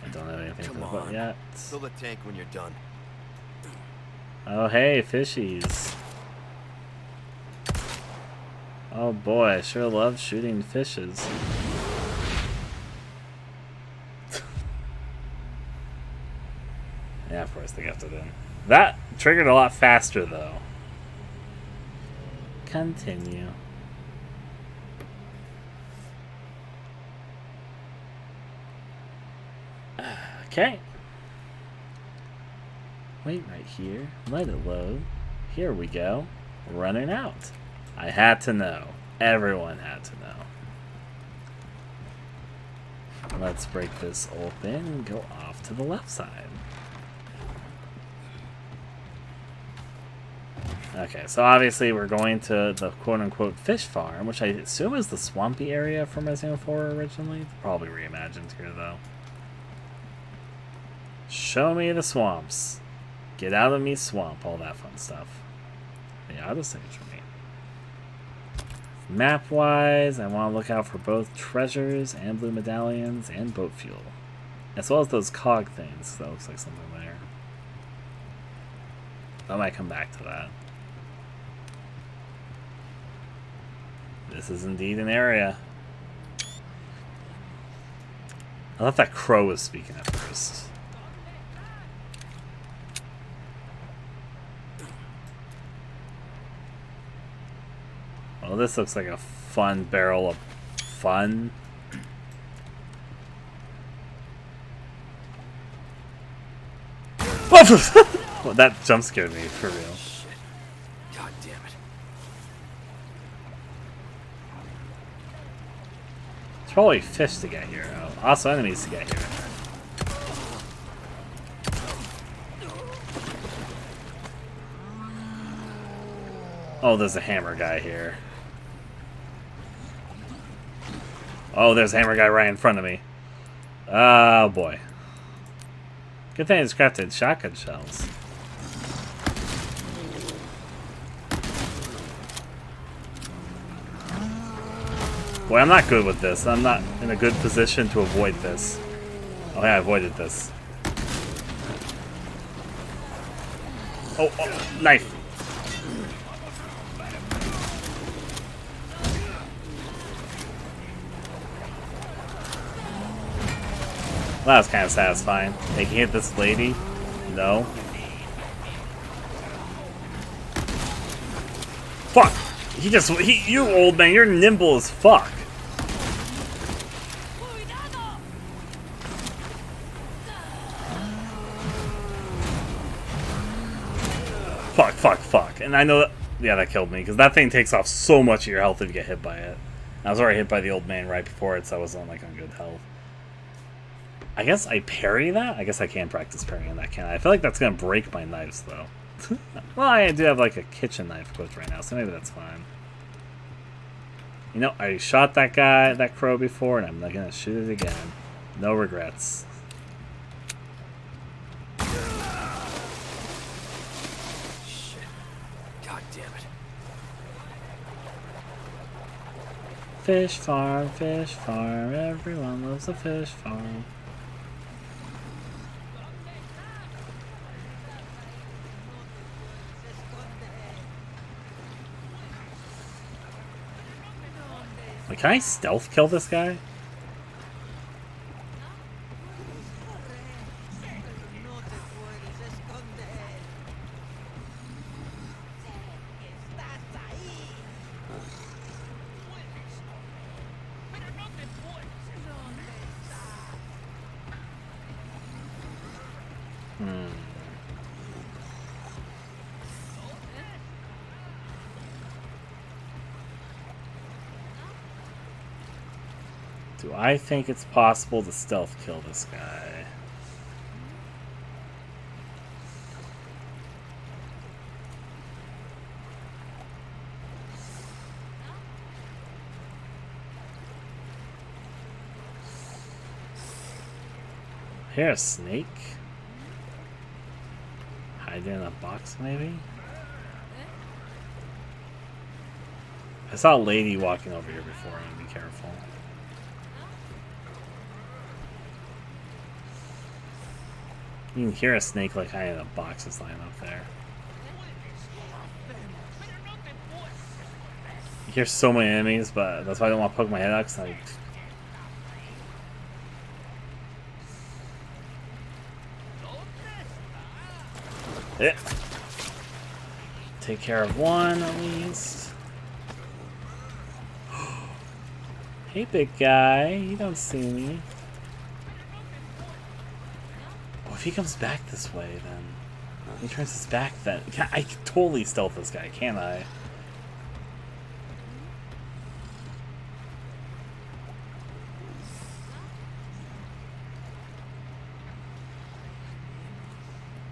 I don't have anything to put yet. Fill the tank when you're done. Oh, hey, fishies. Oh boy, I sure love shooting fishes. Yeah, of course they got it in. That triggered a lot faster, though. Continue. Okay. Wait right here. Let it load. Here we go. Running out. I had to know. Everyone had to know. Let's break this open and go off to the left side. Okay, so obviously we're going to the quote-unquote fish farm, which I assume is the swampy area from Resident Evil 4 originally. Probably reimagined here, though. Show me the swamps. Get out of me, swamp. All that fun stuff. Yeah, I'll just for me. Map-wise, I want to look out for both treasures and blue medallions and boat fuel. As well as those cog things. That looks like something there. I might come back to that. This is indeed an area. I thought that crow was speaking at first. Well, this looks like a fun barrel of fun. Well, that jump scared me, for real. God damn it. There's probably fish to get here. Oh, also enemies to get here. Oh, there's a hammer guy here. Oh, there's a hammer guy right in front of me. Oh, boy. Good thing it's crafted shotgun shells. Boy, I'm not good with this. I'm not in a good position to avoid this. Oh, yeah, I avoided this. Oh, oh, knife. Well, that was kind of satisfying. They can hit this lady? No. Fuck! You old man, you're nimble as fuck. Fuck, fuck, fuck. And I know that... Yeah, that killed me, because that thing takes off so much of your health if you get hit by it. I was already hit by the old man right before it, so I wasn't, like, on good health. I guess I parry that? I guess I can practice parrying that, can't I? I feel like that's going to break my knives, though. Well, I do have, like, a kitchen knife equipped right now, so maybe that's fine. You know, I shot that guy, that crow before, and I'm not going to shoot it again. No regrets. Fish farm, everyone loves a fish farm. Like, can I stealth kill this guy? Do I think it's possible to stealth kill this guy? Here, a snake? Hiding in a box, maybe? I saw a lady walking over here before. I'm gonna be careful. You can hear a snake like hiding in a box that's lying up there. You hear so many enemies, but that's why I don't want to poke my head out, because I... Yeah. Take care of one at least. Hey, big guy, you don't see me. Oh, if he comes back this way, then he turns his back. Then I can totally stealth this guy, can't I?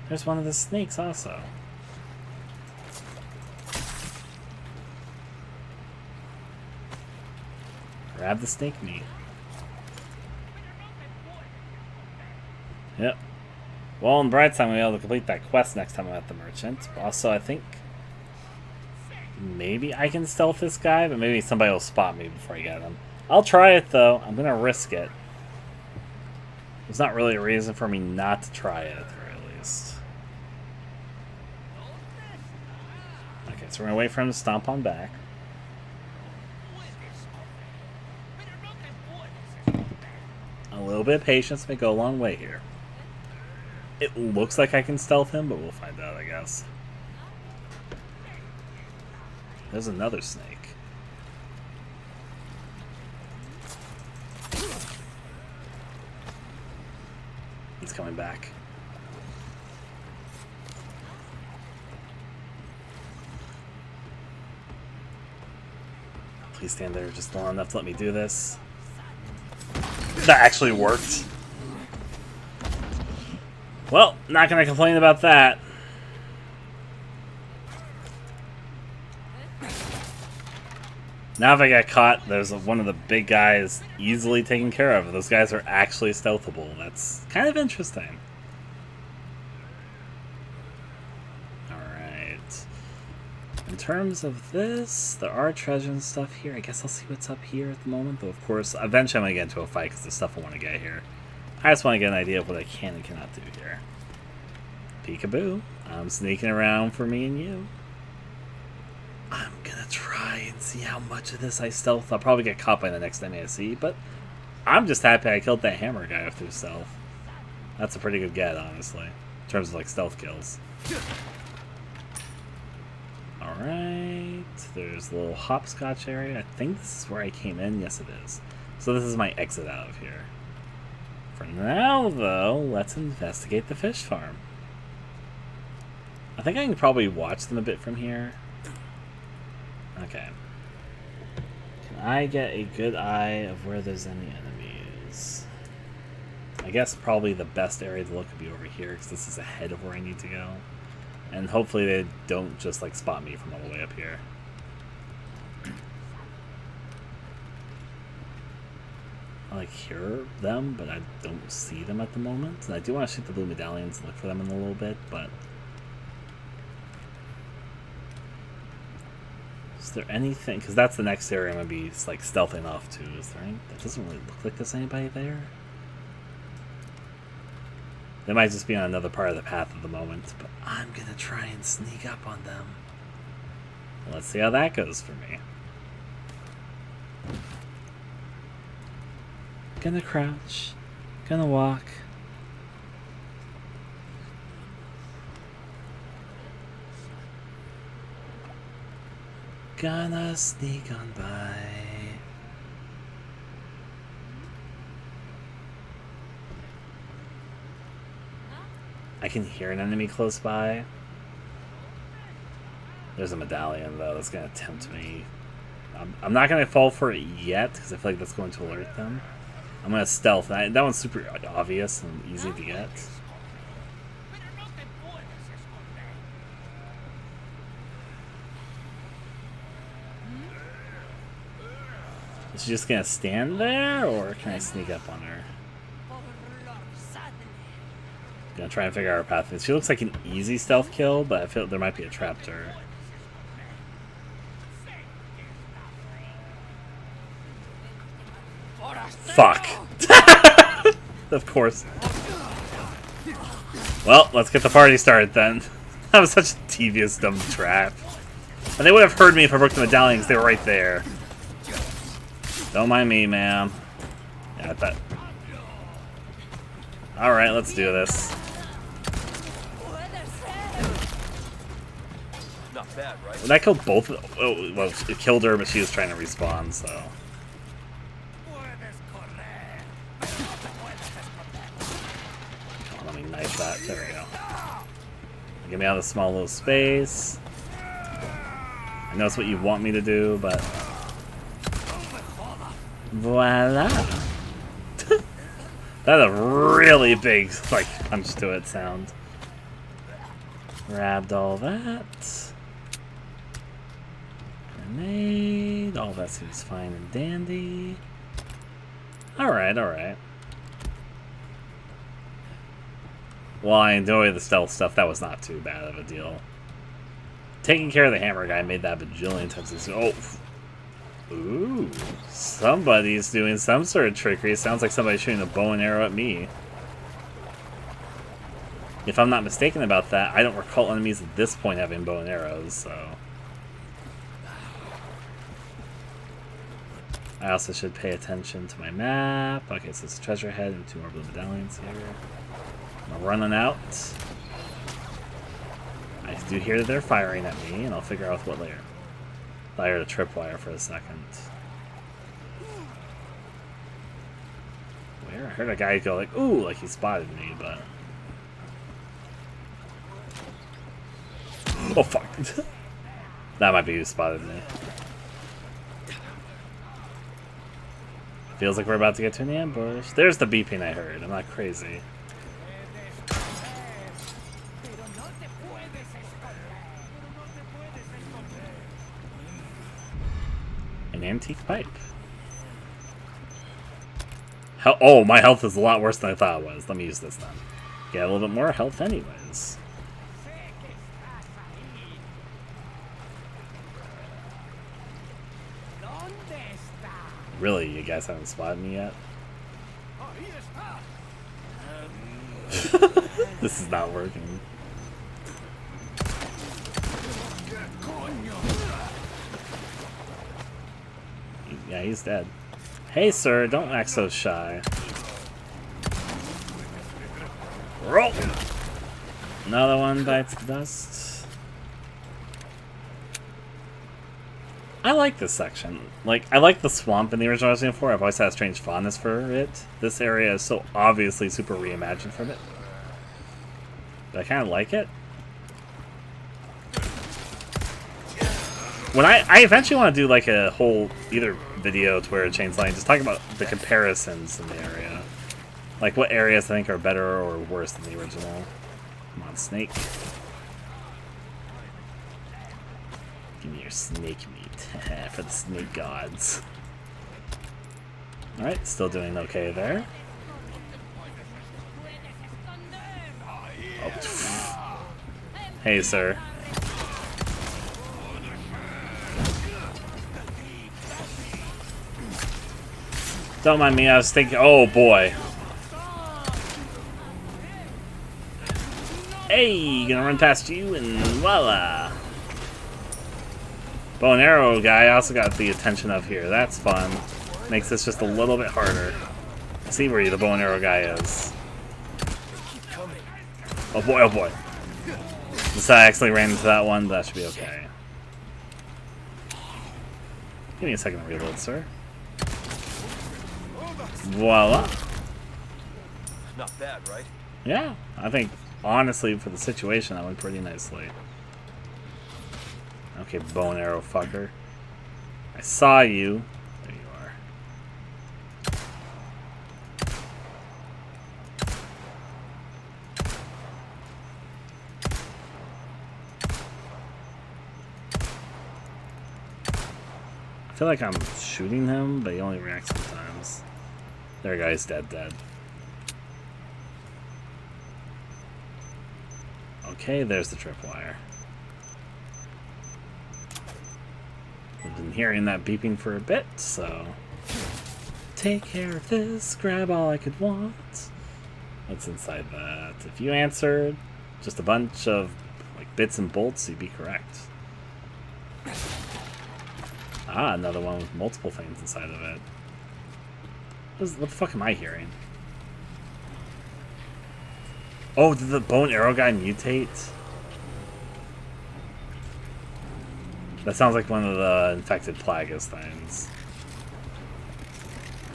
There's one of the snakes also. Grab the snake meat. Yep. Well, on the bright side, I'm going to be able to complete that quest next time I'm at the merchant. But also, I think maybe I can stealth this guy, but maybe somebody will spot me before I get him. I'll try it, though. I'm going to risk it. There's not really a reason for me not to try it, at the very least. Okay, so we're going to wait for him to stomp on back. A little bit of patience may go a long way here. It looks like I can stealth him, but we'll find out, I guess. There's another snake. He's coming back. Please stand there just long enough to let me do this. That actually worked. Well, not gonna complain about that. Now if I get caught, there's one of the big guys easily taken care of. Those guys are actually stealthable. That's kind of interesting. Alright. In terms of this, there are treasure and stuff here. I guess I'll see what's up here at the moment. Though, of course, eventually I'm going to get into a fight because there's stuff I want to get here. I just want to get an idea of what I can and cannot do here. Peekaboo. I'm sneaking around for me and you. I'm gonna try and see how much of this I stealth. I'll probably get caught by the next enemy I see, but I'm just happy I killed that hammer guy through stealth. That's a pretty good get, honestly, in terms of like stealth kills. Alright, there's a little hopscotch area. I think this is where I came in. Yes, it is. So this is my exit out of here. For now, though, let's investigate the fish farm. I think I can probably watch them a bit from here. Okay. Can I get a good eye of where there's any enemies? I guess probably the best area to look would be over here, because this is ahead of where I need to go. And hopefully they don't just like spot me from all the way up here. I like hear them, but I don't see them at the moment. And I do want to shoot the blue medallions and look for them in a little bit, but is there anything? Because that's the next area I'm going to be like stealthing off to. Is there any? That doesn't really look like there's anybody there. They might just be on another part of the path at the moment, but I'm going to try and sneak up on them. Let's see how that goes for me. Gonna crouch. Gonna walk. Gonna sneak on by. I can hear an enemy close by. There's a medallion, though, that's gonna tempt me. I'm not gonna fall for it yet, because I feel like that's going to alert them. I'm gonna stealth. That one's super obvious and easy to get. Is she just gonna stand there, or can I sneak up on her? Gonna try and figure out her path. She looks like an easy stealth kill, but I feel there might be a trap to her. Fuck. Of course. Well, let's get the party started then. That was such a devious, dumb trap. And they would have heard me if I broke the medallions. They were right there. Don't mind me, ma'am. Yeah, I thought. Alright, let's do this. Not bad, right? That killed both. Oh, well, it killed her, but she was trying to respawn, so. Let me knife that. There we go. Get me out of the small little space. I know it's what you want me to do, but. Voila! That's a really big, like, punch to it sound. Grabbed all that. Grenade. All that seems fine and dandy. Alright, alright. While I enjoy the stealth stuff, that was not too bad of a deal. Taking care of the hammer guy made that bajillion times easier. Oh! Ooh. Somebody's doing some sort of trickery. It sounds like somebody's shooting a bow and arrow at me. If I'm not mistaken about that, I don't recall enemies at this point having bow and arrows, so... I also should pay attention to my map. Okay, so it's a treasure head and 2 more blue medallions here. I'm running out. I do hear that they're firing at me, and I'll figure out what layer. I heard a tripwire for a second. Where? I heard a guy go like, ooh, like he spotted me, but... Oh, fuck. That might be who spotted me. Feels like we're about to get to an ambush. There's the beeping I heard. I'm not crazy. An antique pipe. Oh, my health is a lot worse than I thought it was. Let me use this then. Get a little bit more health anyways. Really, you guys haven't spotted me yet? This is not working. Yeah, he's dead. Hey, sir, don't act so shy. Roll! Another one bites the dust. I like this section. Like, I like the swamp in the original Resident Evil 4. I've always had a strange fondness for it. This area is so obviously super reimagined from it. But I kind of like it. When I eventually want to do like a whole either video to where a chain's line, just talking about the comparisons in the area. Like what areas I think are better or worse than the original. Come on, snake. Give me your snake meat for the snake gods. Alright, still doing okay there. Oh. Hey, sir. Don't mind me, I was thinking, oh boy. Hey, gonna run past you and voila. Bow and arrow guy also got the attention of here. That's fun. Makes this just a little bit harder. See where the bow and arrow guy is. Oh boy, oh boy. Just I accidentally ran into that one, but that should be okay. Give me a second to reload, sir. Voila. Not bad, right? Yeah, I think, honestly, for the situation, that went pretty nicely. Okay, bow and arrow fucker. I saw you. There you are. I feel like I'm shooting him, but he only reacts sometimes. There, guy's dead. Okay, there's the tripwire. I've been hearing that beeping for a bit, so... Take care of this, grab all I could want. What's inside that? If you answered just a bunch of like bits and bolts, you'd be correct. Ah, another one with multiple things inside of it. What the fuck am I hearing? Oh, did the bow and arrow guy mutate? That sounds like one of the infected plagueis things.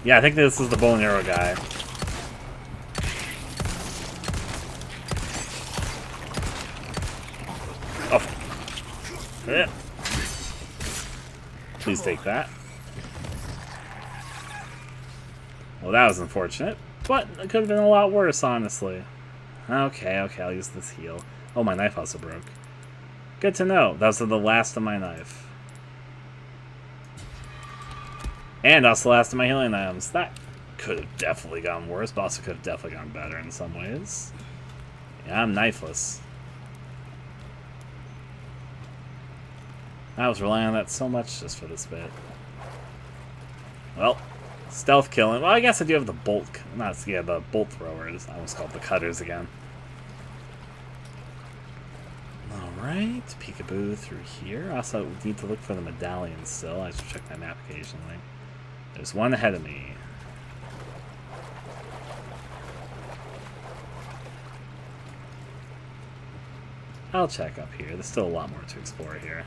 Yeah, I think this is the bow and arrow guy. Oh. Yeah. Please take that. Well, that was unfortunate, but it could have been a lot worse, honestly. Okay, I'll use this heal. Oh, my knife also broke. Good to know. Those are the last of my knife. And also the last of my healing items. That could have definitely gone worse, but also could have definitely gone better in some ways. Yeah, I'm knifeless. I was relying on that so much just for this bit. Well, stealth killing. Well, I guess I do have the bolt. The bolt throwers. I almost called the cutters again. Alright, peekaboo through here. Also, need to look for the medallion still. I should check my map occasionally. There's one ahead of me. I'll check up here. There's still a lot more to explore here.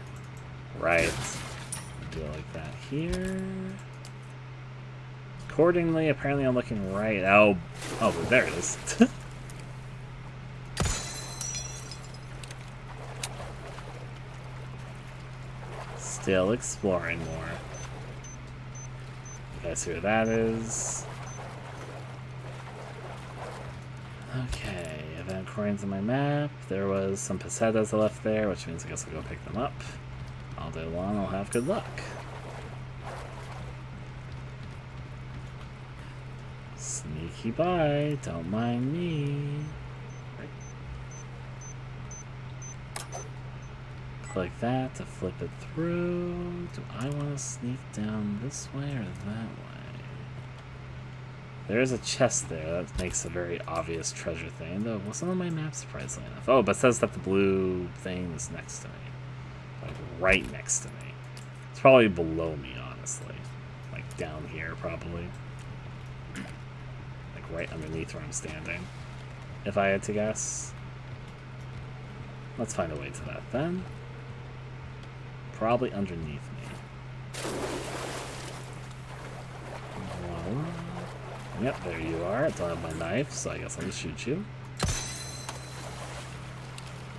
Right. Do it like that here. Accordingly, apparently I'm looking right. Oh, there it is. Still exploring more. You guys see where that is? Okay, event coins on my map. There was some pesetas I left there, which means I guess I'll go pick them up. All day long, I'll have good luck. Sneaky by, don't mind me. Click that to flip it through. Do I want to sneak down this way or that way? There is a chest there. That makes a very obvious treasure thing. Though, wasn't on my map, surprisingly enough. Oh, but it says that the blue thing is next to me. Like, right next to me. It's probably below me, honestly. Like, down here, probably. Like, right underneath where I'm standing. If I had to guess. Let's find a way to that, then. Probably underneath me. Well, yep, there you are. I don't have my knife, so I guess I'll just shoot you.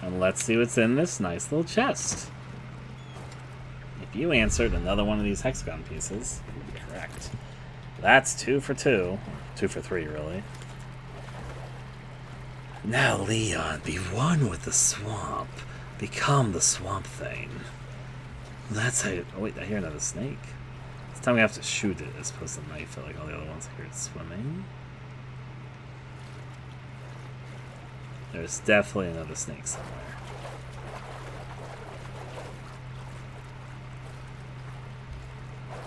And let's see what's in this nice little chest. If you answered another one of these hexagon pieces, you'd be correct. That's 2 for 2. 2 for 3, really. Now, Leon, be one with the swamp. Become the swamp thing. That's how you... Oh, wait, I hear another snake. This time we have to shoot it as opposed to knife it like all the other ones. I hear it swimming. There's definitely another snake somewhere.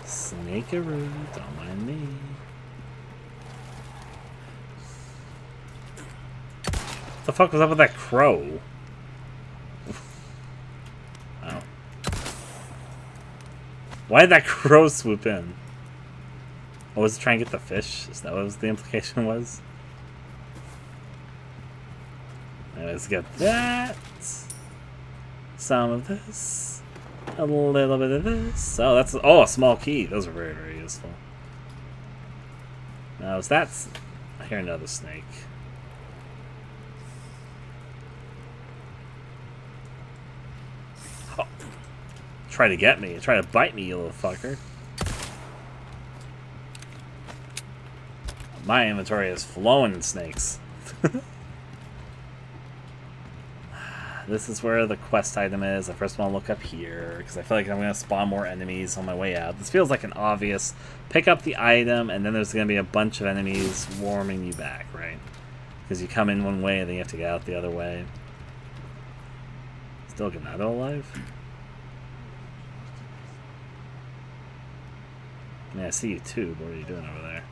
Snakearoo, don't mind me. What the fuck was up with that crow? Oh. Why did that crow swoop in? Oh, was it trying to get the fish? Is that what the implication was? Let's get that. Some of this. A little bit of this. Oh, that's... Oh, a small key. Those are very, very useful. Now, is that... I hear another snake. Oh. Try to get me. Try to bite me, you little fucker. My inventory is flowing in snakes. This is where the quest item is. I first want to look up here, because I feel like I'm going to spawn more enemies on my way out. This feels like an obvious pick up the item, and then there's going to be a bunch of enemies warming you back, right? Because you come in one way, and then you have to get out the other way. Still Ganato alive? I mean, I see you too, but what are you doing over there?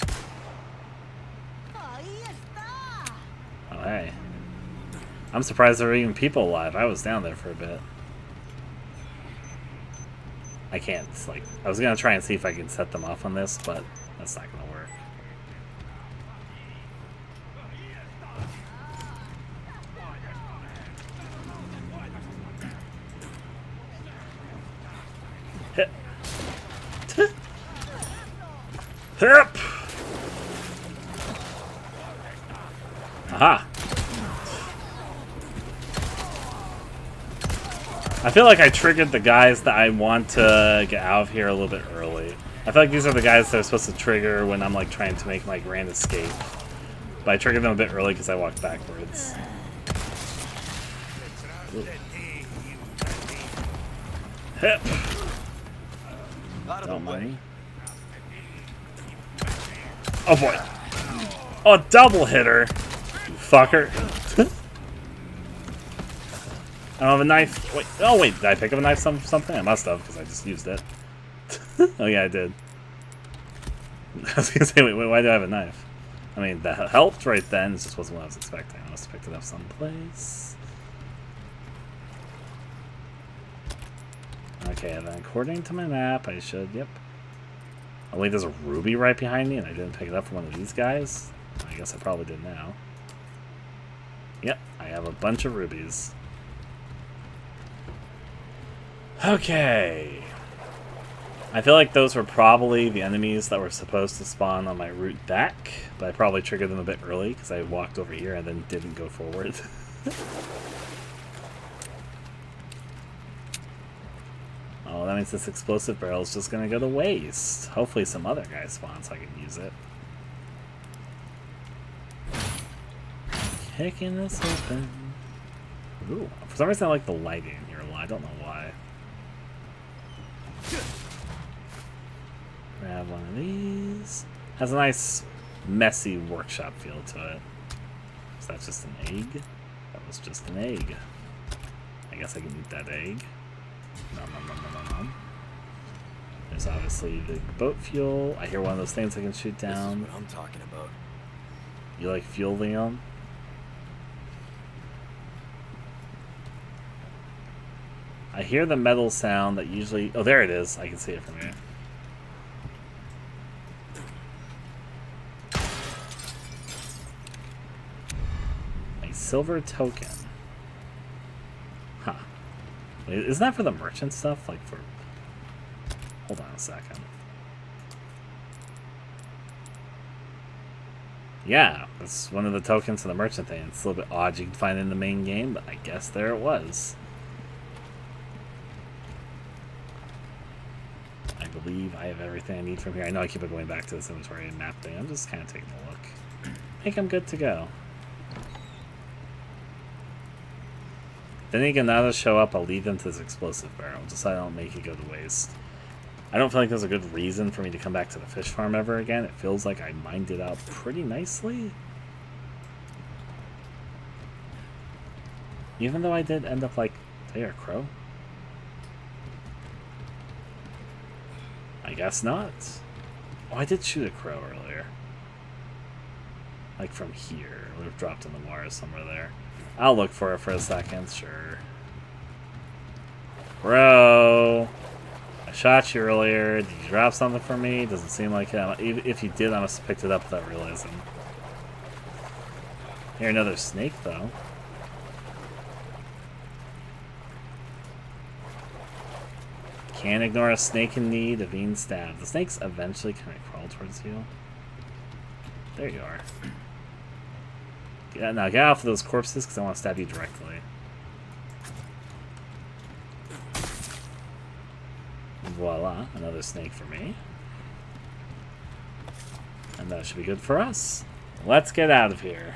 Oh, hey. I'm surprised there are even people alive. I was down there for a bit. I can't, like... I was gonna try and see if I can set them off on this, but that's not gonna work. Hit. Hip! Aha! I feel like I triggered the guys that I want to get out of here a little bit early. I feel like these are the guys that are supposed to trigger when I'm like trying to make my grand escape. But I triggered them a bit early because I walked backwards. Hip! Don't mind me. Oh boy. Oh, a double hitter. You fucker. I don't have a knife. Wait. Oh, wait. Did I pick up a knife something? I must have, because I just used it. Oh, yeah, I did. I was going to say, wait, why do I have a knife? I mean, that helped right then. It just wasn't what I was expecting. I must have picked it up someplace. Okay, and then according to my map, I should... Yep. Oh, wait, there's a ruby right behind me, and I didn't pick it up from one of these guys? I guess I probably did now. Yep, I have a bunch of rubies. Okay. I feel like those were probably the enemies that were supposed to spawn on my route back, but I probably triggered them a bit early because I walked over here and then didn't go forward. Oh, that means this explosive barrel is just going to go to waste. Hopefully some other guy spawns so I can use it. Kicking this open. Ooh, for some reason I like the lighting here a lot. I don't know why. Grab one of these. Has a nice, messy workshop feel to it. Is that just an egg? That was just an egg. I guess I can eat that egg. Nom. There's obviously the boat fuel. I hear one of those things I can shoot down. This is what I'm talking about. You like fuel, Leon? I hear the metal sound that usually... Oh, there it is. I can see it from here. A silver token. Huh. Wait, isn't that for the merchant stuff? Like for... Hold on a second. Yeah, that's one of the tokens for the merchant thing. It's a little bit odd you can find it in the main game, but I guess there it was. I believe I have everything I need from here. I know I keep on going back to this inventory and map thing. I'm just kind of taking a look. I think I'm good to go. Then you can now show up, I'll lead them to this explosive barrel, just so I don't make it go to waste. I don't feel like there's a good reason for me to come back to the fish farm ever again. It feels like I mined it out pretty nicely. Even though I did end up like... Did I hear a crow? I guess not. Oh, I did shoot a crow earlier. Like from here. It would have dropped in the water somewhere there. I'll look for it for a second, sure. Bro! I shot you earlier. Did you drop something for me? Doesn't seem like it. If you did, I must have picked it up without realizing. Here, another snake, though. Can't ignore a snake in need of being stabbed. The snakes eventually kind of crawl towards you. There you are. Yeah, now get off of those corpses because I want to stab you directly. Voila, another snake for me. And that should be good for us. Let's get out of here.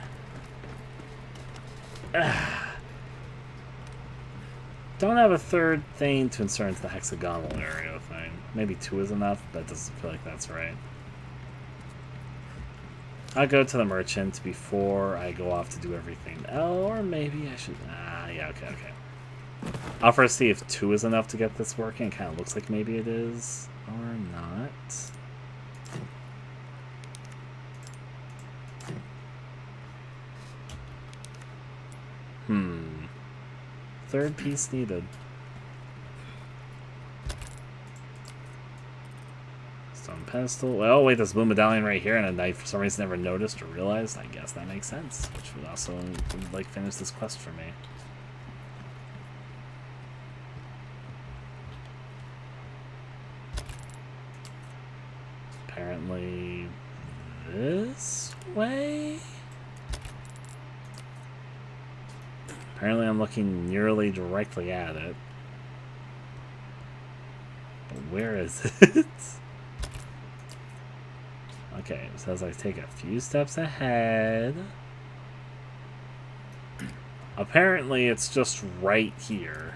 Don't have a third thing to insert into the hexagonal area thing. Maybe 2 is enough, but it doesn't feel like that's right. I'll go to the merchant before I go off to do everything. Oh, or maybe I should... yeah, okay. I'll first see if 2 is enough to get this working. It kind of looks like maybe it is. Or not. Third piece needed. Stone pedestal. Well, wait, there's a blue medallion right here, and a knife for some reason never noticed or realized. I guess that makes sense, which would also like finish this quest for me. Apparently this way? Apparently I'm looking nearly directly at it. But where is it? Okay, it says I take a few steps ahead. Apparently it's just right here.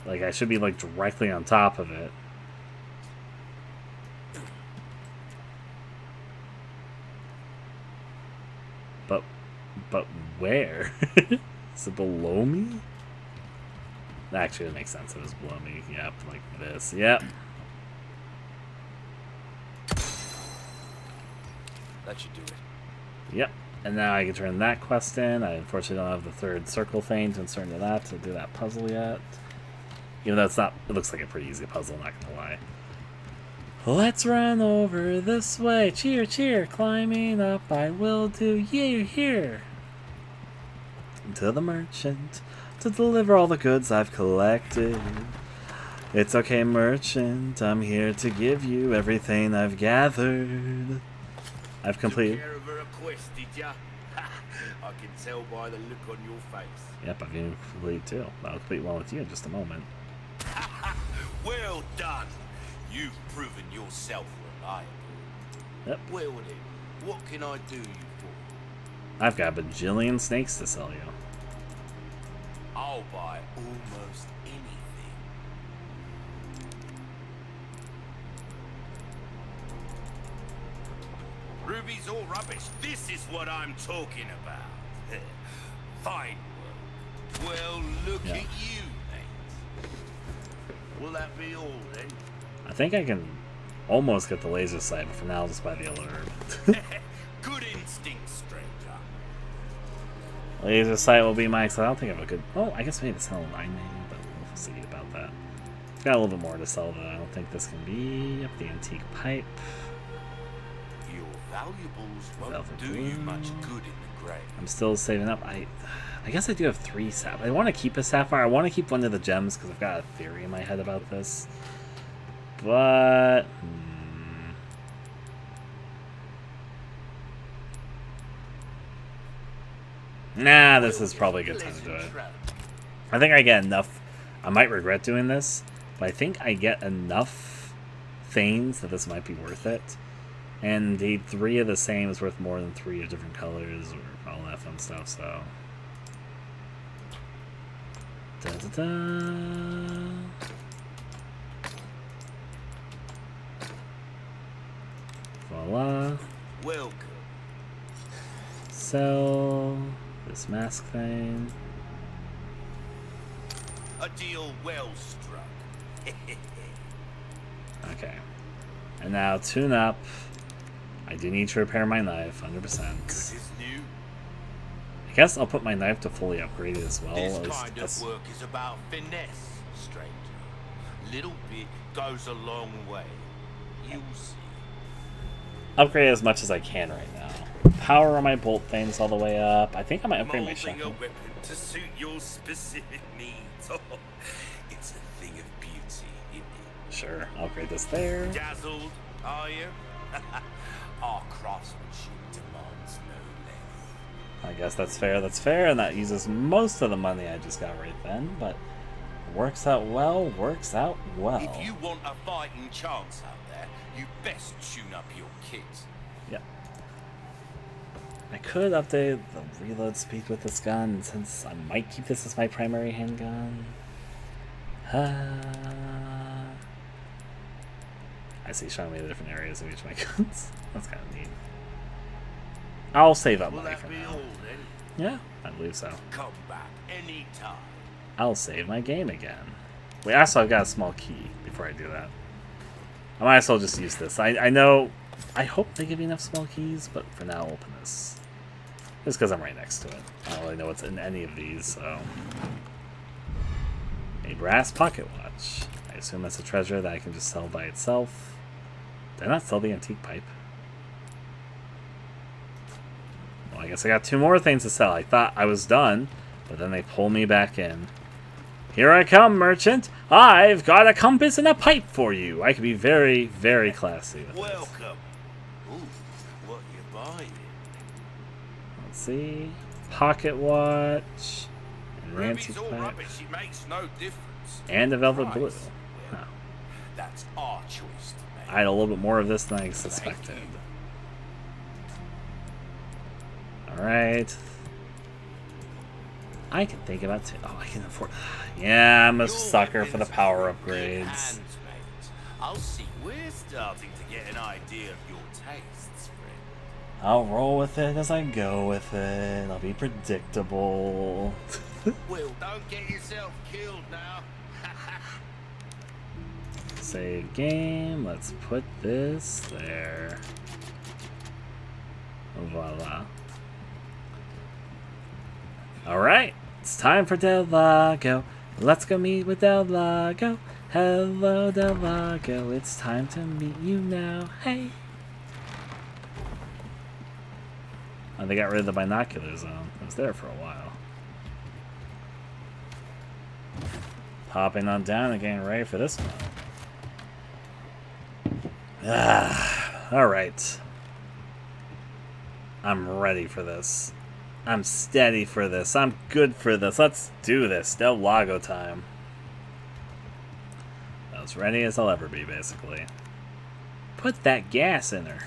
Like I should be like directly on top of it. But where? Is it below me? Actually, it makes sense. It was below me. Yep, like this. Yep. That should do it. Yep. And now I can turn that quest in. I unfortunately don't have the third circle thing to insert into that to do that puzzle yet. Even though it's not, it looks like a pretty easy puzzle, not gonna lie. Let's run over this way. Cheer, cheer. Climbing up, I will do. Yeah, here. To the merchant to deliver all the goods I've collected. It's okay, merchant. I'm here to give you everything I've gathered. I've completed. Took care of a request, did ya? I can tell by the look on your face. Yep, I've even completed two. I'll complete one with you in just a moment. Well done. You've proven yourself reliable. Yep. Well then, what can I do you for? I've got a bajillion snakes to sell you. I'll buy almost anything. Ruby's all rubbish. This is what I'm talking about. Fine work. Well, look at you, mate. Will that be all then? I think I can almost get the laser sight, but for now I'll just buy the yellow herb. Good instinct, stranger. Laser sight will be mine, so I don't think I have a good... Oh, I guess maybe sell 9 maybe, but we'll see about that. It's got a little bit more to sell, though. I don't think this can be... Up the antique pipe. Your valuables won't Velvet do you much good in the grave. I'm still saving up. I guess I do have 3 sapphires. I want to keep a sapphire. I want to keep one of the gems, because I've got a theory in my head about this. But... Nah, this is probably a good time to do it. I think I get enough. I might regret doing this, but I think I get enough things that this might be worth it. And indeed, 3 of the same is worth more than 3 of different colors or all that fun stuff, so. Da-da-da. Voila. Welcome. Sell this mask thing. A deal well struck. Okay. And now tune up. I do need to repair my knife, 100%. Good as new. I guess I'll put my knife to fully upgrade it as well. This At least kind of work is about finesse, stranger. Little bit goes a long way. You'll see. upgrade as much as I can right now. Power on my bolt things all the way up. I think I might upgrade my Molding a shotgun. weapon to suit your specific needs. Oh, it's a thing of beauty, isn't it? Sure, I'll upgrade this there. Dazzled, are you? Our craftsmanship demands no less. I guess that's fair, and that uses most of the money I just got right then, but works out well. If you want a fighting chance out there, you best tune up your kit. Yeah. I could update the reload speed with this gun, since I might keep this as my primary handgun. I see showing me the different areas of each of my guns. That's kind of neat. I'll save up Will money that for be now. all then? Yeah, I believe so. Come back anytime. I'll save my game again. Wait, also I've got a small key before I do that. I might as well just use this. I know, I hope they give me enough small keys, but for now I'll open this. Just because I'm right next to it. I don't really know what's in any of these, so. A brass pocket watch. I assume that's a treasure that I can just sell by itself. Did I not sell the antique pipe? Well, I guess I got 2 more things to sell. I thought I was done, but then they pull me back in. Here I come, merchant. I've got a compass and a pipe for you. I can be very, very classy with this. Welcome. Ooh, what you buying? Let's see. Pocket watch. And an Ruby's antique all pipe. rubbish. It makes no difference. And a velvet Price, blue. well, Huh. that's our choice to make. I had a little bit more of this than I suspected. Alright. I can think about oh, I can afford. Yeah, I'm a sucker for the power upgrades. Hands, mate. I'll see. We're starting to get an idea of your tastes, friend. I'll roll with it as I go with it. I'll be predictable. Well, don't get yourself killed now. Save game. Let's put this there. Voila. Alright. It's time for Del Lago. Let's go meet with Del Lago. Hello, Del Lago. It's time to meet you now. Hey. Oh, they got rid of the binocular zone. It was there for a while. Hopping on down and getting ready for this one. Alright. I'm ready for this. I'm steady for this. I'm good for this. Let's do this. Del Lago time. As ready as I'll ever be, basically. Put that gas in her.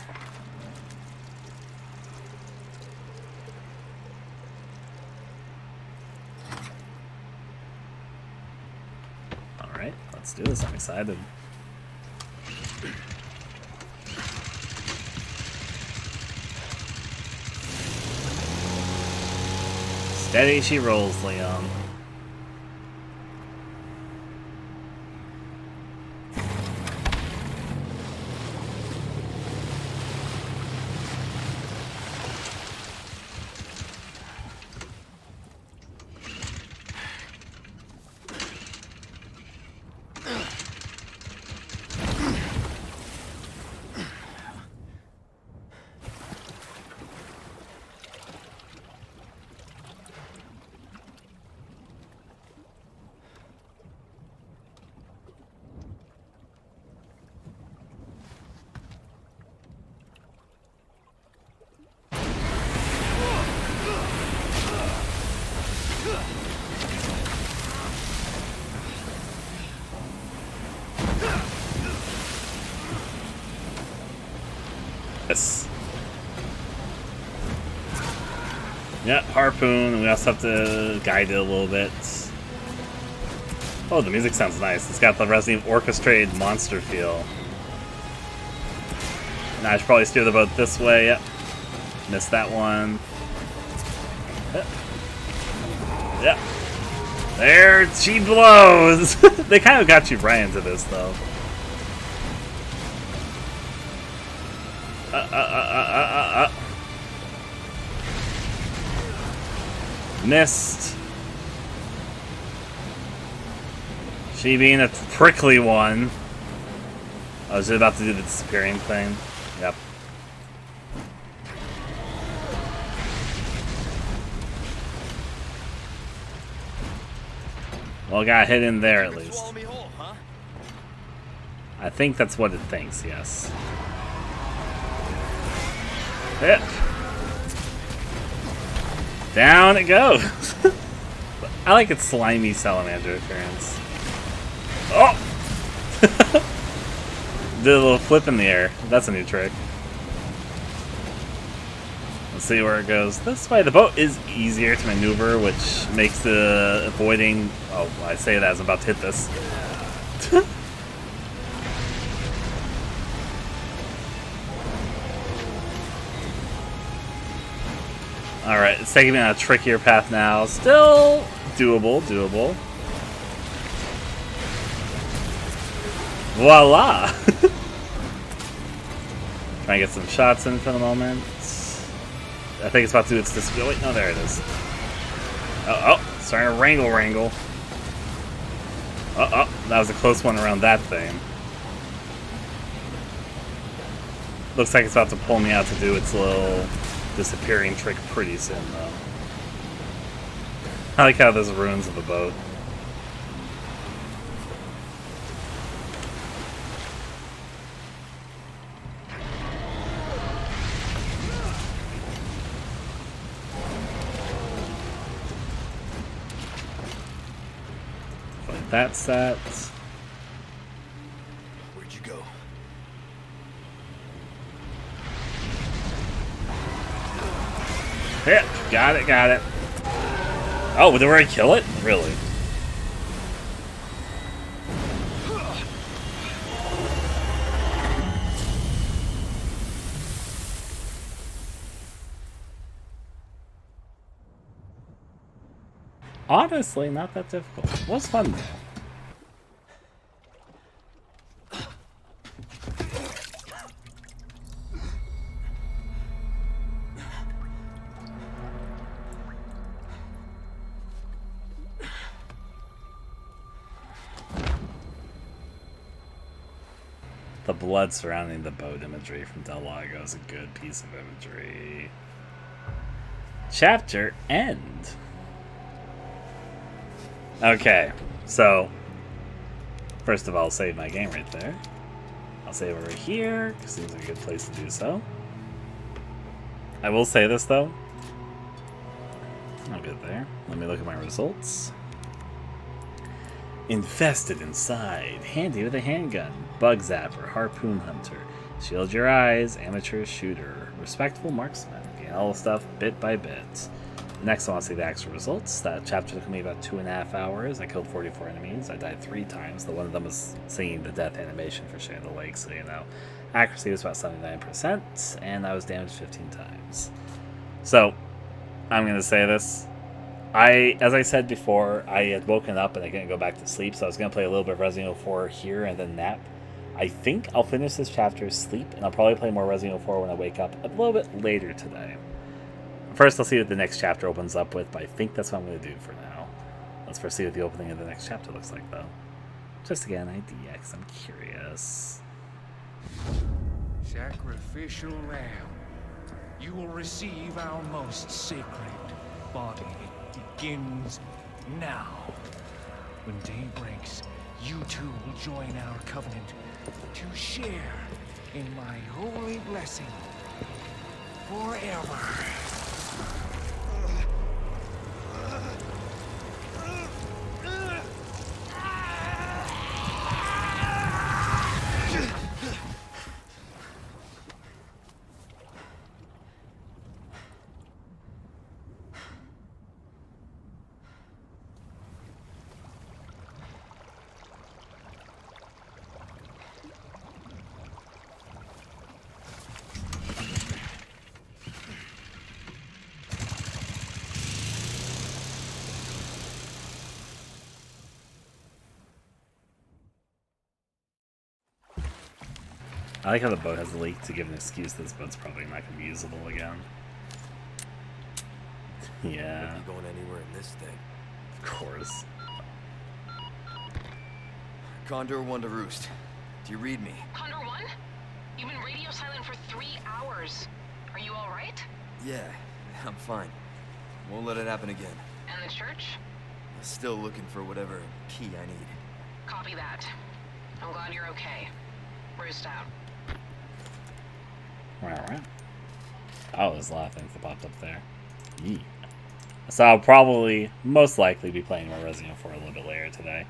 Alright, let's do this. I'm excited. Steady she rolls, Leon. Yes. Yeah, harpoon, and we also have to guide it a little bit. Oh, the music sounds nice. It's got the Resident Evil orchestrated monster feel. Now I should probably steer the boat this way. Yep. Missed that one. Yep. There she blows! They kind of got you right into this, though. Missed. She being a prickly one. I was about to do the disappearing thing. Yep. Well, got hit in there at least. I think that's what it thinks, yes. Hit. Down it goes. I like its slimy salamander appearance. Oh! Did a little flip in the air. That's a new trick. Let's see where it goes. This way, the boat is easier to maneuver, which makes the avoiding... Oh, I say that as I'm about to hit this. Alright, it's taking me on a trickier path now. Still doable, doable. Voila! Trying to get some shots in for the moment. I think it's about to do its disappear. Wait, no, there it is. Oh, starting to wrangle. Oh, that was a close one around that thing. Looks like it's about to pull me out to do its little disappearing trick pretty soon, though. I like how there's ruins of the boat. Like that's that. Where'd you go? Yeah, got it. Oh, did we already kill it? Really? Honestly, not that difficult. It was fun though. The blood surrounding the boat imagery from Del Lago is a good piece of imagery. Chapter end. Okay, so first of all, I'll save my game right there. I'll save over here, because seems like a good place to do so. I will say this though. Not good there. Let me look at my results. Infested inside. Handy with a handgun. Bug zapper. Harpoon hunter. Shield your eyes. Amateur shooter. Respectful marksman. Gain all the stuff bit by bit. Next, I want to see the actual results. That chapter took me about 2.5 hours. I killed 44 enemies. I died 3 times. The one of them was singing the death animation for Shane the Lake, so you know. Accuracy was about 79%, and I was damaged 15 times. So, I'm going to say this. As I said before, I had woken up and I couldn't go back to sleep, so I was going to play a little bit of Resident Evil 4 here and then nap. I think I'll finish this chapter, sleep, and I'll probably play more Resident Evil 4 when I wake up a little bit later today. First, I'll see what the next chapter opens up with, but I think that's what I'm going to do for now. Let's first see what the opening of the next chapter looks like, though. Just again, idea, because I'm curious. Sacrificial lamb, you will receive our most sacred body. It begins now. When day breaks, you too will join our covenant to share in my holy blessing forever. I like how the boat has a leak to give an excuse that this boat's probably not going to be usable again. Yeah. Could be going anywhere in this thing. Of course. Condor 1 to Roost. Do you read me? Condor 1? You've been radio silent for 3 hours. Are you alright? Yeah, I'm fine. Won't let it happen again. And the church? Still looking for whatever key I need. Copy that. I'm glad you're okay. Roost out. Alright. Oh, there's a lot of things that popped up there. Yee. So I'll probably, most likely, be playing more Resident Evil 4 a little bit later today.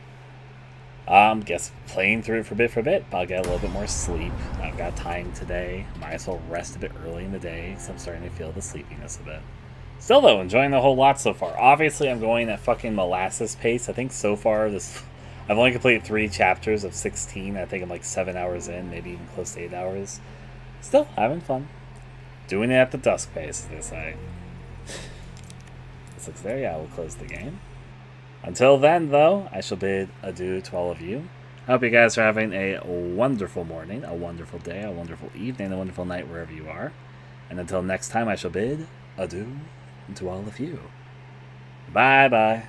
Guess playing through it for bit, but I'll get a little bit more sleep. I've got time today. Might as well rest a bit early in the day, because I'm starting to feel the sleepiness a bit. Still, though, enjoying the whole lot so far. Obviously, I'm going at fucking molasses pace. I think so far, I've only completed 3 chapters of 16. I think I'm like 7 hours in, maybe even close to 8 hours. Still, having fun. Doing it at the dusk pace, as they say. This looks there. Yeah, we'll close the game. Until then, though, I shall bid adieu to all of you. I hope you guys are having a wonderful morning, a wonderful day, a wonderful evening, a wonderful night wherever you are. And until next time, I shall bid adieu to all of you. Bye-bye.